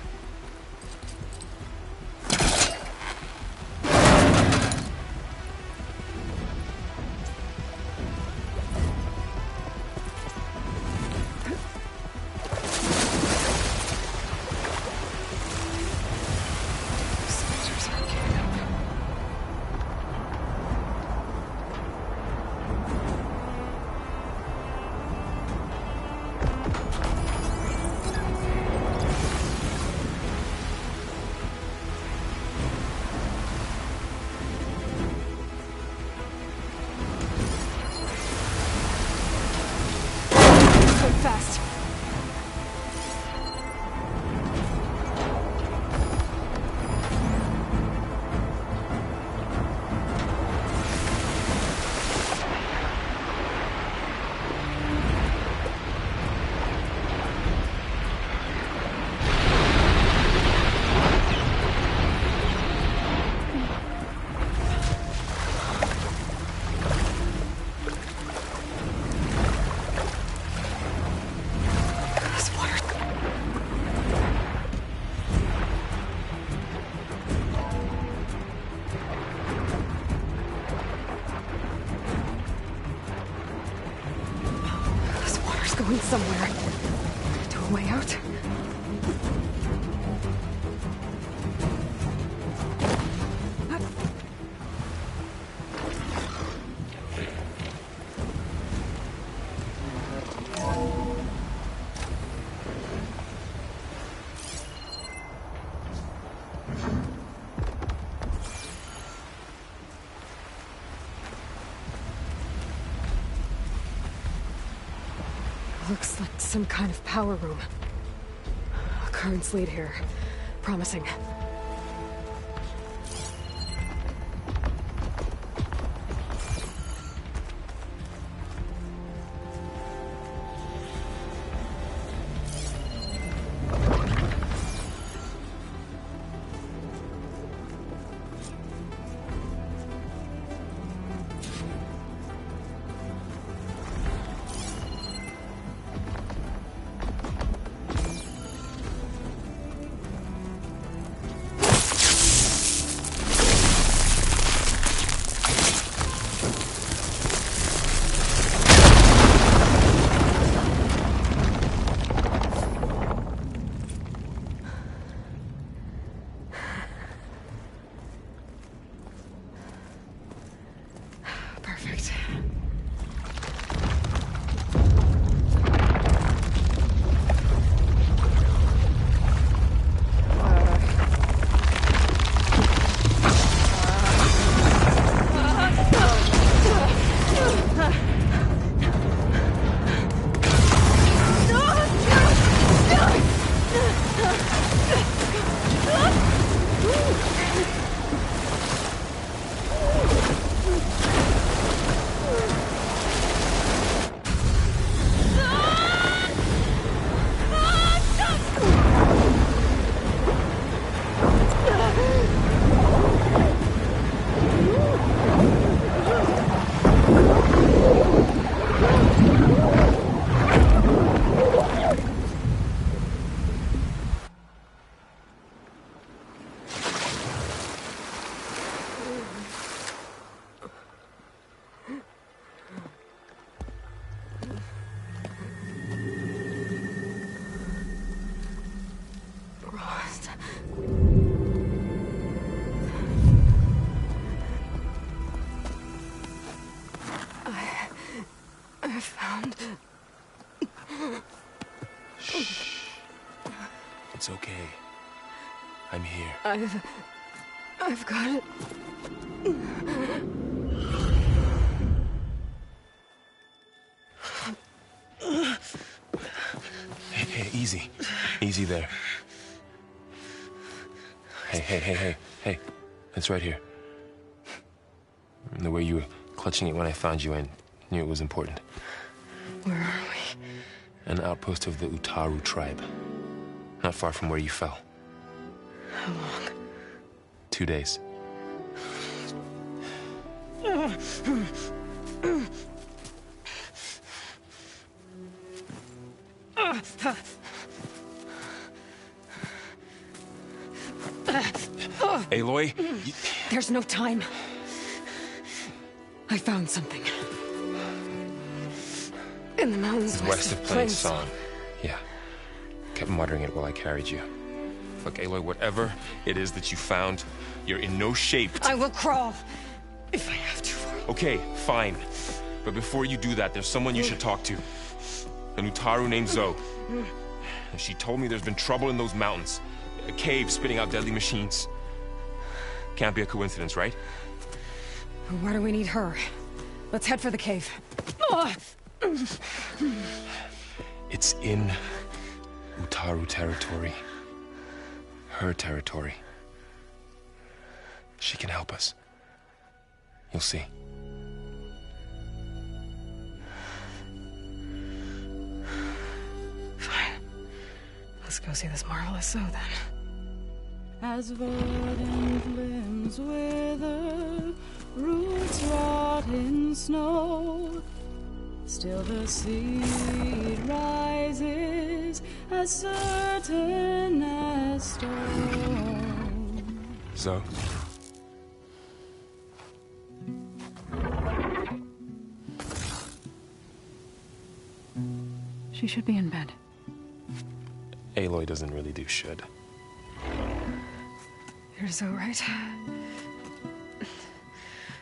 Fast. Going somewhere. To a way out. Looks like some kind of power room. Currents lead here. Promising. I found... Shh. It's okay. I'm here. I've got it. Hey, easy. Easy there. Hey. It's right here. The way you were clutching it when I found you, I knew it was important. Where are we? An outpost of the Utaru tribe. Not far from where you fell. How long? 2 days. Aloy? There's no time. I found something. In the mountains West of Plainsong. Yeah. Kept muttering it while I carried you. Look, Aloy, whatever it is that you found, you're in no shape to... I will crawl, if I have to. Okay, fine. But before you do that, there's someone you should talk to. An Utaru named Zoe. She told me there's been trouble in those mountains. A cave spitting out deadly machines. Can't be a coincidence, right? Why do we need her? Let's head for the cave. It's in Utaru territory. Her territory. She can help us. You'll see. Fine. Let's go see this marvelous Zoe then. As verdant limbs wither, roots rot in snow, still the seed rises as certain as stone. Zoe? She should be in bed. Aloy doesn't really do should. You're so right.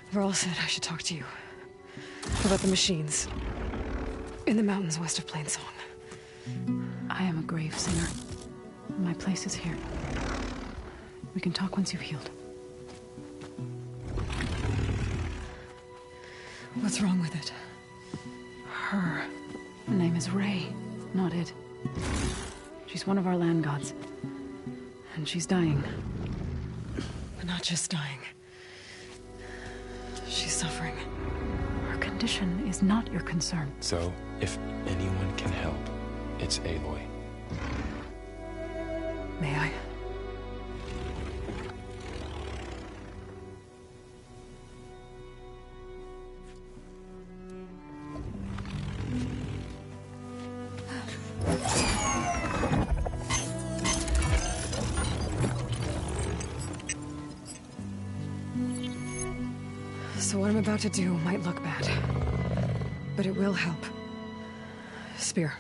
Varl said I should talk to you. About the machines. In the mountains west of Plainsong. I am a grave singer. My place is here. We can talk once you've healed. What's wrong with it? Her name is Ray, not it. She's one of our land gods. And she's dying. But not just dying. She's suffering. Her condition is not your concern. So, if anyone can help, it's Aloy. May I? So what I'm about to do might look bad, but it will help. Spear.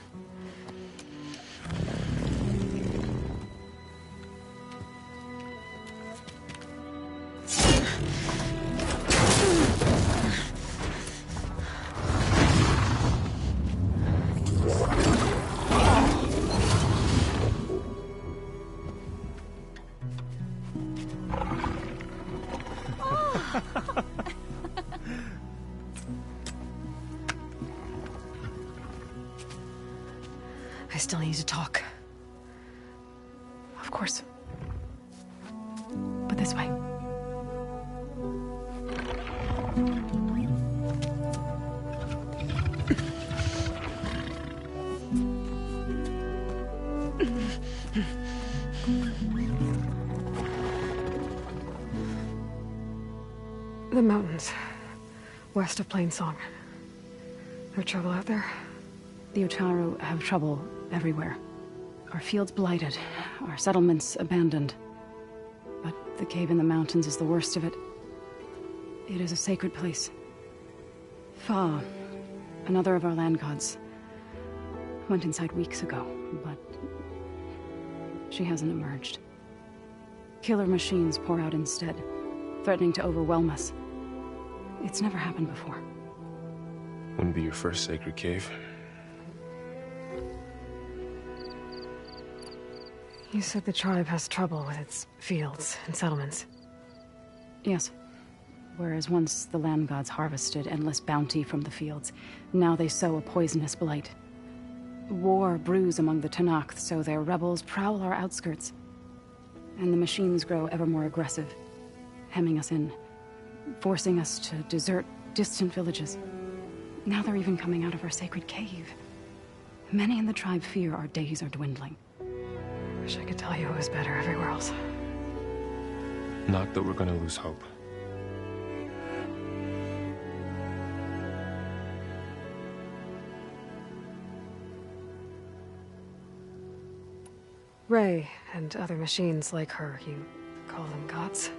I still need to talk. Of course. But this way. The mountains. West of Plainsong. No trouble out there? The Utaru have trouble everywhere. Our fields blighted, our settlements abandoned. But the cave in the mountains is the worst of it. It is a sacred place. Fa, another of our land gods, went inside weeks ago, but she hasn't emerged. Killer machines pour out instead, threatening to overwhelm us. It's never happened before. Wouldn't be your first sacred cave. You said the tribe has trouble with its fields and settlements. Yes. Whereas once the land gods harvested endless bounty from the fields, now they sow a poisonous blight. War brews among the Tanakh, so their rebels prowl our outskirts. And the machines grow ever more aggressive, hemming us in, forcing us to desert distant villages. Now they're even coming out of our sacred cave. Many in the tribe fear our days are dwindling. Wish I could tell you it was better everywhere else. Not that we're gonna lose hope. Ray and other machines like her, you call them gods?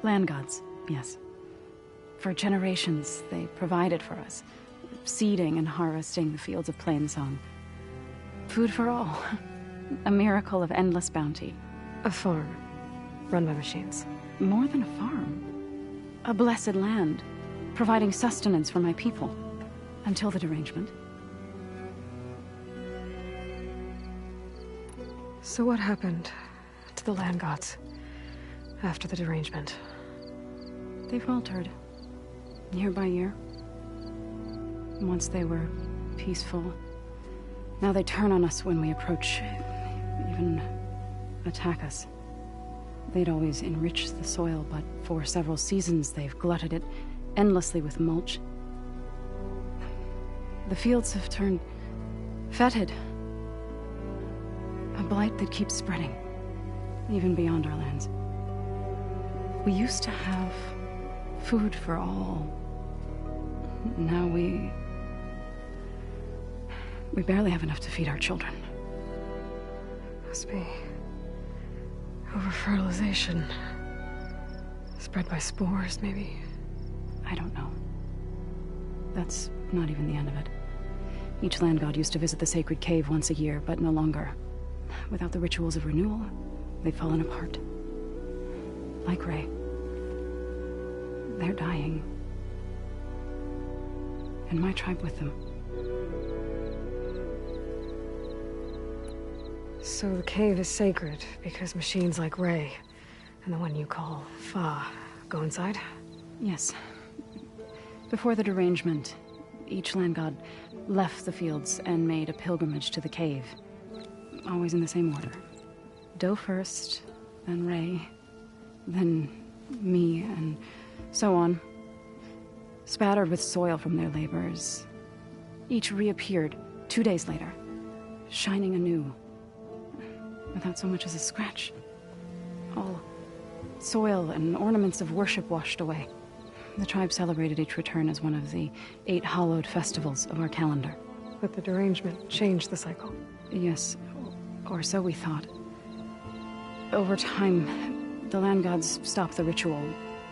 Land gods, yes. For generations, they provided for us, seeding and harvesting the fields of Plainsong. Food for all. A miracle of endless bounty. A farm, run by machines. More than a farm. A blessed land, providing sustenance for my people. Until the derangement. So what happened to the land gods after the derangement? They faltered, year by year. Once they were peaceful. Now they turn on us when we approach, even attack us. They'd always enriched the soil, but for several seasons they've glutted it endlessly with mulch. The fields have turned fetid. A blight that keeps spreading, even beyond our lands. We used to have food for all. Now we barely have enough to feed our children. Must be over-fertilization. Spread by spores, maybe? I don't know. That's not even the end of it. Each land god used to visit the sacred cave once a year, but no longer. Without the rituals of renewal, they've fallen apart. Like Ray. They're dying. And my tribe with them. So the cave is sacred because machines like Ray and the one you call Fa go inside? Yes. Before the derangement, each land god left the fields and made a pilgrimage to the cave. Always in the same order. Doe first, then Ray, then me, and so on. Spattered with soil from their labors. Each reappeared 2 days later, shining anew. Without so much as a scratch. All soil and ornaments of worship washed away. The tribe celebrated each return as one of the 8 hallowed festivals of our calendar. But the derangement changed the cycle. Yes, or so we thought. Over time, the land gods stopped the ritual,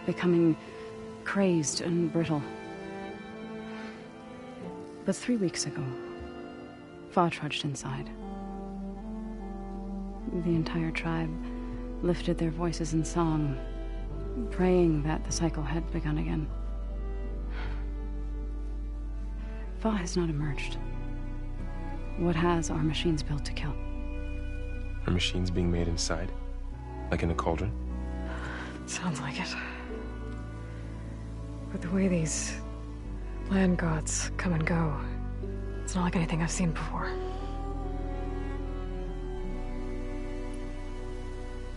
becoming crazed and brittle. But 3 weeks ago, Fa trudged inside. The entire tribe lifted their voices in song, praying that the cycle had begun again. Fa has not emerged. What has are machines built to kill. Are machines being made inside? Like in a cauldron? Sounds like it. But the way these land gods come and go, it's not like anything I've seen before.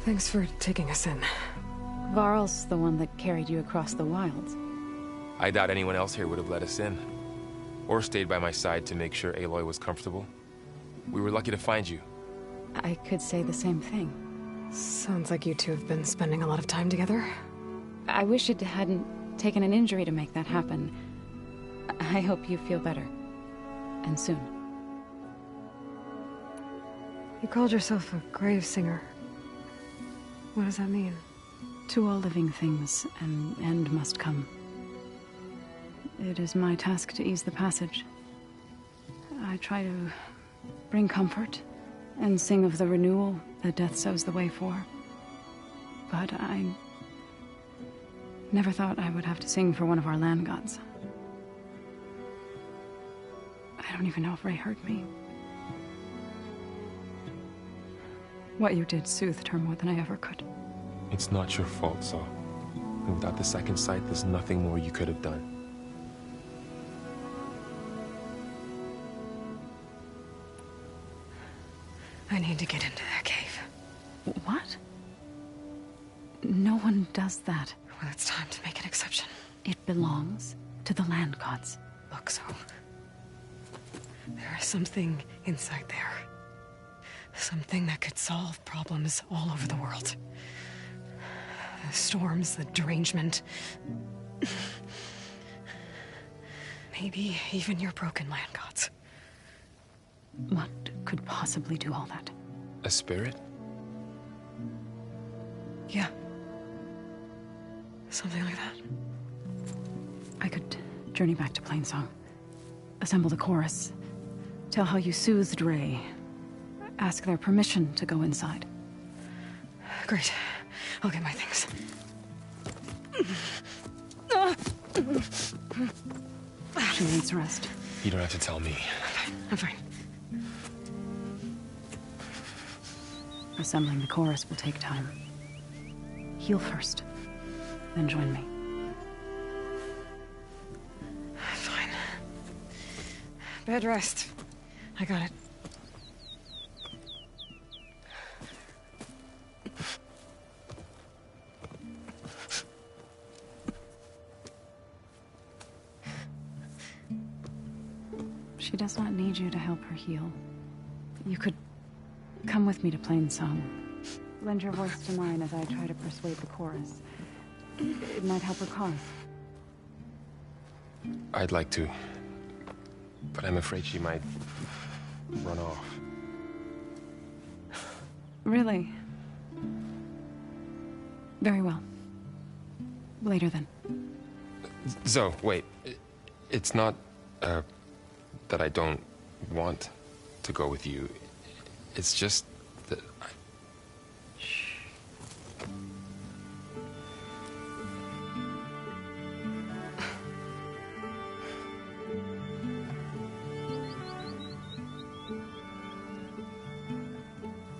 Thanks for taking us in. Varl's the one that carried you across the wilds. I doubt anyone else here would have let us in. Or stayed by my side to make sure Aloy was comfortable. We were lucky to find you. I could say the same thing. Sounds like you two have been spending a lot of time together. I wish it hadn't taken an injury to make that happen. I hope you feel better. And soon. You called yourself a grave singer. What does that mean? To all living things, an end must come. It is my task to ease the passage. I try to bring comfort and sing of the renewal that death sows the way for. but I never thought I would have to sing for one of our land gods. I don't even know if Ray heard me. What you did soothed her more than I ever could. It's not your fault, Saul. And without the second sight, there's nothing more you could have done. I need to get into that cave. What? No one does that. Well, it's time to make an exception. It belongs to the land gods. Look, so... there is something inside there. Something that could solve problems all over the world. The storms, the derangement. Maybe even your broken land gods. What could possibly do all that? A spirit? Yeah. Something like that. I could journey back to Plainsong. Assemble the chorus. Tell how you soothed Ray. Ask their permission to go inside. Great. I'll get my things. She needs rest. You don't have to tell me. I'm fine. Assembling the chorus will take time. Heal first, then join me. Fine. Bed rest. I got it. She does not need you to help her heal. You could come with me to Plainsong. Lend your voice to mine as I try to persuade the chorus. It might help her cause. I'd like to. But I'm afraid she might run off. Really? Very well. Later then. Zoe, wait. It's not, that I don't want to go with you. It's just that I... Shh.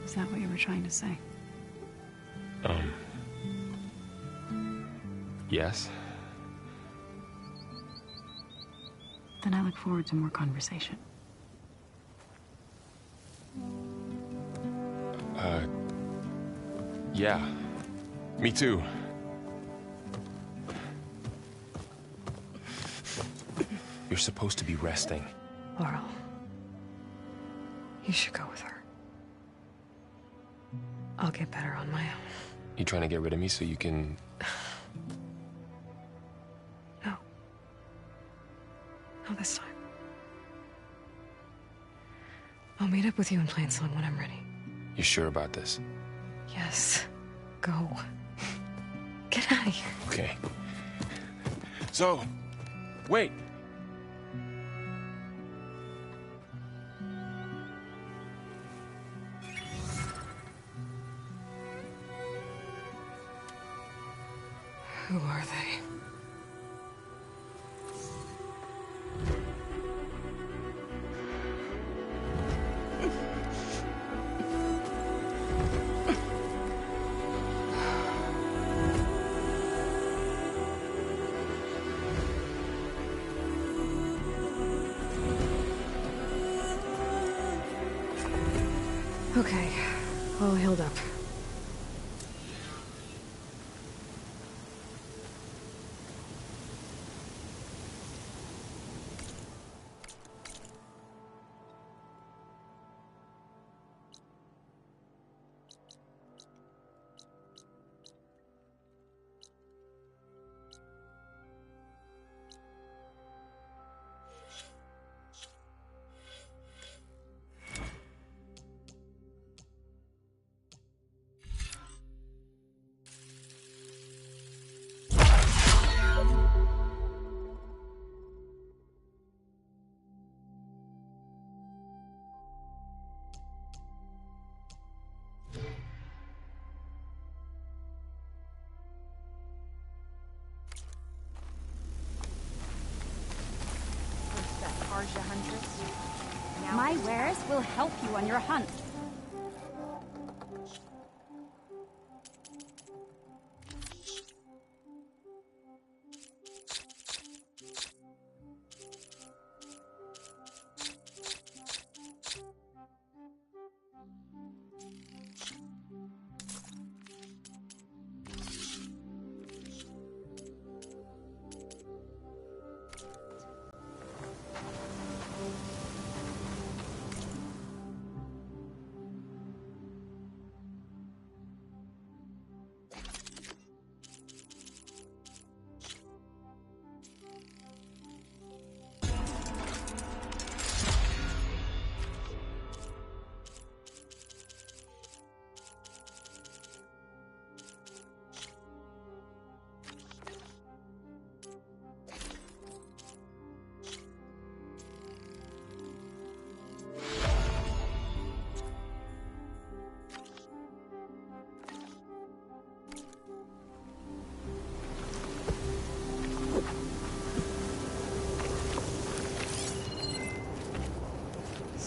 Is that what you were trying to say? Yes? Then I look forward to more conversation. Yeah. Me too. You're supposed to be resting. Laurel. You should go with her. I'll get better on my own. You trying to get rid of me so you can... No. Not this time. I'll meet up with you in Plainsong when I'm ready. You sure about this? Yes. Go. Get out of here. Okay. So, wait. Who are they? Okay, all healed up. will help you on your hunt.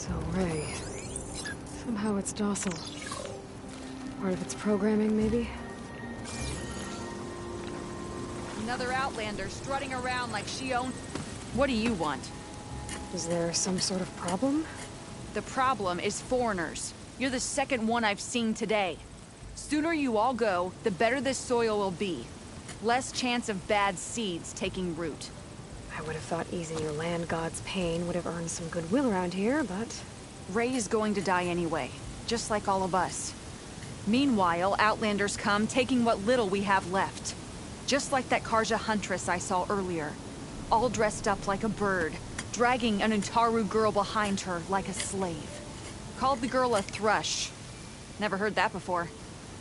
So, Ray. Somehow it's docile. Part of its programming, maybe? Another Outlander strutting around like she owns... What do you want? Is there some sort of problem? The problem is foreigners. You're the second one I've seen today. Sooner you all go, the better this soil will be. Less chance of bad seeds taking root. I would have thought easing your land god's pain would have earned some goodwill around here, but... Ray is going to die anyway, just like all of us. Meanwhile, Outlanders come, taking what little we have left. Just like that Karja huntress I saw earlier. All dressed up like a bird, dragging an Utaru girl behind her like a slave. Called the girl a thrush. Never heard that before.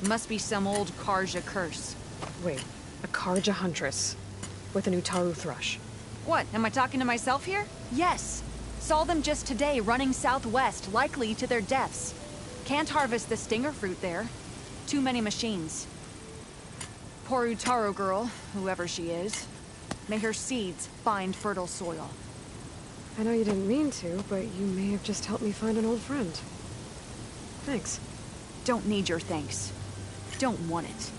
Must be some old Karja curse. Wait, a Karja huntress with an Utaru thrush. What, am I talking to myself here? Yes. Saw them just today running southwest, likely to their deaths. Can't harvest the stinger fruit there. Too many machines. Poor Utaru girl, whoever she is. May her seeds find fertile soil. I know you didn't mean to, but you may have just helped me find an old friend. Thanks. Don't need your thanks. Don't want it.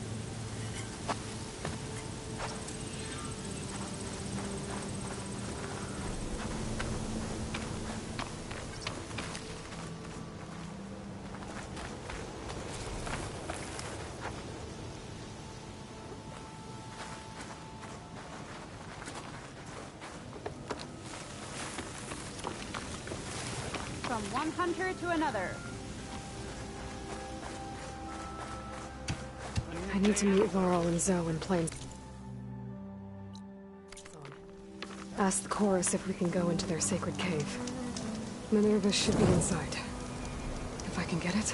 From one hunter to another. I need to meet Varl and Zoe in plain... Ask the chorus if we can go into their sacred cave. Minerva should be inside. If I can get it,